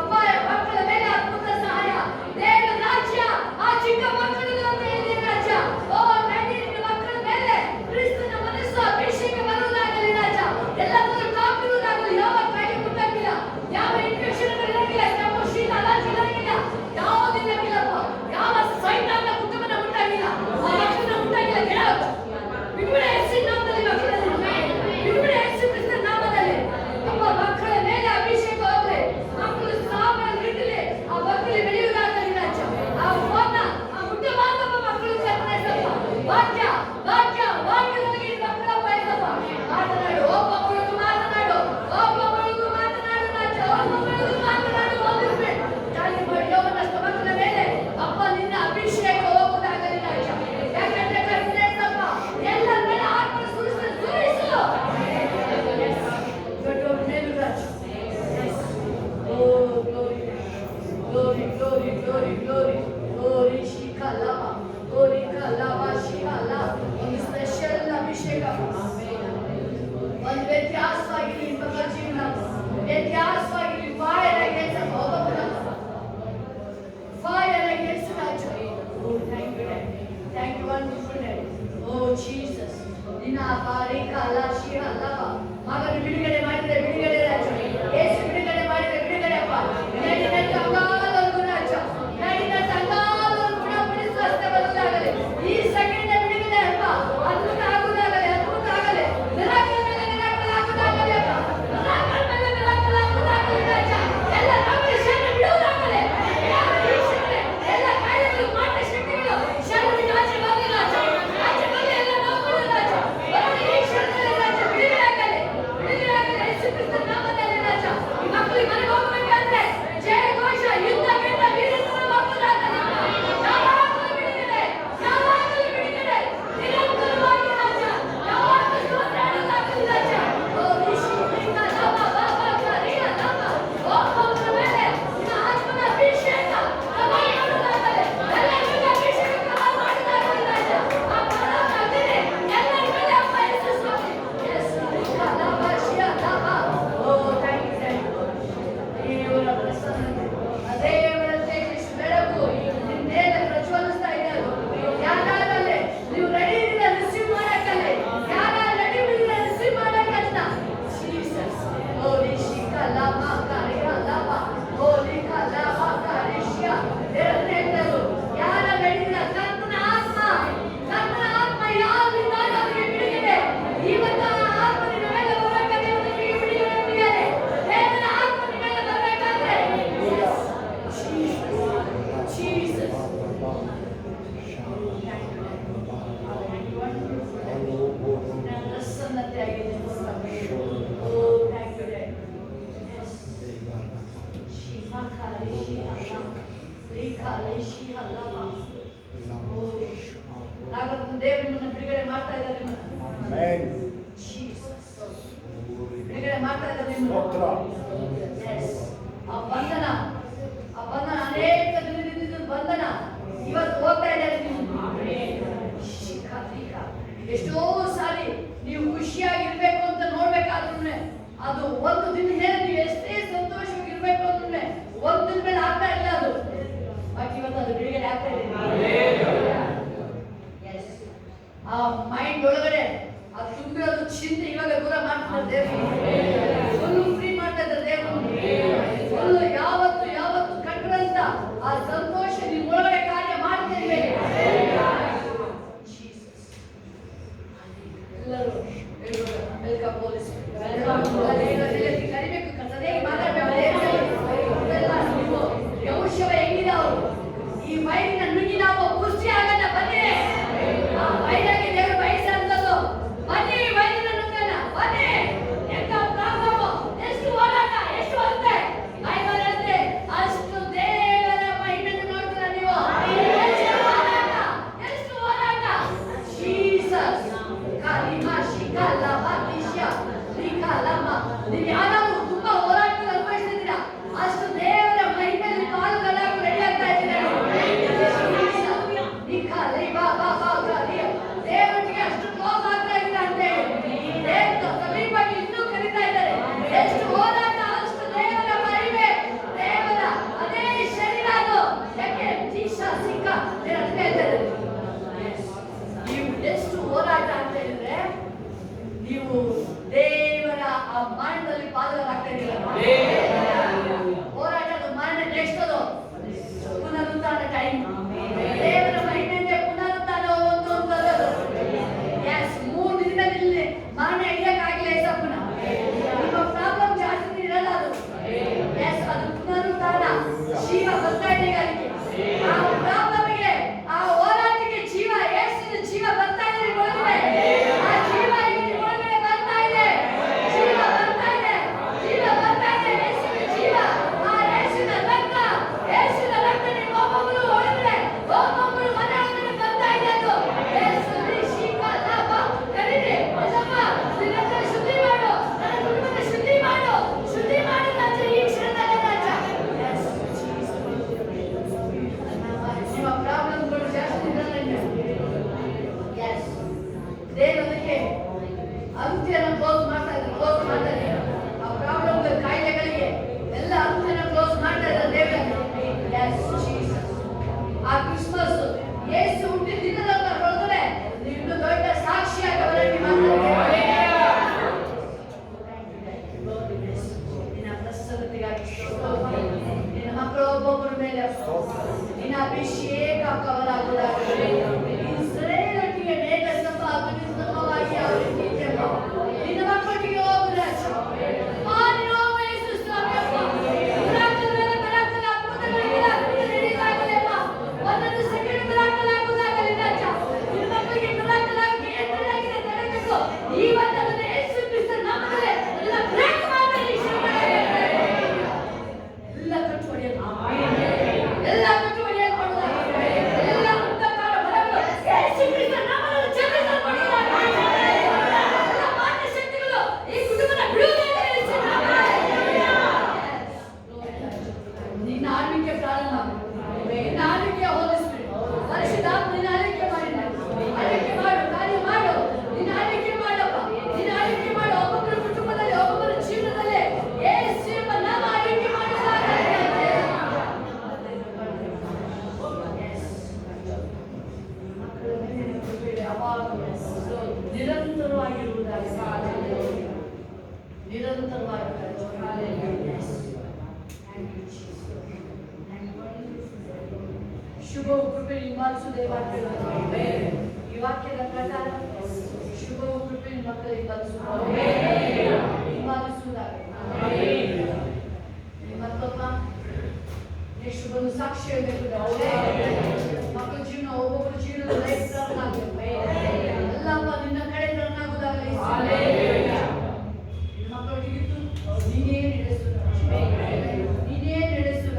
ಅಪ್ಪ, ಮಕ್ಕಳ ಮೇಲೆ ಅದ್ಭುತ ಸಹಾಯ. ದೇವರ ರಾಜ್ಯ ಆ ಚಿಕ್ಕ ಮಕ್ಕಳಿಗೆ ಮೇಲೆ ರಾಜ. ಓ ಡ್ಯಾಡಿ, ನಿನ್ನ ಮಕ್ಕಳ ಮೇಲೆ ಕ್ರಿಸ್ತನ ಮನಸ್ಸು ಅಭಿಷೇಕ ಬರುವುದಾಗಲಿ ರಾಜ. ಎಲ್ಲದನ್ನು ಕಾಪಿರುವುದಾಗಲಿ, ಯಾವ ಕಾಯಿಲೆ ಮುಟ್ಟಂಗಿಲ್ಲ, ಯಾವ ಇನ್ಫೆಕ್ಷನ್ ಇರಂಗಿಲ್ಲ, ಯಾವ ಶೀತ ಅಲರ್ಜಿ ಇರಂಗಿಲ್ಲ, ಯಾವುದಿಲ್ಲಪ್ಪ, ಯಾವ ಸೈತಾನ ಕುಟುಂಬನ ಮುಟ್ಟಂಗಿಲ್ಲ, ಆ ಮಕ್ಕಳನ್ನ ಮುಟ್ಟಂಗಿಲ್ಲ. ಗೆಳತ್ ಬಿಡುಗಡೆ ಯೇಸುವಿನ ನಾಮದಲ್ಲಿ ಮಕ್ಕಳನ್ನ ಬಿಡುಗಡೆ ಯೇಸು ಕ್ರಿಸ್ತನ ನಾಮದಲ್ಲಿ ಅಪ್ಪ, ಮಕ್ಕಳ ಮೇಲೆ ಅಭಿಷೇಕ ಹೋಗಲಿ, ಮಕ್ಕಳು ಸಾಮಲ್ಲಿ ಇರಲಿ, ಆ ಮಕ್ಕಳು ಬೆಳೆಯುವುದಾಗಲಿ ರಾಜ. ಆ ಫೋನ್ನ ಆ ಮುಟ್ಟ ಮಾತಪ್ಪ ಮಕ್ಕಳು ಕರ್ತನಪ್ಪ, ವಾಕ್ಯ ವಾಕ್ಯ ವಾಕ್ಯದೊಳಗೆ ಮಕ್ಕಳಪ್ಪ ಇದ್ದಪ್ಪ ಮಾತನಾಡು. ಒಬ್ಬ ಮಗಳಿಗೂ ಮಾತನಾಡು, ಒಬ್ಬ ಮಗಳಿಗೂ ಮಾತನಾಡು ರಾಜ, ಒಬ್ಬ ಮಗಳಿಗೂ ಮಾತನಾಡು. ಹೋಗಿರ್ಬೇ ಖಾಲಿ ಮಾಡಿ ಯೋವನಸ್ಥ ಮಕ್ಕಳ ಮೇಲೆ ಅಪ್ಪ ನಿನ್ನ ಅಭಿಷೇಕ ಹೋಗುವುದಾಗಲಿ ರಾಜ. ಯಾಕಂದ್ರೆ ಕರ್ತನಪ್ಪ ಎಲ್ಲರ ಮೇಲೆ ಆತ್ಮನ ಸುರಿಸು ದೊಡ್ಡವ್ರ ಮೇಲೂ ರಾಜ. Oh, glory, glory, glory, glory, glory, glory, Shikalava, glory, Kalava, Shikala. ಒಂದು ಸ್ಪೆಷಲ್ ಅಭಿಷೇಕ, ಒಂದು ವ್ಯತ್ಯಾಸವಾಗಿ ನಿಮ್ಮ ಜೀವನ, ವ್ಯತ್ಯಾಸವಾಗಿ ಫೈರ್ ಅಗೇನ್ಸ್ಟ್ ಫೈರ್ ಅಗೇನ್ಸ್ಟ್ ರಾಜ. Oh thank you, thank you wonderful. Oh Jesus, ನಿನ್ನ ಬಾರಿ ಕಾಲ ಶಿಹಲವ ಮಗನ ಬಿಡುಗಡೆ ಮಾಡಿದ್ರೆ ಬಿಡುಗಡೆ ರಾಜ. ಯೇಸು ಬಿಡುಗಡೆ ಮಾಡಿದ್ರೆ ಬಿಡುಗಡೆ ಅಪ್ಪ. ನಡಿನ ತಂಗಾಲವರೆಗೂ ರಾಜ, ನಡಿನ ತಂಗಾಲವರೆಗೂ ಗುಣಪಡಿಸುವ ಹಸ್ತ ಬರುವುದಾಗಲಿ. ಈ ಸೆಕೆಂಡ್ ಬಿಡುಗಡೆ ಅಪ್ಪ, ಅದ್ಭುತ ಆಗುವುದಾಗಲಿ, ಅದ್ಭುತ ಆಗಲಿ. ಮಿರಾಕಲ್ ಮೇಲೆ ಮಿರಾಕಲ್ ಆಗುವುದಾಗಲಿ ಅಪ್ಪ, ಮಿರಾಕಲ್ ಮೇಲೆ ಮಿರಾಕಲ್ ಆಗುವುದಾಗಲಿ. ದೇವರು ಬಿಡುಗಡೆ ಮಾಡ್ತಾ ಇದ್ದಾರೆ. ಬಿಡುಗಡೆ ಮಾಡ್ತಾ ಇದ್ದಾರೆ. ಆ ಬಂಧನ ಅನೇಕ ದಿನದಿಂದ ಬಂಧನ ಇವತ್ತು ಹೋಗ್ತಾ ಇದ್ದಾರೆ. ಎಷ್ಟೋ ಸಾರಿ ನೀವು ಖುಷಿಯಾಗಿರ್ಬೇಕು ಅಂತ ನೋಡ್ಬೇಕಾದ್ರೂ ಅದು ಒಂದು ದಿನ ಮೇಲೆ ನೀವು ಎಷ್ಟೇ ಸಂತೋಷವಾಗಿರ್ಬೇಕು ಅಂದ್ರೆ ಒಂದು ದಿನ ಮೇಲೆ ಆಗ್ತಾ ಇಲ್ಲ ಅದು. ಬಾಕಿ ಇವತ್ತು ಅದು ಬಿಡುಗಡೆ ಆಗ್ತಾ ಇದೆ. ಆ ಮೈಂಡ್ ಒಳಗಡೆ ಅದು ತುಂಬಿರೋದು ಚಿಂತೆ ಇವಾಗ ದೂರ ಮಾಡ್ತಾರೆ ದೇವರು. ಫುಲ್ ಫ್ರೀ ಮಾಡ್ತಾ ಇದ್ದಾರೆ ದೇವರು. ಫುಲ್ ಯಾವತ್ತು ಕಂಡ್ರಂತ ಆ ಸಂತೋಷ ನಿಮ್ಮ ಒಳಗಡೆ ಕಾರ್ಯ ಮಾಡ್ತೇವೆ. ಎಲ್ಲರೂ ವೆಲ್ಕಮ್ ಪೊಲೀಸ್ ಕರಿಬೇಕು ಕಸದೇ ಮಾತಾಡಬೇಕು. ಯೌಶವ ಹೆಂಗಿದೆ ಅವರು ಈ ಮೈಲಿನ ನುಗ್ಗಿ ನಾವು ಖುಷಿ ಆಗಲ್ಲ. ಬನ್ನಿ ಆ ಮೈಲಿಗೆ ದೇವರು ಬಯಸಂತದ್ದು. ಬನ್ನಿ ಮೈಲಿನ ನುಗ್ಗನ ಬನ್ನಿ. ಎಂತ ಪ್ರಾಬ್ಲಮ್, ಎಷ್ಟು ಹೋರಾಟ, ಎಷ್ಟು ಅಂತೆ ಬೈಬಲ್ ಅಂತೆ ಅಷ್ಟು ದೇವರ ಮಹಿಮೆಯನ್ನು ನೋಡ್ತೀರಾ ನೀವು. ಎಷ್ಟು ಹೋರಾಟ ಜೀಸಸ್ ಕಾಲಿಮಾ ಶಿಕಾಲ ಬಾತಿಶ ಲಿಕಾಲಮ. ನೀವು ಯಾರಾದ್ರೂ ತುಂಬಾ ಹೋರಾಟದಲ್ಲಿ ಅನುಭವಿಸ್ತಿದ್ದೀರಾ ಅಷ್ಟು ದೇವರ ಮಹಿಮೆಯಲ್ಲಿ ಪಾಲ್ಗೊಳ್ಳಲು ರೆಡಿ ಆಗ್ತಾ ಇದ್ದೀರಾ. ದೇವರಿಗೆ ಅಷ್ಟು ಕ್ಲೋಸ್ ಆಗ್ತಾ ಇದ್ದೀರಾ ಅಂತ ಹೇಳಿ ಸಮೀಪಕ್ಕೆ ಇನ್ನೂ ಕರೀತಾ ಇದ್ದಾರೆ. ಎಷ್ಟು ಹೋರಾಟ ಅಷ್ಟು ದೇವರ ಮಹಿಮೆ, ದೇವರ ಅದೇ ಶರೀರ ಅದು. ಯಾಕೆ ಜೀಸಸ್ ಸಿಕ್ಕ ಹೇಳ್ತಾ ಇದ್ದಾರೆ. ನೀವು ಎಷ್ಟು ಹೋರಾಟ ಅಂತ ಹೇಳಿದ್ರೆ ನೀವು ದೇವರ ಆ ಮರಣದಲ್ಲಿ ಪಾಲ್ಗೊಳ್ಳಾಗ್ತಾ ಇದ್ದೀರಾ. ಹೋರಾಟದ ಮರಣ ನೆಕ್ಸ್ಟ್ ಅದು ಪುನರುತ್ಥಾನ ಟೈಮ್. ದೇವರ ಮಹಿಮೆಯಿಂದ ಪುನರುತ್ಥಾನ ಒಂದು ಅಂತದ್ದು. ಎಸ್ 3 ದಿನದಲ್ಲಿ ಮರಣ ಹಿಡಿಯಕ್ಕಾಗಿಲ್ಲ ಏಸಪ್ಪನ. ನಿಮ್ಮ ಪ್ರಾಬ್ಲಮ್ ಜಾಸ್ತಿ ಇರಲ್ಲ ಅದು. ಎಸ್ ಅದು ಪುನರುತ್ಥಾನ ಜೀವ ಬರ್ತಾ ಇದೆ. ಅದಕ್ಕೆ ಆ ಪ್ರಾಬ್ಲಮ್ಗೆ ಆ ಹೋರಾಟಕ್ಕೆ ಜೀವ ಯೇಸುವಿನ ಜೀವ ಬರ್ತಾ ಇದೆ ಒಳಗಡೆ. ಆ ಜೀವ ಒಳಗಡೆ ಬರ್ತಾ ಇದೆ. ಜೀವ ಬರ್ತಾ ಇದೆ. ಜೀವ ಬರ್ತಾ ಇದೆ. ಯೇಸುವಿನ ಜೀವ ಆ ಯೇಸುವಿನ ರಕ್ತ ನೀವು ಒಬ್ಬೊಬ್ಬರು ಒಳಗಡೆ ಒಬ್ಬೊಬ್ಬರು ಮನೆ ಒಳಗಡೆ ಬರ್ತಾ ಇದೆ. ಅದು ಯೇಸುವಿನ ಶಿಕಾಲಪ ಕರೀರಿ. ಯೇಸಪ್ಪ ನಿನ್ನನ್ನು ಶುದ್ಧಿ ಮಾಡು, ನನ್ನ ಕುಟುಂಬದ ಶುದ್ಧಿ ಮಾಡು, ಶುದ್ಧಿ ಮಾಡು ರಾಜ ಈ ಕ್ಷಣದಲ್ಲಿ ರಾಜ. ನಿಮ್ಮ ಪ್ರಾಬ್ಲಮ್ಗಳು ಜಾಸ್ತಿ ಇರಲ್ಲ. ಎಸ್ ದೇವರಿಗೆ ಅಂತ್ಯನ ಕ್ಲೋಸ್ ಮಾಡ್ತಾ ಇದ್ದಾರೆ. ಆ ಪ್ರಾಬ್ಲಮ್ಗಳ ಕಾಯಿಲೆಗಳಿಗೆ ಎಲ್ಲ ಅಂತ್ಯನ ಕ್ಲೋಸ್ ಮಾಡ್ತಾ ಇದ್ದಾರೆ ದೇವರಿಗೆ. ಎಸ್ ಜೀಸಸ್ ಆ ಕ್ರಿಸ್ಮಸ್ ಯೇಸು ಹುಟ್ಟಿದ ದಿನದ ಒಳಗಡೆ ನೀವು ದೊಡ್ಡ ಸಾಕ್ಷಿಯಾಗಿ ಅವರಲ್ಲಿ ಮಾತಾಡ್ತಾರೆ. ನಿನ್ನ ಪ್ರಸನ್ನತೆಗಾಗಿ ಸ್ತೋತ್ರ. ನಿನ್ನ ಮಕ್ಕಳು ಒಬ್ಬೊಬ್ಬರ ಮೇಲೆ ನಿನ್ನ ಅಭಿಷೇಕ ಕವಲಾಗುವುದಾಗಲಿ. ಇಸ್ರೇಲೊಟ್ಟಿಗೆ ಮೇಘ ಸ್ತಂಭವಾಗಿ ಅವರಿಗೆ ನಿನ್ನ ಮಕ್ಕಳಿಗೆ ಹೋಗುವ ಒಂದೊಂದು ಸೆಕೆಂಡ್ ಮಿರಾಕಲಾಗುವುದಾಗಲಿ ರಾಜ. ನಿನ್ನ ಮಕ್ಕಳಿಗೆ ಮಿರಾಕಲಾಗಿ ಎತ್ತರಾಗಿದೆ ನಡೆಯಬೇಕು. ಇವತ್ತನ್ನು ಯೇಸು ಕ್ರಿಸ್ತನ ನಾಮದಲ್ಲಿ ಎಲ್ಲ ಬ್ರೇಕ್ ಮಾಡಿ ಎಲ್ಲ ಕಟ್ಟು ಹೊಡೆಯಲು ಎಲ್ಲ ಕಟ್ಟು ಹೊಡೆಯಲು ಮಾಡುವುದಾಗಲಿ. ಎಲ್ಲ ಅಂಧಕಾರ ಬರಲು ಯೇಸು ಕ್ರಿಸ್ತನ ನಾಮದಲ್ಲಿ ಜಯಿಸಲ್ಪಡುವುದಾಗಲಿ. ಎಲ್ಲ ಮಾನ್ಯ ಶಕ್ತಿಗಳು ಈ ಕುಟುಂಬನ ಬಿಡುವುದಾಗಲಿ. ನಿನ್ನ ಆಳ್ವಿಕೆ ಪ್ರಾರಂಭ. ನಿನ್ನ ಆಳ್ವಿಕೆ ಹೋಲಿಸ್ಬಿಡು. ಪರಿಶುದ್ಧಾತ್ಮ ನಿನ್ನ ಆಳ್ವಿಕೆ ಮಾಡಿ ಆಳ್ವಿಕೆ ಮಾಡು, ಕಾರ್ಯ ಮಾಡು. ನಿನ್ನ ಆಳ್ವಿಕೆ ಮಾಡಪ್ಪ. ನಿನ್ನ ಆಳ್ವಿಕೆ ಮಾಡು. ಒಬ್ಬೊಬ್ಬರ ಕುಟುಂಬದಲ್ಲಿ ಒಬ್ಬೊಬ್ಬರ ಜೀವನದಲ್ಲಿ ಯೇಸುವಿನ ನಾಮ ಆಳ್ವಿಕೆ ಮಾಡುವುದಾಗಲಿ. ಮಕ್ಕಳ ಮೇಲೆ ಕೃಪೆ ಯಾವಾಗಲೂ ನಿರಂತರವಾಗಿರುವುದಾಗಲಿ. ಶುಭವು ಕೃಪೆ ಹಿಂಬಾಲಿಸುವುದೇ ವಾಕ್ಯದ ಈ ವಾಕ್ಯದ ಪ್ರಕಾರ ಶುಭವು ಕೃಪೆ ಮಕ್ಕಳಿಗೆ ಹಿಂಬಾಲಿಸುವುದಾಗಲಿ. ಮತ್ತೊಬ್ಬ ನೆಕ್ಸ್ಟ್ ಬಂದು ಸಾಕ್ಷಿ ಹೇಳಬೇಕು. ಮಕ್ಕಳ ಜೀವನ ಒಬ್ಬೊಬ್ಬರ ಜೀವನದ ಲೈಫ್ ಟರ್ನ್ ಆಗಬೇಕು. ಎಲ್ಲಪ್ಪ ನಿನ್ನ ಕಡೆ ಟರ್ನ್ ಆಗುವುದಾಗಲಿ. ಮಕ್ಕಳಿಗಿತ್ತು ನೀನೇ ನಡೆಸುವ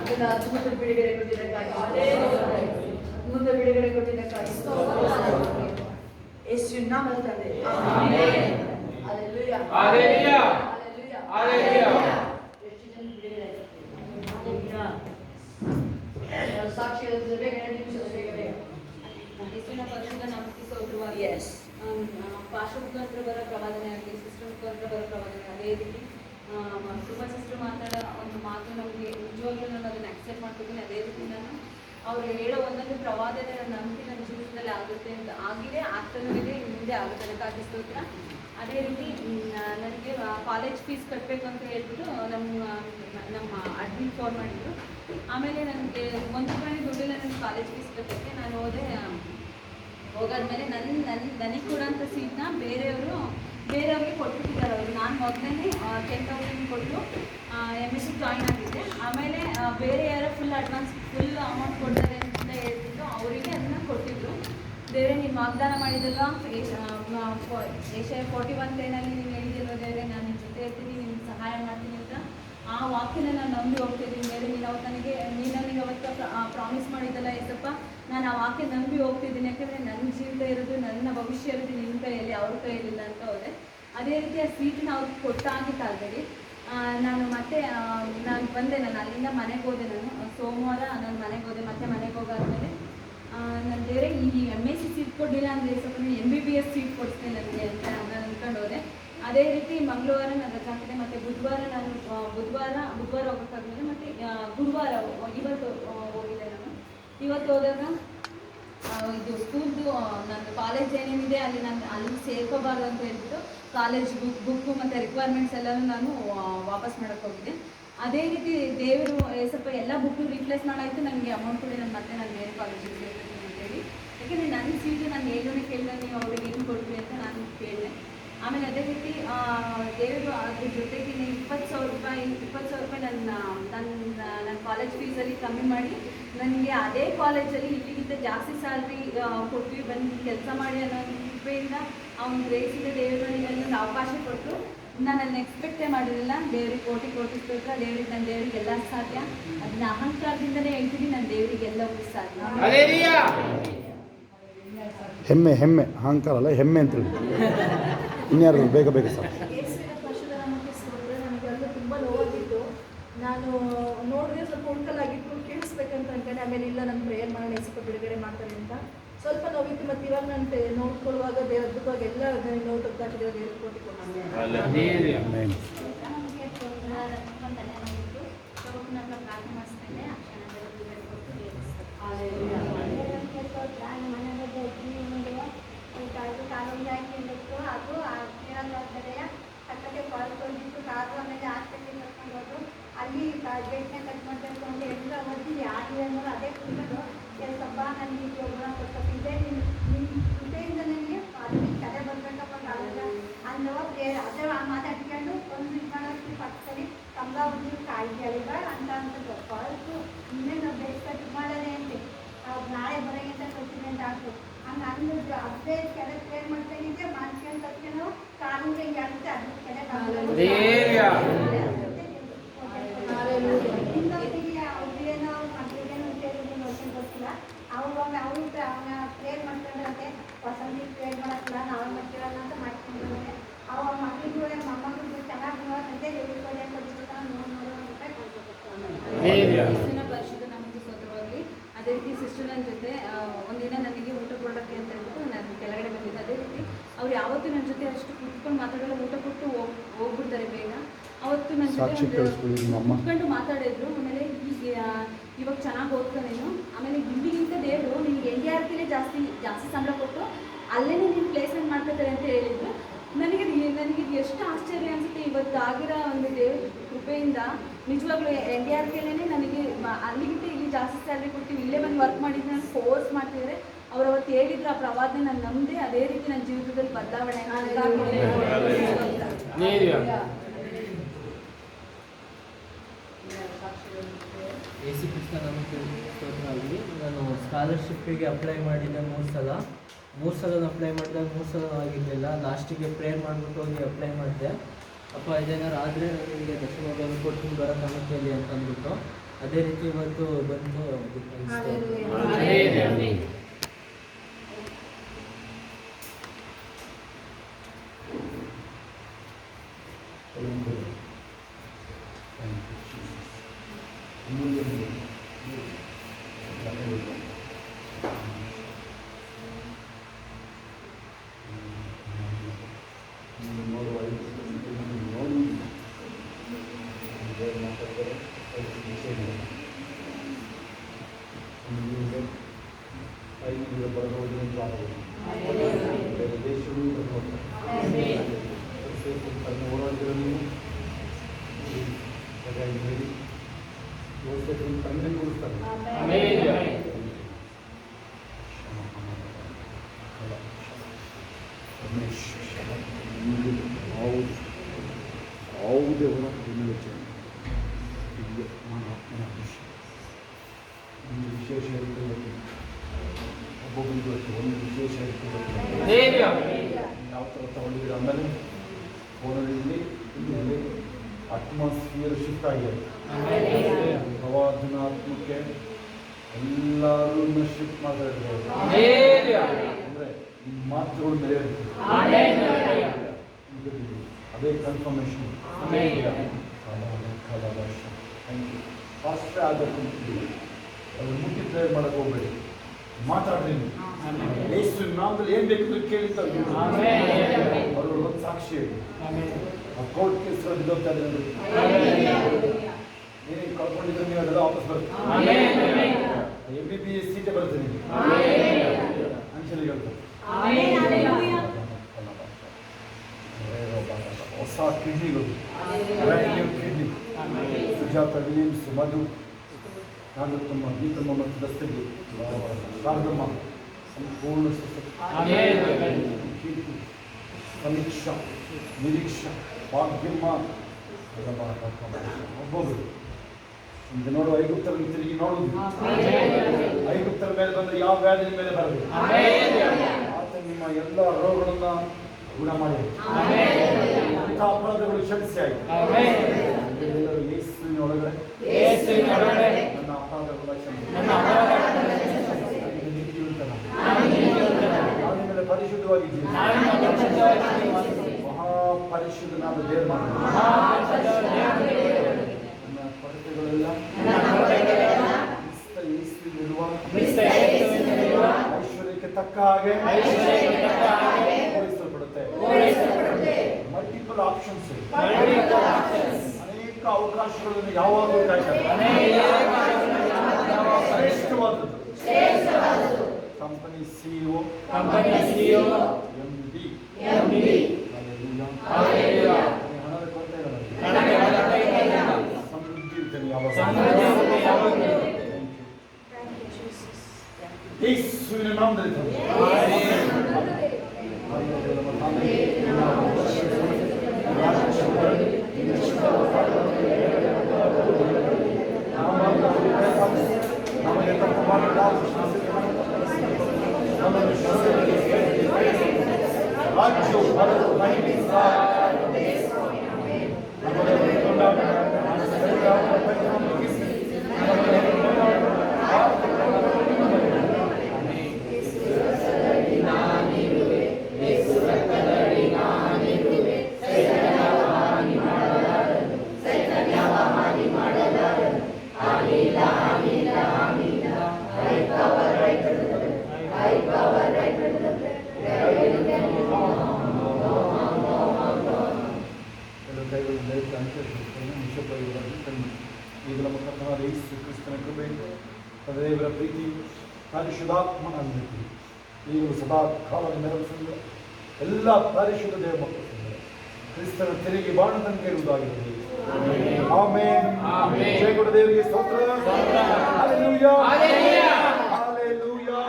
ಅದನ್ನ ಅದ್ಭುತ ಬಿಡುಗಡೆ ಕೊಟ್ಟಿದ್ದಕ್ಕಾಗಿ ಅದ್ಭುತ ಬಿಡುಗಡೆ ಕೊಟ್ಟಿದ್ದಕ್ಕಾಗಿ ಯೇಸುವಿನ ನಾಮದಲ್ಲಿ ತಂದೆ ಹಲ್ಲೆಲೂಯಾ ಹಲ್ಲೆಲೂಯಾ ಹಲ್ಲೆಲೂಯಾ ಹಲ್ಲೆಲೂಯಾ. ಎಷ್ಟು ಜನ ಬಿಡುಗಡೆ ಆಯ್ತು ಸಾಕ್ಷಿ ಬೇಗ 2 ನಿಮಿಷ ಬೇಗ ಬೇಗ ಯೇಸುವಿನ ಪರಿಶುದ್ಧ ನಾಮಕ್ಕೆ ಸ್ತೋತ್ರವಾಗಲಿ. ಎಸ್ ಪಾಸ್ಟರ್ ಮುಖಾಂತರ ಬರೋ ಪ್ರವಾದನೆ ಆಗಲಿ, ಸಿಸ್ಟರ್ ಮುಖಾಂತರ ಬರೋ ಪ್ರವಾದನೆ ಅದೇ ರೀತಿ ತುಂಬ ಸಿಸ್ಟರ್ ಮಾತಾಡೋ ಒಂದು ಮಾತು ನಮಗೆ ನಿಜವಾಗ್ಲೂ ನಾನು ಅದನ್ನು ಅಕ್ಸೆಪ್ಟ್ ಮಾಡ್ಕೊತೀನಿ. ಅದೇ ರೀತಿ ನಾನು ಅವ್ರು ಹೇಳೋ ಒಂದೊಂದು ಪ್ರವಾದನೆ ನನ್ನ ನಂಬಿಕೆ ನನ್ನ ಜೀವಿತದಲ್ಲಿ ಆಗುತ್ತೆ ಅಂತ ಆಗಿದೆ, ಆಗ್ತಾನೂ ಇದೆ, ಇನ್ನು ಮುಂದೆ ಆಗುತ್ತೆ ಅದಕ್ಕಾಗಿ ಸ್ತೋತ್ರ. ಅದೇ ರೀತಿ ನನಗೆ ಕಾಲೇಜ್ ಫೀಸ್ ಕಟ್ಟಬೇಕು ಅಂತ ಹೇಳ್ಬಿಟ್ಟು ನಮ್ಮ ಅಡ್ಮಿನ್ ಫೋನ್ ಮಾಡಿದ್ರು. ಆಮೇಲೆ ನನಗೆ 1 ರೂಪಾಯಿ ದುಡ್ಡಿಲ್ಲ ನನಗೆ ಕಾಲೇಜ್ ಫೀಸ್ ಕಟ್ಟೋಕ್ಕೆ. ನಾನು ಹೋಗಾದ್ಮೇಲೆ ನನಗೆ ಕೊಡೋಂಥ ಸೀಟ್ನ ಬೇರೆಯವ್ರಿಗೆ ಕೊಟ್ಬಿಟ್ಟಿದ್ದಾರೆ ಅವರು. ನಾನು ಮೊದಲೇ 10,000 ಕೊಟ್ಟು MSc ಜಾಯ್ನ್ ಆಗಿದ್ದೆ. ಆಮೇಲೆ ಬೇರೆ ಯಾರೋ ಫುಲ್ ಅಮೌಂಟ್ ಕೊಡ್ತಾರೆ ಅಂತ ಹೇಳ್ತಿದ್ದು ಅವರಿಗೆ ಅದನ್ನು ಕೊಟ್ಟಿದ್ರು. ದೇವರೇ ನೀನು ವಾಗ್ದಾನ ಮಾಡಿದಾಗ ಏಷ್ಯಾ 41:10 ನೀವು ಹೇಳಿದಿರೋ ದೇವರೇ ನಾನು ನಿಮ್ಮ ಜೊತೆ ಇರ್ತೀನಿ, ನಿಮ್ಗೆ ಸಹಾಯ ಮಾಡ್ತೀನಿ ಅಂತ ಆ ವಾಕ್ಯನ ನಾನು ನಂಬಿ ಹೋಗ್ತಿದ್ದೀನಿ. ಬೇರೆ ನೀನು ನನಗೆ ಅವತ್ತು ಪ್ರಾಮಿಸ್ ಮಾಡಿದ್ದಲ್ಲ ಏಸಪ್ಪ, ನಾನು ಆ ವಾಕ್ಯ ನಂಬಿ ಹೋಗ್ತಿದ್ದೀನಿ. ಯಾಕೆಂದರೆ ನನ್ನ ಜೀವಿತ ಇರೋದು, ನನ್ನ ಭವಿಷ್ಯ ಇರೋದು ನಿನ್ನ ಕೈಯಲ್ಲಿ, ಅವ್ರ ಕೈಯಲ್ಲಿಲ್ಲ ಅಂತ ಹೋದೆ. ಅದೇ ರೀತಿ ಆ ಸೀಟನ್ನ ಅವ್ರಿಗೆ ಕೊಟ್ಟಾಗಿತ್ತು ಆಲ್ರೆಡಿ. ನಾನು ಬಂದೆ, ನಾನು ಅಲ್ಲಿಂದ ಮನೆಗೆ ಹೋದೆ. ನಾನು ಸೋಮವಾರ ನಾನು ಮನೆಗೆ ಹೋದೆ. ಮತ್ತೆ ಮನೆಗೆ ಹೋಗಾದ್ಮೇಲೆ ನನ್ನ ದೇವರೇ ಈ MSc ಸೀಟ್ ಕೊಡಲಿಲ್ಲ ಅಂದರೆ ಸ್ವಲ್ಪ MBBS ಸೀಟ್ ಕೊಡ್ತೀನಿ ನನಗೆ ಅಂತ ನಾನು ಅಂದ್ಕೊಂಡು ಹೋದೆ. ಅದೇ ರೀತಿ ಮಂಗಳವಾರ ನಾನು ರಜೆ ಹಾಕಿದೆ. ಮತ್ತು ಬುಧವಾರ ಹೋಗೋಕ್ಕಾಗಲಿಲ್ಲ. ಮತ್ತು ಗುರುವಾರ ಇವತ್ತು ಹೋಗಿದ್ದೆ ನಾನು. ಇವತ್ತು ಹೋದಾಗ ಇದು ಸ್ಕೂಲ್ದು ನನ್ನ ಕಾಲೇಜ್ ಏನೇನಿದೆ ಅಲ್ಲಿ ಸೇರ್ಕೋಬಾರ್ದು ಅಂತ ಹೇಳ್ಬಿಟ್ಟು ಕಾಲೇಜ್ ಬುಕ್ಕು ಮತ್ತು ರಿಕ್ವೈರ್ಮೆಂಟ್ಸ್ ಎಲ್ಲನೂ ನಾನು ವಾಪಸ್ ಮಾಡೋಕ್ಕೆ ಹೋಗಿದ್ದೆ. ಅದೇ ರೀತಿ ದೇವರು ಸ್ವಲ್ಪ ಎಲ್ಲ ಬುಕ್ಕು ರಿಪ್ಲೇಸ್ ಮಾಡಾಯಿತು. ನನಗೆ ಅಮೌಂಟ್ ಕೊಡಿ, ನಾನು ಬೇರೆ ಕಾಲೇಜಿಗೆ ಸೇರ್ತೀನಿ ಅಂತೇಳಿ. ಯಾಕೆಂದರೆ ನನ್ನ ಸೀಟು ನಾನು ಏನೂ ಕೇಳಿದೆ, ನೀವು ಅವ್ರಿಗೆ ಏನು ಕೊಡ್ತೀವಿ ಅಂತ ನಾನು ಕೇಳಿದೆ. ಆಮೇಲೆ ಅದೇ ರೀತಿ ದೇವರು ಅದ್ರ ಜೊತೆಗೆ 20,000 ರೂಪಾಯಿ ನನ್ನ ಕಾಲೇಜ್ ಫೀಸಲ್ಲಿ ಕಮ್ಮಿ ಮಾಡಿ ನನಗೆ ಅದೇ ಕಾಲೇಜಲ್ಲಿ ಇಲ್ಲಿಗಿಂತ ಜಾಸ್ತಿ ಸ್ಯಾಲ್ರಿ ಕೊಟ್ಟು ಬಂದು ಕೆಲಸ ಮಾಡಿ ಅನ್ನೋ ಕೃಪೆಯಿಂದ ಅವ್ನು ಗ್ರೇಸಿದ ದೇವರು ನನಗೆ ಒಂದು ಅವಕಾಶ ಕೊಟ್ಟು ನಾನು ಅದನ್ನ ಎಕ್ಸ್ಪೆಕ್ಟೇ ಮಾಡಿರಲಿಲ್ಲ. ದೇವ್ರಿಗೆ ಕೋಟಿ ಸ್ತೋತ್ರ. ನನ್ನ ದೇವರಿಗೆ ಎಲ್ಲ ಸಾಧ್ಯ. ಅದನ್ನ ಅಹಂಕಾರದಿಂದಲೇ ಹೇಳ್ತೀನಿ, ನನ್ನ ದೇವರಿಗೆಲ್ಲವೂ ಸಾಧ್ಯ. ಹೆಮ್ಮೆ ಅಹಂಕಾರ ಅಲ್ಲ, ಹೆಮ್ಮೆ ಅಂತೇಳಿ. ಇನ್ಯಾರು ಬೇಗ ಸರ್. ಯೇಸುವಿನ ಪರಿಶುದ್ಧ ನಾಮಕ್ಕೆ ಸ್ತೋತ್ರ. ನನಗೆಲ್ಲ ತುಂಬ ನೋವಾಗಿತ್ತು. ನಾನು ನೋಡಿದ್ರೆ ಸ್ವಲ್ಪ ಉಳ್ಕಲಾಗಿತ್ತು, ಕೇಳಿಸ್ಬೇಕಂತ ಅನ್ಕೊಂಡೆ. ಆಮೇಲೆ ಇಲ್ಲ, ನಾನು ಪ್ರೇಯರ್ ಮಾಡಿ ಸ್ವಲ್ಪ ಬಿಡುಗಡೆ ಮಾಡ್ತಾರೆ ಅಂತ ಸ್ವಲ್ಪ ನೋವಿತ್ತು. ಮತ್ತು ಇವಾಗ ನಾನು ನೋಡ್ಕೊಳ್ಳುವಾಗ ಅದ್ಭುತವಾಗಿ ಎಲ್ಲ ನೋವು ತೆಗ್ದಾಕಿದ್ರೆ ದೇವ್ರ ಕೋಟಿ ಪ್ರಾರ್ಥನೆ ಮಾಡಿಸ್ತೇನೆ. ಅದು ಕೇಳಲಾಗ್ತದೆಯ ಕಟ್ಟಕ್ಕೆ ಕೊಳ್ಕೊಂಡಿತ್ತು ಕಾರು. ಆಮೇಲೆ ಆಸ್ಪತ್ರೆಗೆ ಕರ್ಕೊಂಡು ಹೋದ್ರು. ಅಲ್ಲಿ ಗೇಟ್ನ ಕಟ್ ಮಾಡಬೇಕು ಅಂತ ಎಲ್ಲ ಓದಿ ಯಾರು ಅನ್ನೋರು ಅದೇ ಕೂತ್ಕೊಂಡು ಸ್ವಲ್ಪ ನನಗೆ ಗುಣ ಕೊಡ್ತಿದ್ದೆ. ನಿಮ್ಮ ಕೃಪೆಯಿಂದ ನನಗೆ ಅದಕ್ಕೆ ಕಡೆ ಬರ್ಬೇಕಪ್ಪ ಕಾಲೇಜ ಅನ್ನೋ ಅದೇ ಮಾತಾಡ್ಕೊಂಡು ಒಂದು ಇದು ಮಾಡೋಕ್ಕೆ ಪಕ್ಕದಲ್ಲಿ ಕಂಬ ಒಂದು ಕಾಯ್ದೆಯಲ್ವ ಅಂತ ಕೊಳಕು ಇನ್ನೇ ನಾವು ಬೇಯಿಸ್ಕೊಂಡು ಮಾಡೋದೇ ಅಂತೆ. ನಾಳೆ ಬರೋಂಗೆ ಅಂತ ಕೊಡ್ತೀನಿ ಅಂತ ಆಗ್ತು. ಹಂಗೆ ಅಂದಿದ್ದು ಅದೇ ಕೆಲ ಪ್ರೇರ್ ಮಾಡ್ತಾಯಿದ್ದೆ. ಮಾಡ್ಕೊಂಡು ತಕ್ಷಣ ಕಾಲೂರು ಹಿಂಗೆ ಆಗುತ್ತೆ. ಅದ್ರ ಕೆಲ ಇನ್ನೊಂದಿಗೆ ಅವ್ರಿಗೇನೋ ಮಕ್ಕಳಿಗೇನೋ ನೋಡ್ಕೊಂಡು ಗೊತ್ತಿಲ್ಲ. ಅವರು ಅವನ ಪ್ರೇರ್ ಮಾಡ್ಕೊಂಡ್ರಂತೆ ವಸಂತಿ ಪ್ರೇರ್ ಮಾಡೋಕ್ಕಿಲ್ಲ, ನಾವು ಮಾಡ್ತೀರಲ್ಲ ಅಂತ ಮಾಡ್ಕೊಂಡ್ರೆ ಅವ ಮಕ್ಕಳಿಗೂ ಮೊಮ್ಮಕ್ಕಳಿಗೂ ಚೆನ್ನಾಗಿ ನೋಡಂತೆ ಹೇಳ್ಕೊಳ್ಳಿ ಅಂತ ರೂಪಾಯಿ ಯೇಸುವಿನ ಪರಿಶುದ್ಧ ನಾಮಕ್ಕೆ ಸ್ತೋತ್ರವಾಗಲಿ. ಅದೇ ರೀತಿ ಸಿಸ್ಟರ್ ನನ್ನ ಜೊತೆ ಒಂದಿನ ನನಗೆ ಊಟ ಕೊಡೋಕ್ಕೆ ಅಂತ ಹೇಳ್ಬಿಟ್ಟು ನಾನು ಕೆಳಗಡೆ ಬಂದಿದ್ದೆ. ಅದೇ ರೀತಿ ಅವ್ರು ಯಾವತ್ತೂ ನನ್ನ ಜೊತೆ ಅಷ್ಟು ಕುತ್ಕೊಂಡು ಮಾತಾಡೋಲ್ಲ, ಊಟ ಕೊಟ್ಟು ಹೋಗ್ಬಿಡ್ತಾರೆ ಬೇಗ. ಅವತ್ತು ನನ್ನ ಜೊತೆ ಕುತ್ಕೊಂಡು ಮಾತಾಡಿದ್ರು. ಆಮೇಲೆ ಇವಾಗ ಚೆನ್ನಾಗಿ ಓದ್ತಾನೇನು. ಆಮೇಲೆ ಇಲ್ಲಿಗಿಂತ ದೇವರು ನಿನಗೆ NDRFಲೇ ಜಾಸ್ತಿ ಸಂಬಳ ಕೊಟ್ಟು ಅಲ್ಲೇ ನೀನು ಪ್ಲೇಸ್ಮೆಂಟ್ ಮಾಡ್ಕೊತಾರೆ ಅಂತ ಹೇಳಿದ್ರು. ನನಗೆ ಇದು ಎಷ್ಟು ಆಶ್ಚರ್ಯ ಅನಿಸುತ್ತೆ. ಇವತ್ತು ಆಗಿರೋ ಒಂದು ದೇವ್ರ ಕೃಪೆಯಿಂದ ನಿಜವಾಗ್ಲೂ NDRFಲೇ ನನಗೆ ಅಲ್ಲಿಗಿಂತ ಇಲ್ಲಿ ಜಾಸ್ತಿ ಸ್ಯಾಲ್ರಿ ಕೊಡ್ತೀವಿ, ಇಲ್ಲೇ ಬಂದು ವರ್ಕ್ ಮಾಡಿದ್ರೆ ನಾನು ಫೋರ್ಸ್ ಮಾಡ್ತಿದ್ದಾರೆ. ಅವ್ರು ಅವತ್ತು ಹೇಳಿದ್ರು ಆ ಪ್ರವಾದನೆ ನಾನು ನಂಬಿದೆ. ಅದೇ ರೀತಿ ನನ್ನ ಜೀವಿತದಲ್ಲಿ ಬದಲಾವಣೆ ಯೇಸು ಕೃಷ್ಣ ನಮಗೆ ಸ್ತೋತ್ರವಾಗಲಿ. ನಾನು ಸ್ಕಾಲರ್ಶಿಪ್ಪಿಗೆ ಅಪ್ಲೈ ಮಾಡಿದ್ದೆ 3 ಸಲ ಅಪ್ಲೈ ಮಾಡಿದಾಗ 3 ಸಲ ಆಗಿರಲಿಲ್ಲ. ಲಾಸ್ಟಿಗೆ ಪ್ರೇಯರ್ ಮಾಡಿಬಿಟ್ಟು ಹೋಗಿ ಅಪ್ಲೈ ಮಾಡಿದೆ. ಅಪ್ಪ ಇದೇನಾರು ಆದರೆ ನನಗೆ ದಶಮಭಾಗ ಕೊಟ್ಟು ಬರೋ ನಮ್ಮಲ್ಲಿ ಅಂತ ಅಂದ್ಬಿಟ್ಟು ಅದೇ ರೀತಿ ಇವತ್ತು ಬಂದು ಅದಕ್ಕೆ ಯಾವುದೇ ಹೊರಗೆ ಒಂದು ವಿಶೇಷ ಇರ್ತದೆ, ಒಬ್ಬೊಬ್ಬರಿಗೂ ಅಷ್ಟೇ ಒಂದು ವಿಶೇಷ ಇರ್ತದೆ. ಯಾವ ಥರ ತಗೊಂಡಿದ್ದೀರ ಆಮೇಲೆ ಫೋನಲ್ಲಿ ಇಲ್ಲಿ ಅಟ್ಮಾಸ್ಫಿಯರ್ ಶಿಫ್ಟ್ ಆಗಿದೆ. ಪ್ರವಾದನಾತ್ಮಕ್ಕೆ ಎಲ್ಲರೂ ಶಿಫ್ಟ್ ಮಾಡ್ತಾ ಇರ್ತಾರೆ. ಅಂದರೆ ನಿಮ್ಮ ಮಾತುಗಳು ನೆರವೇರ್ತದೆ. ಅದೇ ಕನ್ಫರ್ಮೇಷನ್. ಫಾಸ್ಟ್ ಆಗಬೇಕು ಅದು ಮುಟ್ಟಿ ಪ್ರೇಯರ್ ಮಾಡಕ್ಕೆ ಹೋಗ್ಬೇಡಿ, ಮಾತಾಡ್ರಿ. ಯೇಸು ನಾಮದಲ್ಲಿ ಏನು ಬೇಕು ಕೇಳಿದ್ದಾರೆ ಅವರು ಒಂದು ಸಾಕ್ಷಿ ಆ ಕೋರ್ಟ್ ಕೇಸ್ ಬಿದ್ದೋಗ್ತಾ ಇದ್ದಾರೆ. ಏನೇನು ಕಳ್ಕೊಂಡಿದ್ರೆ ನೀವು ಅದೆಲ್ಲ ವಾಪಸ್ ಬರುತ್ತೆ. MBBS ಸೀಟೇ ಬರುತ್ತೆ ನಿಮಗೆ ಅಂಚಲಿ ಹೇಳ್ತಾರೆ. ಹೊಸ ಕಿಡ್ನಿಗಳು, ಕಿಡ್ನಿ ಸುಜಾತ ವಿಲಿಯಮ್ಸ್, ಮಧು, ನಾಗತ್ತಮ್ಮ, ಗೀತಮ್ಮ ಮತ್ತು ದಸ್ತಗಿ, ಶಾರದಮ್ಮ, ಸಂಪೂರ್ಣ ಕೀರ್ತಿ, ಸಮೀಕ್ಷಾ, ನಿರೀಕ್ಷಾ, ಭಾಗ್ಯಮ್ಮ, ಒಬ್ಬೊಬ್ಬರು ಈಗ ನೋಡು. ಐಗುಪ್ತರಲ್ಲಿ ತಿರುಗಿ ನೋಡುವುದು. ಐಗುಪ್ತರ ಮೇಲೆ ಬಂದರೆ ಯಾವ ವ್ಯಾಧಿ ಮೇಲೆ ಬರಬೇಕು. ಆತ ನಿಮ್ಮ ಎಲ್ಲ ರೋಗಗಳನ್ನ ಗುಣ ಮಾಡಿ ಇಂಥ ಅಪರಾಧಗಳು ಕ್ಷಮಿಸಿ ಆಯಿತು. ಎಲ್ಲರೂ ಯೇಸುವಿನ ಒಳಗಡೆ ನನ್ನ ಅಪರಾಧಗಳ ನಾನು ಮೇಲೆ ಪರಿಶುದ್ಧವಾಗಿದ್ದೀನಿ. ಮಹಾಪರಿಶುದ್ಧನಾದ ದೇವರು ನನ್ನ ಕೊರತೆಗಳೆಲ್ಲ ಯೇಸುವಿನಲ್ಲಿರುವ ಐಶ್ವರ್ಯಕ್ಕೆ ತಕ್ಕ ಹಾಗೆ ಪೂರೈಸಲ್ಪಡುತ್ತೆ. ಮಲ್ಟಿಪಲ್ ಆಪ್ಷನ್ಸ್, ಅನೇಕ ಅವಕಾಶಗಳನ್ನು ಯಾವಾಗಲೂ ಕಾಯ್ತಾರೆ. ಶ್ರೇಷ್ಠವಾದದ್ದು ಕಂಪನಿ ಸಿಇಒ MD. ಹಣದ ಕೊರತೆ ಇಲ್ಲ, ಸಮೃದ್ಧಿ ಇರ್ತೇನೆ ಯಾವಾಗ. ಯೇಸುವಿನ ನಾಮದಲ್ಲಿ ನಮಗೆ ತಪ್ಪು ಮಾಡಿದ ರಾಜ್ಯವು ಬರಲು ಈಗ ನಮ್ಮ ಕರ್ತನಾದ ಯೇಸು ಕ್ರಿಸ್ತನ ಕೃಪೆ, ದೇವರ ಪ್ರೀತಿ, ಪರಿಶುದ್ಧಾತ್ಮನ ಅನುಮತಿ ಈಗಲೂ ಸದಾ ಕಾಲ ನೆರವೇರಿಸಿದ ಎಲ್ಲ ಪರಿಶುದ್ಧ ದೇವ ಮಕ್ಕಳು ಕ್ರಿಸ್ತನ ತೆರಿಗೆ ಬಾಣದಂತೆ ಇರುವುದಾಗಿದೆ. ಆಮೆನ್. ಜಯ ಕೊಡ ದೇವರಿಗೆ ಸ್ತೋತ್ರ. Hallelujah, hallelujah, hallelujah.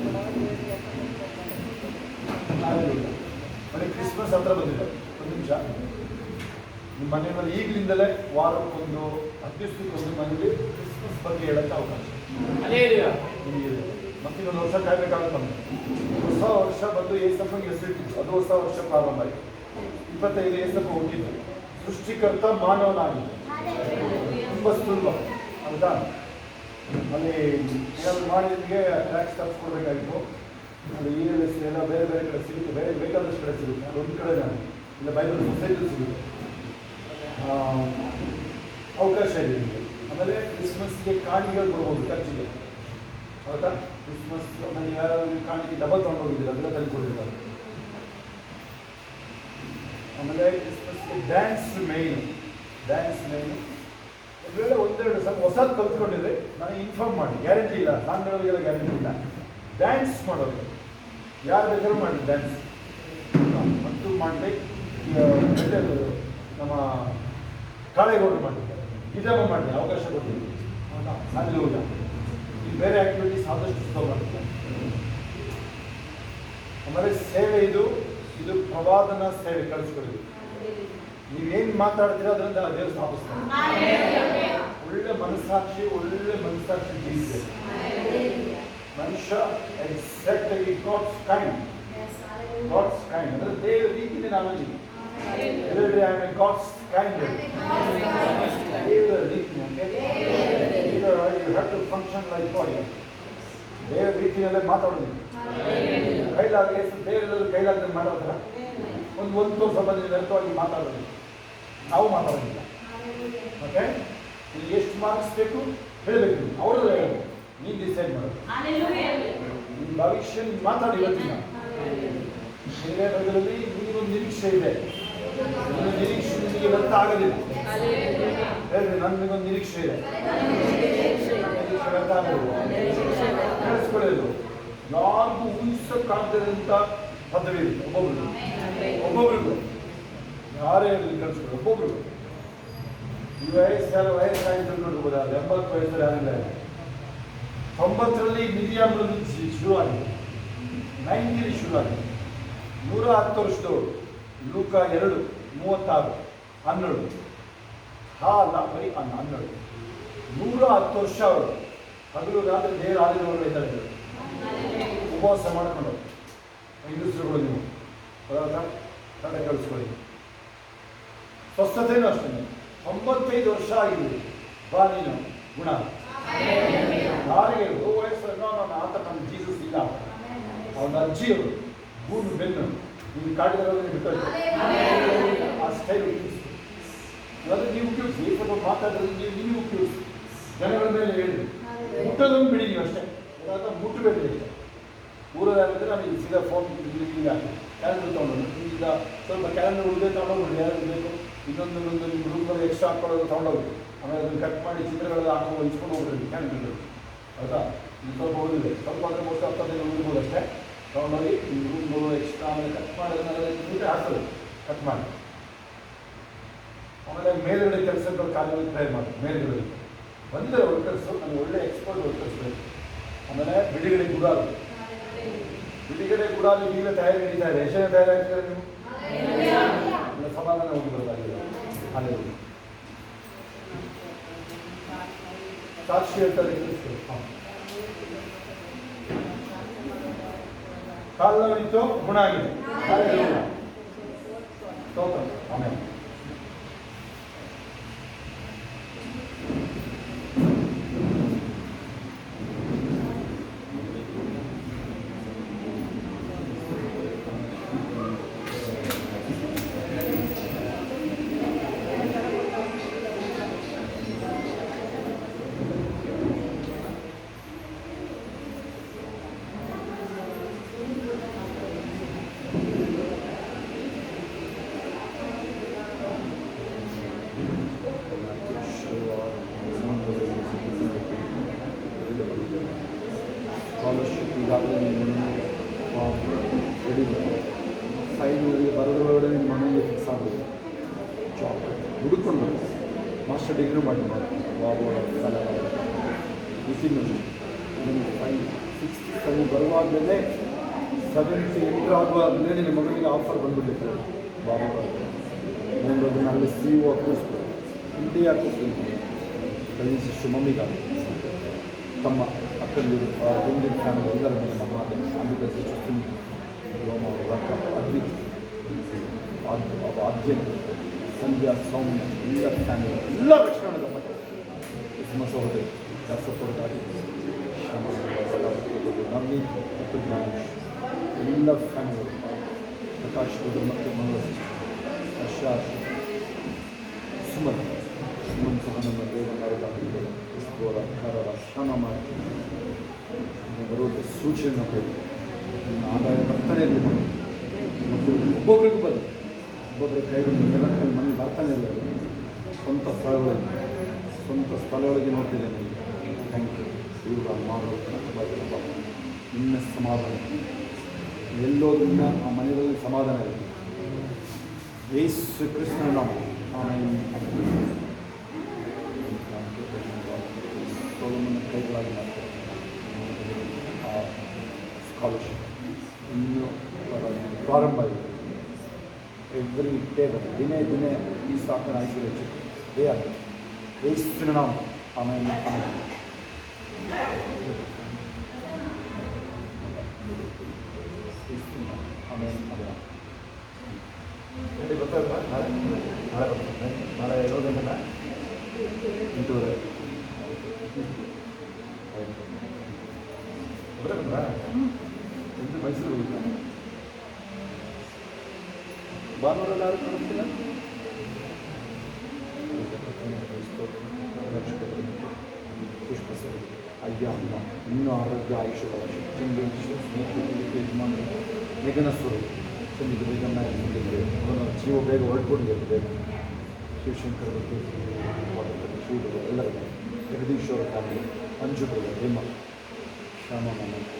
Gracias. ನೋಡಿ ಕ್ರಿಸ್ಮಸ್ ಹತ್ರ ಬಂದಿದೆ. ಒಂದು ನಿಮಿಷ, ನಿಮ್ಮ ಮನೆಯಲ್ಲಿ ಈಗಲಿಂದಲೇ ವಾರಕ್ಕೊಂದು 10 ದಿವಸಕ್ಕೊಂದು ಮನೆಯಲ್ಲಿ ಕ್ರಿಸ್ಮಸ್ ಬಗ್ಗೆ ಹೇಳೋಕ್ಕೆ ಅವಕಾಶ ನಿಮಗೆ. ಮತ್ತೆ ಇನ್ನೊಂದು ವರ್ಷ ಕಾಯಬೇಕಾಗುತ್ತೆ ನಮಗೆ. ಹೊಸ ವರ್ಷ ಬಂದು ಏಸಪ್ಪನಿಗೆ ಹೆಸರಿಟ್ಟಿದ್ದು, ಅದು ಹೊಸ ವರ್ಷ ಪ್ರಾರಂಭ ಆಯಿತು. 25 ಏಸಪ್ಪ ಹುಟ್ಟಿದ್ದು, ಸೃಷ್ಟಿಕರ್ತ ಮಾನವನಾಗಿದೆ. ತುಂಬ ಸುಲಭ ಹೌದಾ? ಅಲ್ಲಿ ಏನಾದ್ರು ಮಾಡಿ ನಿಮಗೆ ಟ್ಯಾಕ್ಸ್ ತರಿಸ್ಕೊಡ್ಬೇಕಾಗಿತ್ತು. ಅಲ್ಲಿ ELS ಎಲ್ಲ ಬೇರೆ ಬೇರೆ ಕಡೆ ಸಿಗುತ್ತೆ, ಬೇರೆ ಬೇಕಾದಷ್ಟು ಕಡೆ ಸಿಗುತ್ತೆ. ಅದು ಒಂದು ಕಡೆ ಇಲ್ಲ ಬೈಬಲ್ ಸೊಸೈಟಿ ಸಿಗುತ್ತೆ, ಅವಕಾಶ ಇದೆ ನಿಮಗೆ. ಆಮೇಲೆ ಕ್ರಿಸ್ಮಸ್ಗೆ ಕಾಣಿಕೆಗಳು ಕೊಡ್ಬೋದು ಖರ್ಚಿಗೆ, ಹೌದಾ? ಕ್ರಿಸ್ಮಸ್ ಆಮೇಲೆ ಯಾರಾದ್ರೂ ಕಾಣಿಕೆ ಡಬಲ್ ತೊಗೊಂಡೋಗಿದ್ದೀರ ಅದೆಲ್ಲ ತಂದುಕೊಟ್ಟಿರ್ತಾರೆ. ಆಮೇಲೆ ಕ್ರಿಸ್ಮಸ್ಗೆ ಡ್ಯಾನ್ಸ್ ಮೇಯ್ನು. ಒಂದು ವೇಳೆ ಒಂದೆರಡು ಸ್ವಲ್ಪ ಹೊಸದು ಕಲ್ತ್ಕೊಂಡಿದ್ರೆ ನನಗೆ ಇನ್ಫಾರ್ಮ್ ಮಾಡಿ, ಗ್ಯಾರಂಟಿ ಇಲ್ಲ, ಸಾಂಗ್ಗಳಿಗೆಲ್ಲ ಗ್ಯಾರಂಟಿ ಇಲ್ಲ. ಡ್ಯಾನ್ಸ್ ಮಾಡೋದು ಯಾರು ಬೇಕಾದ್ರೂ ಮಾಡಿ ಡ್ಯಾನ್ಸ್ ಮತ್ತು ಮಾಡಲಿ. ನಮ್ಮ ಕಾಳೆಗೌಡರು ಮಾಡಿದ್ದಾರೆ, ಇದನ್ನು ಮಾಡಲಿ, ಅವಕಾಶ ಕೊಟ್ಟಿದ್ದೀವಿ. ಅಲ್ಲಿ ಹೋಗ ಈ ಬೇರೆ ಆ್ಯಕ್ಟಿವಿಟೀಸ್ ಆದಷ್ಟು ಸುಲಭ ಮಾಡುತ್ತೆ. ಆಮೇಲೆ ಸೇವೆ ಇದು ಪ್ರವಾದನ ಸೇವೆ ಕಳಿಸ್ಕೊಡಿ. ನೀವೇನು ಮಾತಾಡ್ತೀರೋ ಅದರಿಂದ ದೇವರು ಸ್ಥಾಪಿಸ್ತಾರೆ. ಒಳ್ಳೆ ಮನಸ್ಸಾಕ್ಷಿ ಜೀವಿಸಬೇಕು ಮನುಷ್ಯ. ಎಕ್ಸಾಕ್ಟಾಗಿ ಗಾಡ್ಸ್ ಕೈಂಡ್ ಅಂದರೆ ದೇವರ ರೀತಿಯಲ್ಲಿ ನಾನಲ್ಲಿ ಎಲ್ಲರೂ ಐ ಆಮ್ ಗಾಡ್ಸ್ ಕೈಂಡ್. ದೇವರ ರೀತಿ you have to function like God. ದೇವರ ರೀತಿಯಲ್ಲೇ ಮಾತಾಡೋದು. ಕೈಲಾಗಲಿ ದೇವರೆಲ್ಲರೂ ಕೈಲಾಗದೆ ಮಾಡೋದ್ರ ಒಂದು ತೋರ್ಸ ಬಂದಿದೆ ವ್ಯರ್ಥವಾಗಿ ಮಾತಾಡೋದು. ನಾವು ಮಾತಾಡೋದಿಲ್ಲ. ಓಕೆ, ನಿಮ್ಗೆ ಎಷ್ಟು ಮಾರ್ಕ್ಸ್ ಬೇಕು ಹೇಳಬೇಕು, ಅವರೆಲ್ಲ ಹೇಳಬೇಕು, ನೀನು ಡಿಸೈಡ್ ಮಾಡೋದು. ನಿಮ್ಮ ಭವಿಷ್ಯ ನೀನು ಮಾತಾಡಿ. ಇವತ್ತಿನ ಹಿರಿಯರಲ್ಲಿ ನಿಮಗೊಂದು ನಿರೀಕ್ಷೆ ಇದೆ. ನಿಮ್ಮ ನಿರೀಕ್ಷೆ ನಿಮಗೆ ವ್ಯರ್ಥ ಆಗಲಿಲ್ಲ. ಹೇಳ್ರಿ, ನನಗೊಂದು ನಿರೀಕ್ಷೆ ಇದೆ. ನಿರೀಕ್ಷೆ ವ್ಯರ್ಥ ಆಗಲಿಲ್ಲ. ಕೇಳಿಸ್ಕೊಳ್ಳೋದು ಯಾರಿಗೂ ಊಹಿಸಕ್ಕಾಗದಂಥ ಪದವಿ ಇರುತ್ತೆ ಒಬ್ಬೊಬ್ರಿಗೂ. ಯಾರೇ ಕಳಿಸ್ಕೊಳ್ಳಿ ಒಬ್ಬೊಬ್ರಿಗೂ. ಈ ವಯಸ್ಸಾಗಿ ತಿಳ್ಕೊಂಡಿರ್ಬೋದು, 80 ವಯಸ್ಸಲ್ಲಿ ಯಾರಿಲ್ಲ. 90ರಲ್ಲಿ ಮಿರಿಯಾಮಲ್ಲಿ ಶುರುವಾಗಿದೆ, 90ರಲ್ಲಿ ಶುರುವಾಗಿದೆ. 110 ವರ್ಷದವರು ಲೂಕ 2:36 12 ಬರೀ 12. 110 ವರ್ಷ ಅವರು ಹಗಲು ರಾತ್ರಿ ದೇವರ ಆದಿನವರು ಇದ್ದಾರೆ, ಉಪವಾಸ ಮಾಡಿಕೊಂಡು. ಹೆಂಗಸರುಗಳು ನೀವು ಕಡೆ ಕಳಿಸ್ಕೊಳ್ಳಿ. ಸ್ವಸ್ಥತೆಯೂ ಅಷ್ಟೇ. 95 ವರ್ಷ ಆಗಿದೆ, ಬಾ ನೀನು ಗುಣ. ಯಾರಿಗೆ ವಯಸ್ಸನ್ನು ಆತ ನಮ್ಮ ಜೀಸಸ್ ಇಲ್ಲ, ಅವನ ಅಜ್ಜಿಯವರು ಗೂಡು ಬೆನ್ನು ನೀವು ಕಾಡಿದರಲ್ಲಿ ಬಿಟ್ಟು ಆ ಸ್ಟೈಲ್ ಉಪಯೋಗಿಸಿ. ಇವಾಗ ನೀವು ಉಪಯೋಗಿಸಿ, ಸ್ವಲ್ಪ ಮಾತಾಡೋದು ನೀವು ಉಪಯೋಗಿಸಿ. ಜನಗಳ ಮೇಲೆ ಹೇಳಿ, ಮುಟ್ಟೋದನ್ನು ಬಿಡಿ ನೀವು ಅಷ್ಟೇ. ಇವಾಗ ಮುಟ್ಟಬೇಡಿ. ಊರಲ್ಲಾಗಿದ್ದರೆ ನಮಗೆ ಸೀದಾ ಫೋನ್ ಹಾಕಿ ಕ್ಯಾಲೆಂಡರ್ ತೊಗೊಂಡು ಈಗ ಸ್ವಲ್ಪ ಕ್ಯಾಲೆಂಡರ್ ಉಳಿದೇ ತೊಗೊಂಡೋಗ್ಬಿಡಿ. ಯಾರು ಬೇಕು ಇನ್ನೊಂದು ನಿಮ್ಮ ರೂಮಲ್ಲಿ ಎಕ್ಸ್ಟ್ರಾ ಹಾಕೊಳ್ಳೋದು ತೊಗೊಂಡೋಗಿ, ಆಮೇಲೆ ಅದನ್ನು ಕಟ್ ಮಾಡಿ ಚಿತ್ರಗಳೆಲ್ಲ ಹಾಕೊಂಡು ಇಸ್ಕೊಂಡು ಹೋಗ್ಬಿಡಿ ಕ್ಯಾಲೆಂಡರ್. ಹೌದಾ? ಇದು ಸ್ವಲ್ಪ ಉಳಿದಿದೆ, ಸ್ವಲ್ಪ ಅಂದರೆ ಮೋಸ್ಟ್ 10 ಉಳಿಬೋದು ಅಷ್ಟೇ. ತೊಗೊಂಡೋಗಿ ನಿಮ್ಮ ರೂಮ್ಗಳು ಎಕ್ಸ್ಟ್ರಾ ಆಮೇಲೆ ಕಟ್ ಮಾಡಿ ಅದನ್ನೆಲ್ಲ ಹಾಕೋದು, ಕಟ್ ಮಾಡಿ. ಆಮೇಲೆ ಮೇಲ್ಗಡೆ ಕೆಲಸಗಳು ಖಾಲಿ ಟ್ರೈ ಮಾಡಿ. ಮೇಲ್ಗಡೆ ಬಂದರೆ ವರ್ಕರ್ಸು ನನಗೆ ಒಳ್ಳೆ ಎಕ್ಸ್ಪರ್ಟ್ ವರ್ಕರ್ಸ್ ಬೇಕು. ಆಮೇಲೆ ಬಿಡುಗಡೆ ಗುಡಾಲಿ ಈಗಲೇ ತಯಾರಿ ನಡೀತಾ ಇದೆ. ಎಷ್ಟು ತಯಾರಾಗ್ತಿದ್ದಾರೆ ನೀವು? ಸಮಾಧಾನ ಹೋಗಿ ಬರೋದಾಗಿದೆ. ಅಲ್ಲೇ ಸಾಕ್ಷಿ ಹೇಳ್ತಾರೆ, ಕಾಲ ನಿಂತು ಗುಣ ಆಗಿದೆ. ಆಮೇಲೆ ಸ್ಕಾಲರ್ಶಿಪ್ ಈಗಾಗಲೇ ರೆಡಿ ಫೈನಲ್ಗೆ ಬರೋದ್ರೊಳಗಡೆ ನಿಮ್ಮ ಮನೆಗೆ ಫಿಕ್ಸ್ ಆಗೋದು. ಜಾಬ್ ಹುಡುಕೊಂಡು ಮಾಸ್ಟರ್ ಡಿಗ್ರಿ ಮಾಡಿ ವಿತಿನ್ ಇದನ್ನು 5, 6, 7 ಬರುವಾಗಲೇ 7th ಎಂಟ್ರ್ ಆಗುವಾಗಲೇ ನಿನ್ನ ಮಗನಿಗೆ ಆಫರ್ ಬಂದುಬಿಟ್ಟಿತ್ತು ಬಾಬಾ ನಾನು ಅದನ್ನು ಅಲ್ಲಿ CEO ಕೂರಿಸ್ಬೋದು ಇಂಡಿಯಾ ಕೂರಿಸ್ತೀನಿ ಕಳಿಸಿಷ್ಟು ಮಮ್ಮಿಗ ತಮ್ಮ ಅಕ್ಕಂದಿರು ಹಿಂದಿನ ಫ್ಯಾಮಿಲಿ ಎಲ್ಲರ ಮೇಲೆ ನಮ್ಮ ಅಂಬಿಕಾ ಸಿಸ್ಟಮ್ ಅದ್ವಿತ್ ಆದ್ಯ ಸಂಧ್ಯಾ ಸೌಮ್ಯ ಎಲ್ಲ ಫ್ಯಾಮಿಲಿ ಎಲ್ಲ ರಕ್ಷಣದ ಮಟ್ಟ ನಮ್ಮ ಸಹೋದರಿ ಸಪೋರ್ಟಾಗಿ ನಮ್ಮಿ ಮತ್ತು ಜ್ಞಾನೇಶ್ ಎಲ್ಲ ಫ್ಯಾಮಿಲಿ ಪ್ರಕಾಶ್ ಗೌಡ ಮತ್ತು ಮಂಗಳ ಹರ್ಷ ಸುಮನ್ ಸಹ ನಮ್ಮ ದೇವರ ಕ್ರಿಸ್ತೋರ ಕರರ ಶ್ರಮ ಮಾಡಿ ಬರುವುದು ಸೂಚನೆ ಬೇಕು ಆದಾಯ ಬರ್ತಾನೆ ಇರಲಿ ಮತ್ತು ಒಬ್ಬೊಬ್ಬರಿಗೂ ಬರಲಿ ಒಬ್ಬೊಬ್ಬರ ಕೈಗಳು ಮನೆ ಬರ್ತಾನೆ ಇರಲಿ ಸ್ವಂತ ಸ್ಥಳಗಳಿಗೆ ನೋಡ್ತಿದ್ದೇನೆ ಥ್ಯಾಂಕ್ ಯು ಇವರು ಮಾಡೋದು ನಿನ್ನ ಸಮಾಧಾನ ಎಲ್ಲೋದ್ರಿಂದ ಆ ಮನೆಗಳಲ್ಲಿ ಸಮಾಧಾನ ಇದೆ ಯೇಸು ಕೃಷ್ಣನ ನಾಮ ಸೋಲಮನ್ನ ಕೈಗಳಾಗಿ ಮಾಡ್ತಾರೆ ಆ ಸ್ಕಾಲರ್ಶಿಪ್ ಇನ್ನೂ ಪ್ರಾರಂಭ ಇದೆ ಎವ್ರಿ ಡೇ ದಿನೇ ಈ ಸಾಕನ ಐಶ್ವರ್ಯ ಡೇ ಆಗಿದೆ ಯೇಸುವಿನ ನಾಮ ಆಮೇಲೆ ಗೊತ್ತಾಗ ನಾಳೆ ಏಳು ಗಂಟೆನ 8:30 ಒಬ್ಬರೇ ಬಂದ್ರಾ ಮೈಸೂರು ಹೋಗಿಲ್ಲ ಭಾನುವಾರ ಯಾರು ಕೊಡ್ತಿಲ್ಲ ಪುಷ್ಪ ಸರ್ ಅಯ್ಯ ಅಮ್ಮ ಇನ್ನೂ ಆರೋಗ್ಯ ಆಯುಷ್ಯಗಳ ಯಜಮಾನ ಮೇಘನ ಸ್ವರೂಪ ಸಂಗೀತ ಬೇಗನ್ನ ಅವನ ಜೀವ ಬೇಗ ಹೊರಟ್ಕೊಂಡಿದೆ ಬೇಗ ಶಿವಶಂಕರ್ ಬಗ್ಗೆ ಶಿವಗಳು ಎಲ್ಲರಿಗೂ ಜಗದೀಶ್ವರ ಫ್ಯಾಮಿಲಿ ಅಂಜುಗಳು ಹೇಮ ಶ್ಯಾಮ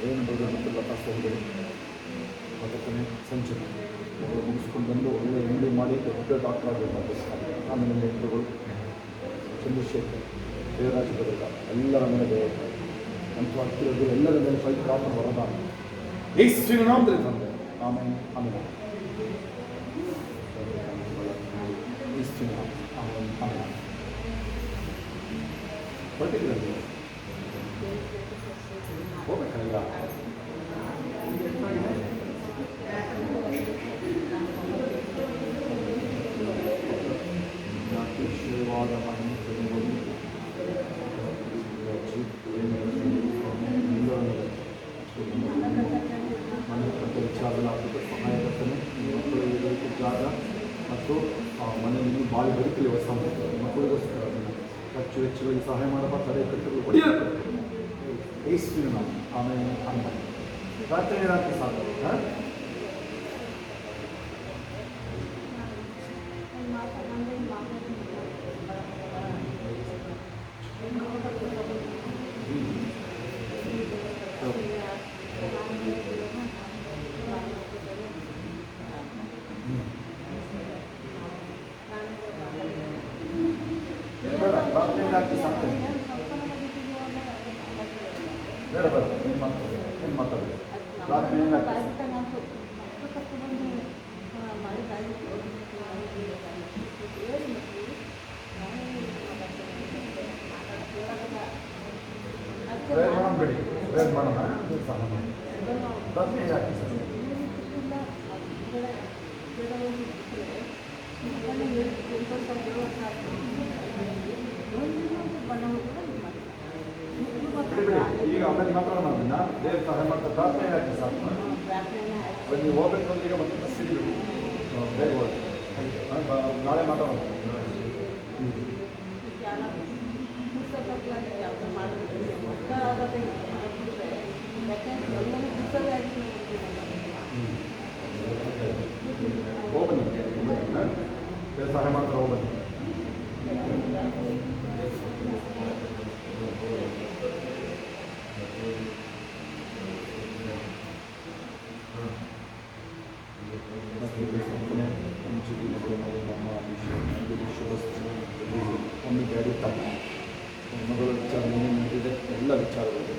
ರೇಣುಗಳು ಮತ್ತು ಲತಾ ಸಹೋದರಿ ಅದಕ್ಕೇ ಸಂಜೆ ಮುಗಿಸ್ಕೊಂಡು ಬಂದು ಒಳ್ಳೆ ಹಿಂದಿ ಮಾಡಿ ದೊಡ್ಡ ಡಾಕ್ಟರ್ ಆಗಬೇಕು ಆಮೇಲೆ ನೇತೃಗಳು ಚಂದ್ರಶೇಖರ್ ದೇವರಾಜಗಳೆಲ್ಲ ಎಲ್ಲರ ಮೇಲೆ ದೇವರ ಅಂತ ಹತ್ತಿರದ್ದು ಎಲ್ಲರ ಮೇಲೆ ಪವಿತ್ರಾತ್ಮ ವರದಾನ ಯೇಸುವಿನ ನಾಮದಲ್ಲಿ ತಂದೆ ಆಮೇಲೆ ಆಮೇಲೆ ಯೇಸುವಿನ ಆಮೇಲೆ ಆಮೇಲೆ ಹೊರಟಿದ್ದೀರ ಹೋಗ್ಬೇಕಲ್ಲ ಆಶೀರ್ವಾದ ಮಾಡಿ ಮನೆ ಕಟ್ಟ ವಿಚಾರಗಳಾದ ಸಹಾಯಕರ್ತನೆ ಮಕ್ಕಳಿಗೆ ಜಾಗ ಮತ್ತು ಮನೆಯಲ್ಲಿ ಬಾಳಿ ಬದುಕಲಿ ಹೊಸ ಮಕ್ಕಳಿಗೋಸ್ಕರ ಖರ್ಚು ವೆಚ್ಚಗಳಿಗೆ ಸಹಾಯ ಮಾಡಬಾರ್ದು ತಡೆ ಕಟ್ಟಲು ಹೊಡೆಯಬೇಕು ಯೇಸುವಿನ ನಾಮ ಆಮೇಲೆ ಅನ್ನ ರಾತ್ರಿ ಸಾಕು ಬೇಡ ಬೇಡ ಏನು ಮಾತಾಡೋದು ರಾತ್ರಿ ಪ್ರೇರ್ ಮಾಡೋಣ ಬಿಡಿ ಪ್ರೇರ್ ಮಾಡೋಣ ಸಹ ರಾತ್ರಿ ಯಾಕೆ ಸರ್ ಈಗ ಆಮೇಲೆ ಮಾತಾಡೋಣ ಅದನ್ನ ದೇವ್ರ ಸಹಾಯ ಮಾಡ್ತಾ ಪ್ರಾರ್ಥನೆ ಯಾಕೆ ಸಾಕು ನೀವು ಹೋಗ್ಬೇಕು ಅಂದ್ರೆ ಈಗ ಮತ್ತೆ ಬಸ್ ಸಿಗಬೇಕು ಬೇಗ ಹೋಗಿ ನಾಳೆ ಮಾತಾಡೋಣ ಹೋಗ್ಬನ್ನಿ ದೇವ್ರ ಸಹಾಯ ಮಾಡ್ತಾ ಹೋಗ್ಬನ್ನಿ ಮಮ್ಮಿ ಡ್ಯಾಡಿ ತಮ್ಮ ಮಗಳ ವಿಚಾರ ಏನೇನು ನಡೆದಿದೆ ಎಲ್ಲ ವಿಚಾರಗಳು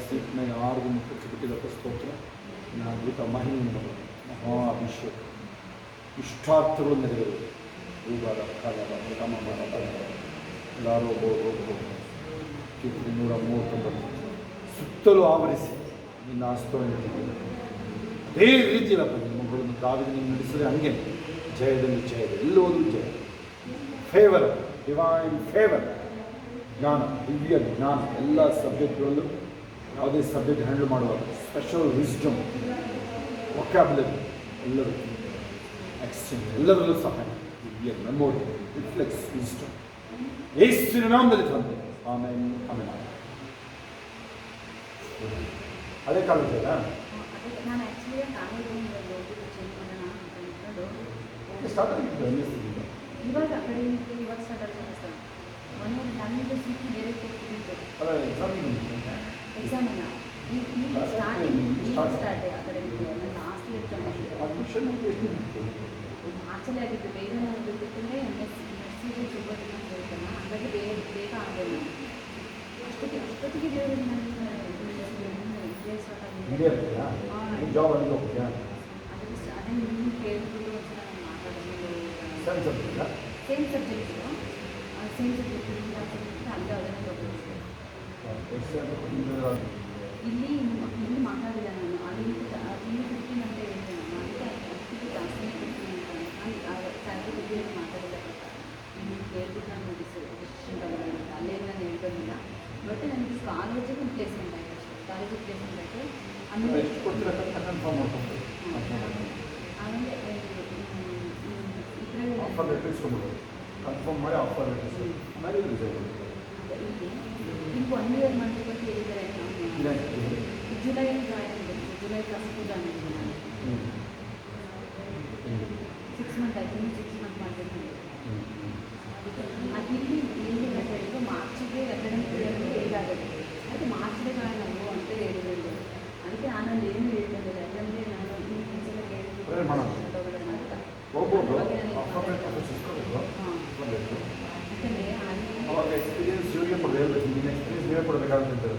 ಸೀಟ್ನಾಗ ಯಾರಿಗೂ ಮುಖ್ಯ ಬಿಟ್ಟಿಲ್ಲ ಸ್ತೋತ್ರ ಅಮೃತ ಮಹಿಮೆ ಮಹಾ ಅಭಿಷೇಕ ಇಷ್ಟಾರ್ಥಗಳು ನೆರವೇರು ಹೂಗಾರ ಕಾಲದ ರಾಮ ಎಲ್ಲರೂ ಕೀರ್ತಿ 139 ಸುತ್ತಲೂ ಆವರಿಸಿ ನಿನ್ನ ಆಸ್ತವನ್ನು ಅದೇ ರೀತಿಯಲ್ಲಪ್ಪ ನಿಮ್ಮ ಮಗಳನ್ನು ದಾವಿದನಿಗೆ ನಡೆಸಿದ್ರೆ ಹಂಗೆ ಜಯದಲ್ಲಿ ಎಲ್ಲೋದು ಜಯ ಫೇವರ್ ಡಿವೈನ್ ಫೇವರ್ ಜ್ಞಾನ ದಿವ್ಯ ಜ್ಞಾನ ಎಲ್ಲ ಸಬ್ಜೆಕ್ಟ್ಗಳಲ್ಲೂ ಯಾವುದೇ ಸಬ್ಜೆಕ್ಟ್ ಹ್ಯಾಂಡಲ್ ಮಾಡುವಾಗ ಸ್ಪೆಷಲ್ ವಿಸ್ಡಮ್ ವೊಕ್ಯಾಬುಲರಿ ಎಲ್ಲರೂ ಎಕ್ಸ್ಚೇಂಜ್ ಎಲ್ಲದರಲ್ಲೂ ಸಹಾಯ ದಿವ್ಯ ಮೆಮೊರಿ ರಿಫ್ಲೆಕ್ಸ್ ವಿಸ್ಡಮ್ ಯೇಸುವಿನ ನಾಮದಲ್ಲಿ ತಂದೆ ಆಮೇಲೆ ಆಮೇಲೆ ಅದೇ ಕಾಲೇಜ್ ಅಲ್ಲ ನಾನು ಆ್ಯಕ್ಚುಲಿ ಕಾಲೇಜಿಗೆ ಚೇಂಜ್ ಮಾಡೋಣ ಅಂತ ಅಂದ್ಕೊಂಡು ಸ್ಟಾರ್ಟ್ ಆಗಿದ್ದು ಇವಾಗ ಅಕಾಡೆಮಿಕ್ ಇವಾಗ ಸ್ಟಾರ್ಟ್ ಆಗ್ತದೆ ಸರ್ ಮೊನ್ನೆ ನಮಗೆ ಸೀಟಿ ಬೇರೆ ಕೊಟ್ಟಿದ್ದು ಅಲ್ಲ ಎಕ್ಸಾಮಿಗೆ ಎಕ್ಸಾಮ್ ಇಲ್ಲ ಈಗ ಸ್ಟಾರ್ಟ್ ಅಕಾಡೆಮಿಕ್ ನನ್ನ ಲಾಸ್ಟ್ ಇಯರ್ ಅಡ್ಮಿಷನ್ ಎಷ್ಟು ಆಕ್ಚುಲಿ ಆಗಿತ್ತು ಬೇಗ ನಾನು ಬಿಟ್ಟಿದ್ದರೆ ನರ್ಸಿಗೆ ತುಂಬ ದಿನ ಹೋಗ್ತಾನೆ ಹಾಗಾಗಿ ಬೇಗ ಆಗಲ್ಲ ಅಷ್ಟೊತ್ತಿಗೆ ಬೇರೆ ಇದೇ ಇರ್ತೀಯಾ ಜಾಬ್ ಅಲ್ಲಿ ಹೋಗ್ತೀಯಾ ಅದೇ ನೀವು ಕೇಳಿಬಿಟ್ಟು ಒಂದ್ಸಲ ನಾನು ಮಾತಾಡೋದು ಸೆನ್ಸ್ ಇರ್ತೀಯಾ ಸೇಮ್ ಸಬ್ಜೆಕ್ಟು ಅಲ್ಲೇ ಅದನ್ನೇ ತಗೋಬೇಕು ಇಲ್ಲಿ ಇಲ್ಲಿ ಮಾತಾಡಿಲ್ಲ ನಾನು ಅಲ್ಲಿ 15 ಅಂತ ಹೇಳಿದೆ ನಾನು ಅದಕ್ಕೆ ಜಾಸ್ತಿ ಕೊಡ್ತೀನಿ ಅಂತ ಸ್ಯಾಲ್ರಿ ಬಗ್ಗೆ ಮಾತಾಡಿಲ್ಲ ಇಲ್ಲಿ ಕೇಳ್ಬಿಟ್ಟು ನಾನು ಡಿಸಿಷನ್ ತಗೊಳ್ಳೋಣ ಅಲ್ಲೇ ನಾನು ಹೇಳ್ಕೊಂಡಿಲ್ಲ ಬಟ್ ನನಗೆ ಕಾಲೇಜಿಗೆ ಪ್ಲೇಸ್ಮೆಂಟ್ ಆಯಿತು ಅಷ್ಟೇ ಕಾಲೇಜಿಗೆ ಪ್ಲೇಸ್ಮೆಂಟ್ ಆಯಿತು ಆಮೇಲೆ ಎಷ್ಟು ಕೊಡ್ತೀರಾ ಕನ್ಫರ್ಮ್ ಮಾಡ್ಕೊಂಡು ಆಮೇಲೆ ಇದರಲ್ಲಿ ಆಫರ್ ಲೆಟರ್ ಇಸ್ಕೊಂಡ್ಬಿಡು ಕನ್ಫರ್ಮ್ ಮಾಡಿ ಆಫರ್ ಲೆಟರ್ ಇಸ್ಕೊಂಡು ಆಮೇಲೆ ರಿಸೈನ್ ಈಗ 1 ಇಯರ್ ಮಾಡಬೇಕಂತ ಹೇಳಿದ್ದಾರೆ ಜುಲೈಯಲ್ಲಿ ಜಾಯ್ನ್ ಆಗಬೇಕು ಜುಲೈ ಫಸ್ಟ್ ಜಾಯ್ನ್ ಆಗಿದ್ದೀನಿ ನಾನು 6 ಮಂತ್ ಆಯಿತು ಇನ್ನು 6 ಮಂತ್ ಮಾಡಬೇಕು ಅದು ಇಲ್ಲಿ ಏನು ಹೇಳಿದ್ರು ಮಾರ್ಚಿಗೆ ಅಕಾಡೆಮಿಕ್ ಇಯರ್ಗೆ ಹೇಗಾಗುತ್ತೆ ಅದು ಮಾರ್ಚ್ಗೆ ಜಾಯ್ನ್ ಆಗು ಅಂತ ಹೇಳಿದ್ರು ಅದಕ್ಕೆ ನಾನಲ್ಲಿ ಏನು ಹೇಳ್ಕೊಂಡಿಲ್ಲ ಯಾಕಂದರೆ ನಾನು ಈ ಕೆಲಸ ಮಾಡೋಣ ಹೋಗ್ಬೋದು ಆಫರ್ ಲೆಟರ್ ಇಸ್ಕೋಬೇಕು ಹಾಂ ಯಾಕಂದರೆ ಅಲ್ಲಿ ಅವಾಗ ಎಕ್ಸ್ಪೀರಿಯನ್ಸ್ ಇವರಿಗೆ ಕೊಡಬೇಕು ನಿನ್ನ ಎಕ್ಸ್ಪೀರಿಯನ್ಸ್ ಬೇರೆ ಕೊಡಬೇಕಾಗುತ್ತೆ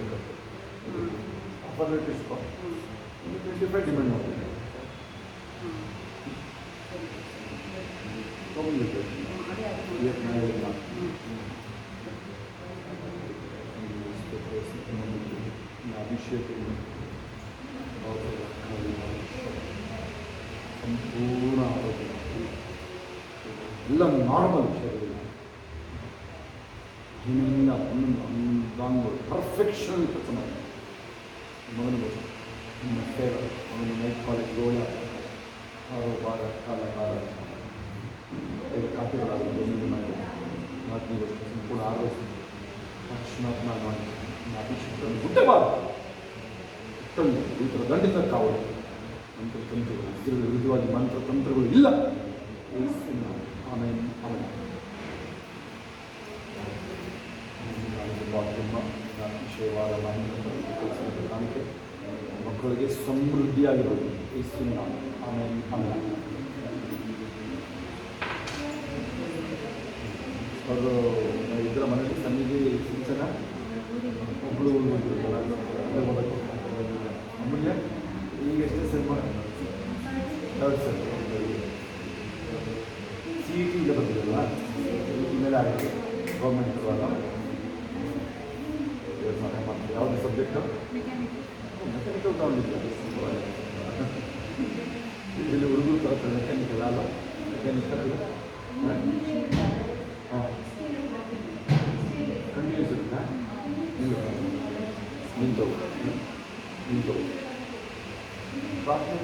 ಆಫರ್ ಲೆಟರ್ ಇಸ್ಕೊ 25 ಡಿಮ್ಯಾಂಡ್ ಮಾಡ್ತೀನಿ ತೊಗೊಂಡಿದ್ದೆ ಅಭಿಷೇಕ ಸಂಪೂರ್ಣ ಆರೋಗ್ಯ ಎಲ್ಲ ನಾರ್ಮಲ್ ಶರೀರ ಹಿಂದಿನ ಒಂದೊಂದು ಪರ್ಫೆಕ್ಷನ್ ಕೆಲಸ ಮಾಡಿ ಮಗನಿಗೆ ನಿಮ್ಮ ಫೇವರ್ ಅವನು ನೈಟ್ ಕಾಲೇಜ್ ಗೋಳ 6 ವಾರ ಕಾಲ ಖಾತೆಗಳಾಗಲಿ 4 ವರ್ಷ ಸಂಪೂರ್ಣ ಆರೋಗ್ಯ ತಕ್ಷಣ ಮಾಡಿ ಅಭಿಷೇಕ ಹುಟ್ಟಬಾರದು ಈ ಥರ ದಂಡಿತ ಕಾವಲು ಮಂತ್ರತಂತ್ರಗಳು ಇದರ ವಿರುದ್ಧವಾಗಿ ಮಂತ್ರತಂತ್ರಗಳು ಇಲ್ಲ ಆಮೇಲೆ ಆಮೇಲೆ ತುಂಬ ವಿಷಯವಾದ ಕಾಣಿಕೆ ಮಕ್ಕಳಿಗೆ ಸಮೃದ್ಧಿಯಾಗಿರೋದು ಯೇಸುವಿನ ಆಮೇಲೆ ಆಮೇಲೆ ಅವರು ಇದರ ಮನೆಯಲ್ಲಿ ಸನ್ನಿಧಿ ಶಿಕ್ಷಣ ಒಬ್ಬಳು ಅಮೂಲ್ಯ ಈಗ ಎಷ್ಟೇ ಸರಿ ಮಾಡಿ 3rd ಸರ್ CET ಈಗ ಬಂದಿರಲ್ಲ ಮೇಲೆ ಆಗಿದೆ ಗೌರ್ಮೆಂಟ್ ಇರುವಾಗ ಯಾವುದು ಸಬ್ಜೆಕ್ಟು ಮೆಕ್ಯಾನಿಕಲ್ ತಗೊಂಡಿದ್ದೆ ಇಲ್ಲಿ ಹುಡುಗರು ತಗೊಳ್ತಾರೆ ಮೆಕ್ಯಾನಿಕಲ್ ಅಲ್ಲ ಮೆಕ್ಯಾನಿಕಲ್ ಹಾಂ ಕಂಟಿನ್ಯೂಸ್ ಇರುತ್ತಾ ನಿಂತು ಪ್ರಾರ್ಥನೆ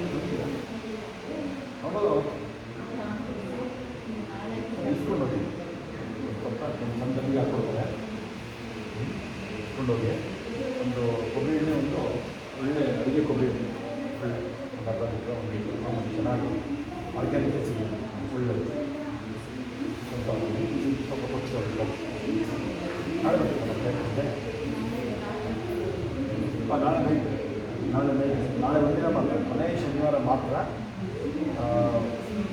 ನೋಡೋದು ಇಸ್ಕೊಂಡು ಹೋಗಿ ಸ್ವಲ್ಪ ಸಂದರ್ಭ ಹಾಕ್ಕೊಡ್ತಾರೆ ಇಸ್ಕೊಂಡೋಗಿ ಒಂದು ಕೊಬ್ಬರಿ ಎಣ್ಣೆ ಒಂದು ಒಳ್ಳೆ ಅಡುಗೆ ಕೊಬ್ಬರಿ ಎಣ್ಣೆ ಒಳ್ಳೆ ಒಂದು ಅರ್ಧ ಲೀಟ್ರ್ ಒಂದು ಚೆನ್ನಾಗಿ ಆರ್ಗ್ಯಾನಿಕ್ ಸಿಗುತ್ತೆ ಒಳ್ಳೆಯದು ಸ್ವಲ್ಪ ಪಕ್ಷ ನಾಳೆ ಬರ್ತೀವಿ ನಾಳೆ ಒಂದಿನ ಮಾತ್ರ ಕೊನೆಯ ಶನಿವಾರ ಮಾತ್ರ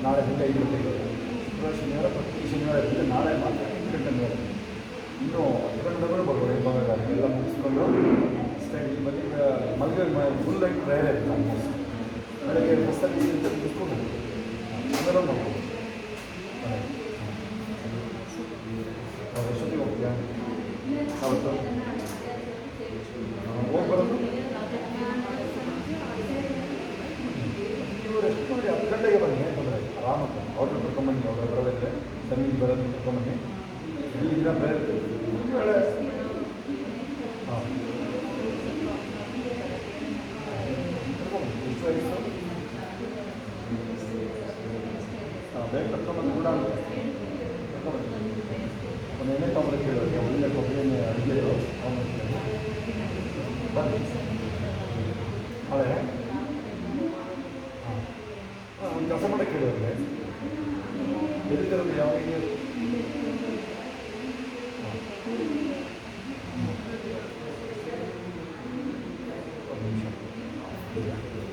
ನಾಳೆ ಬೆಳಗ್ಗೆ 5 ಗಂಟೆಗೆ ಶುಕ್ರವಾರ ಶನಿವಾರ ಪ್ರತಿ ಶನಿವಾರ ಇರುತ್ತೆ ನಾಳೆ ಮಾತ್ರ 8 ಗಂಟೆ ಮೇಲೆ ಇನ್ನೂ 10 ಗಂಟೆಗಳು ಬರ್ಬೋದು ಇವಾಗ ಎಲ್ಲ ಮುಗಿಸ್ಕೊಂಡು ಸ್ಟಡಿ ಮದುವೆ ಮಲ್ಗೆ ಫುಲ್ ಲೈಟ್ ಪ್ರೇಯರ್ ಇರುತ್ತೆ ಆಲ್ಮೋಸ್ಟ್ ಬೆಳಗ್ಗೆ ಬಸ್ಸಲ್ಲಿ ಬಿಸ್ಕೊಂಡು ಆಮೇಲೆ ಮಾಡ್ಬೋದು ಎಷ್ಟೊತ್ತಿಗೆ ಹೋಗ್ತೀಯಾ ಅವತ್ತು ಹೋಗಿ ಬರೋದು ನೀವು ರೆಸ್ಟ್ ಮಾಡಿ 10 ಗಂಟೆಗೆ ಬನ್ನಿ ತೊಂದರೆ ಆರಾಮಾಗಿ ಅವ್ರನ್ನ ಕರ್ಕೊಂಬನ್ನಿ ಅವ್ರ ಬರೋದಿದ್ರೆ ಸರಿ ಬರೋದು ಕರ್ಕೊಂಬನ್ನಿ ಈ ದಿನ ಬೇರೆ ವೇಳೆ ಹಾಂ ಎಷ್ಟು ವಯಸ್ಸು ಹಾಂ ಬೇಗ ಕರ್ಕೊಂಬಂದು ಕೂಡ ಕರ್ಕೊಂಬನ್ನಿ ಒಂದು ಎಣ್ಣೆ ತೊಗೊಂಬರಕ್ಕೆ ಕೇಳೋರಿಗೆ ಒಳ್ಳೆ ಕೊಬ್ಬರಿ ಎಣ್ಣೆ ಅಡುಗೆ ತೊಗೊಂಬಂದು ಬನ್ನಿ ಹಳೆ ಹಾಂ ಒಂದು ಕೆಲಸ ಮಾಡೋಕ್ಕೆ ಕೇಳೋರಿಗೆ ಎಲ್ಲಿರೋದು ಯಾವ ಒಂದು ನಿಮಿಷ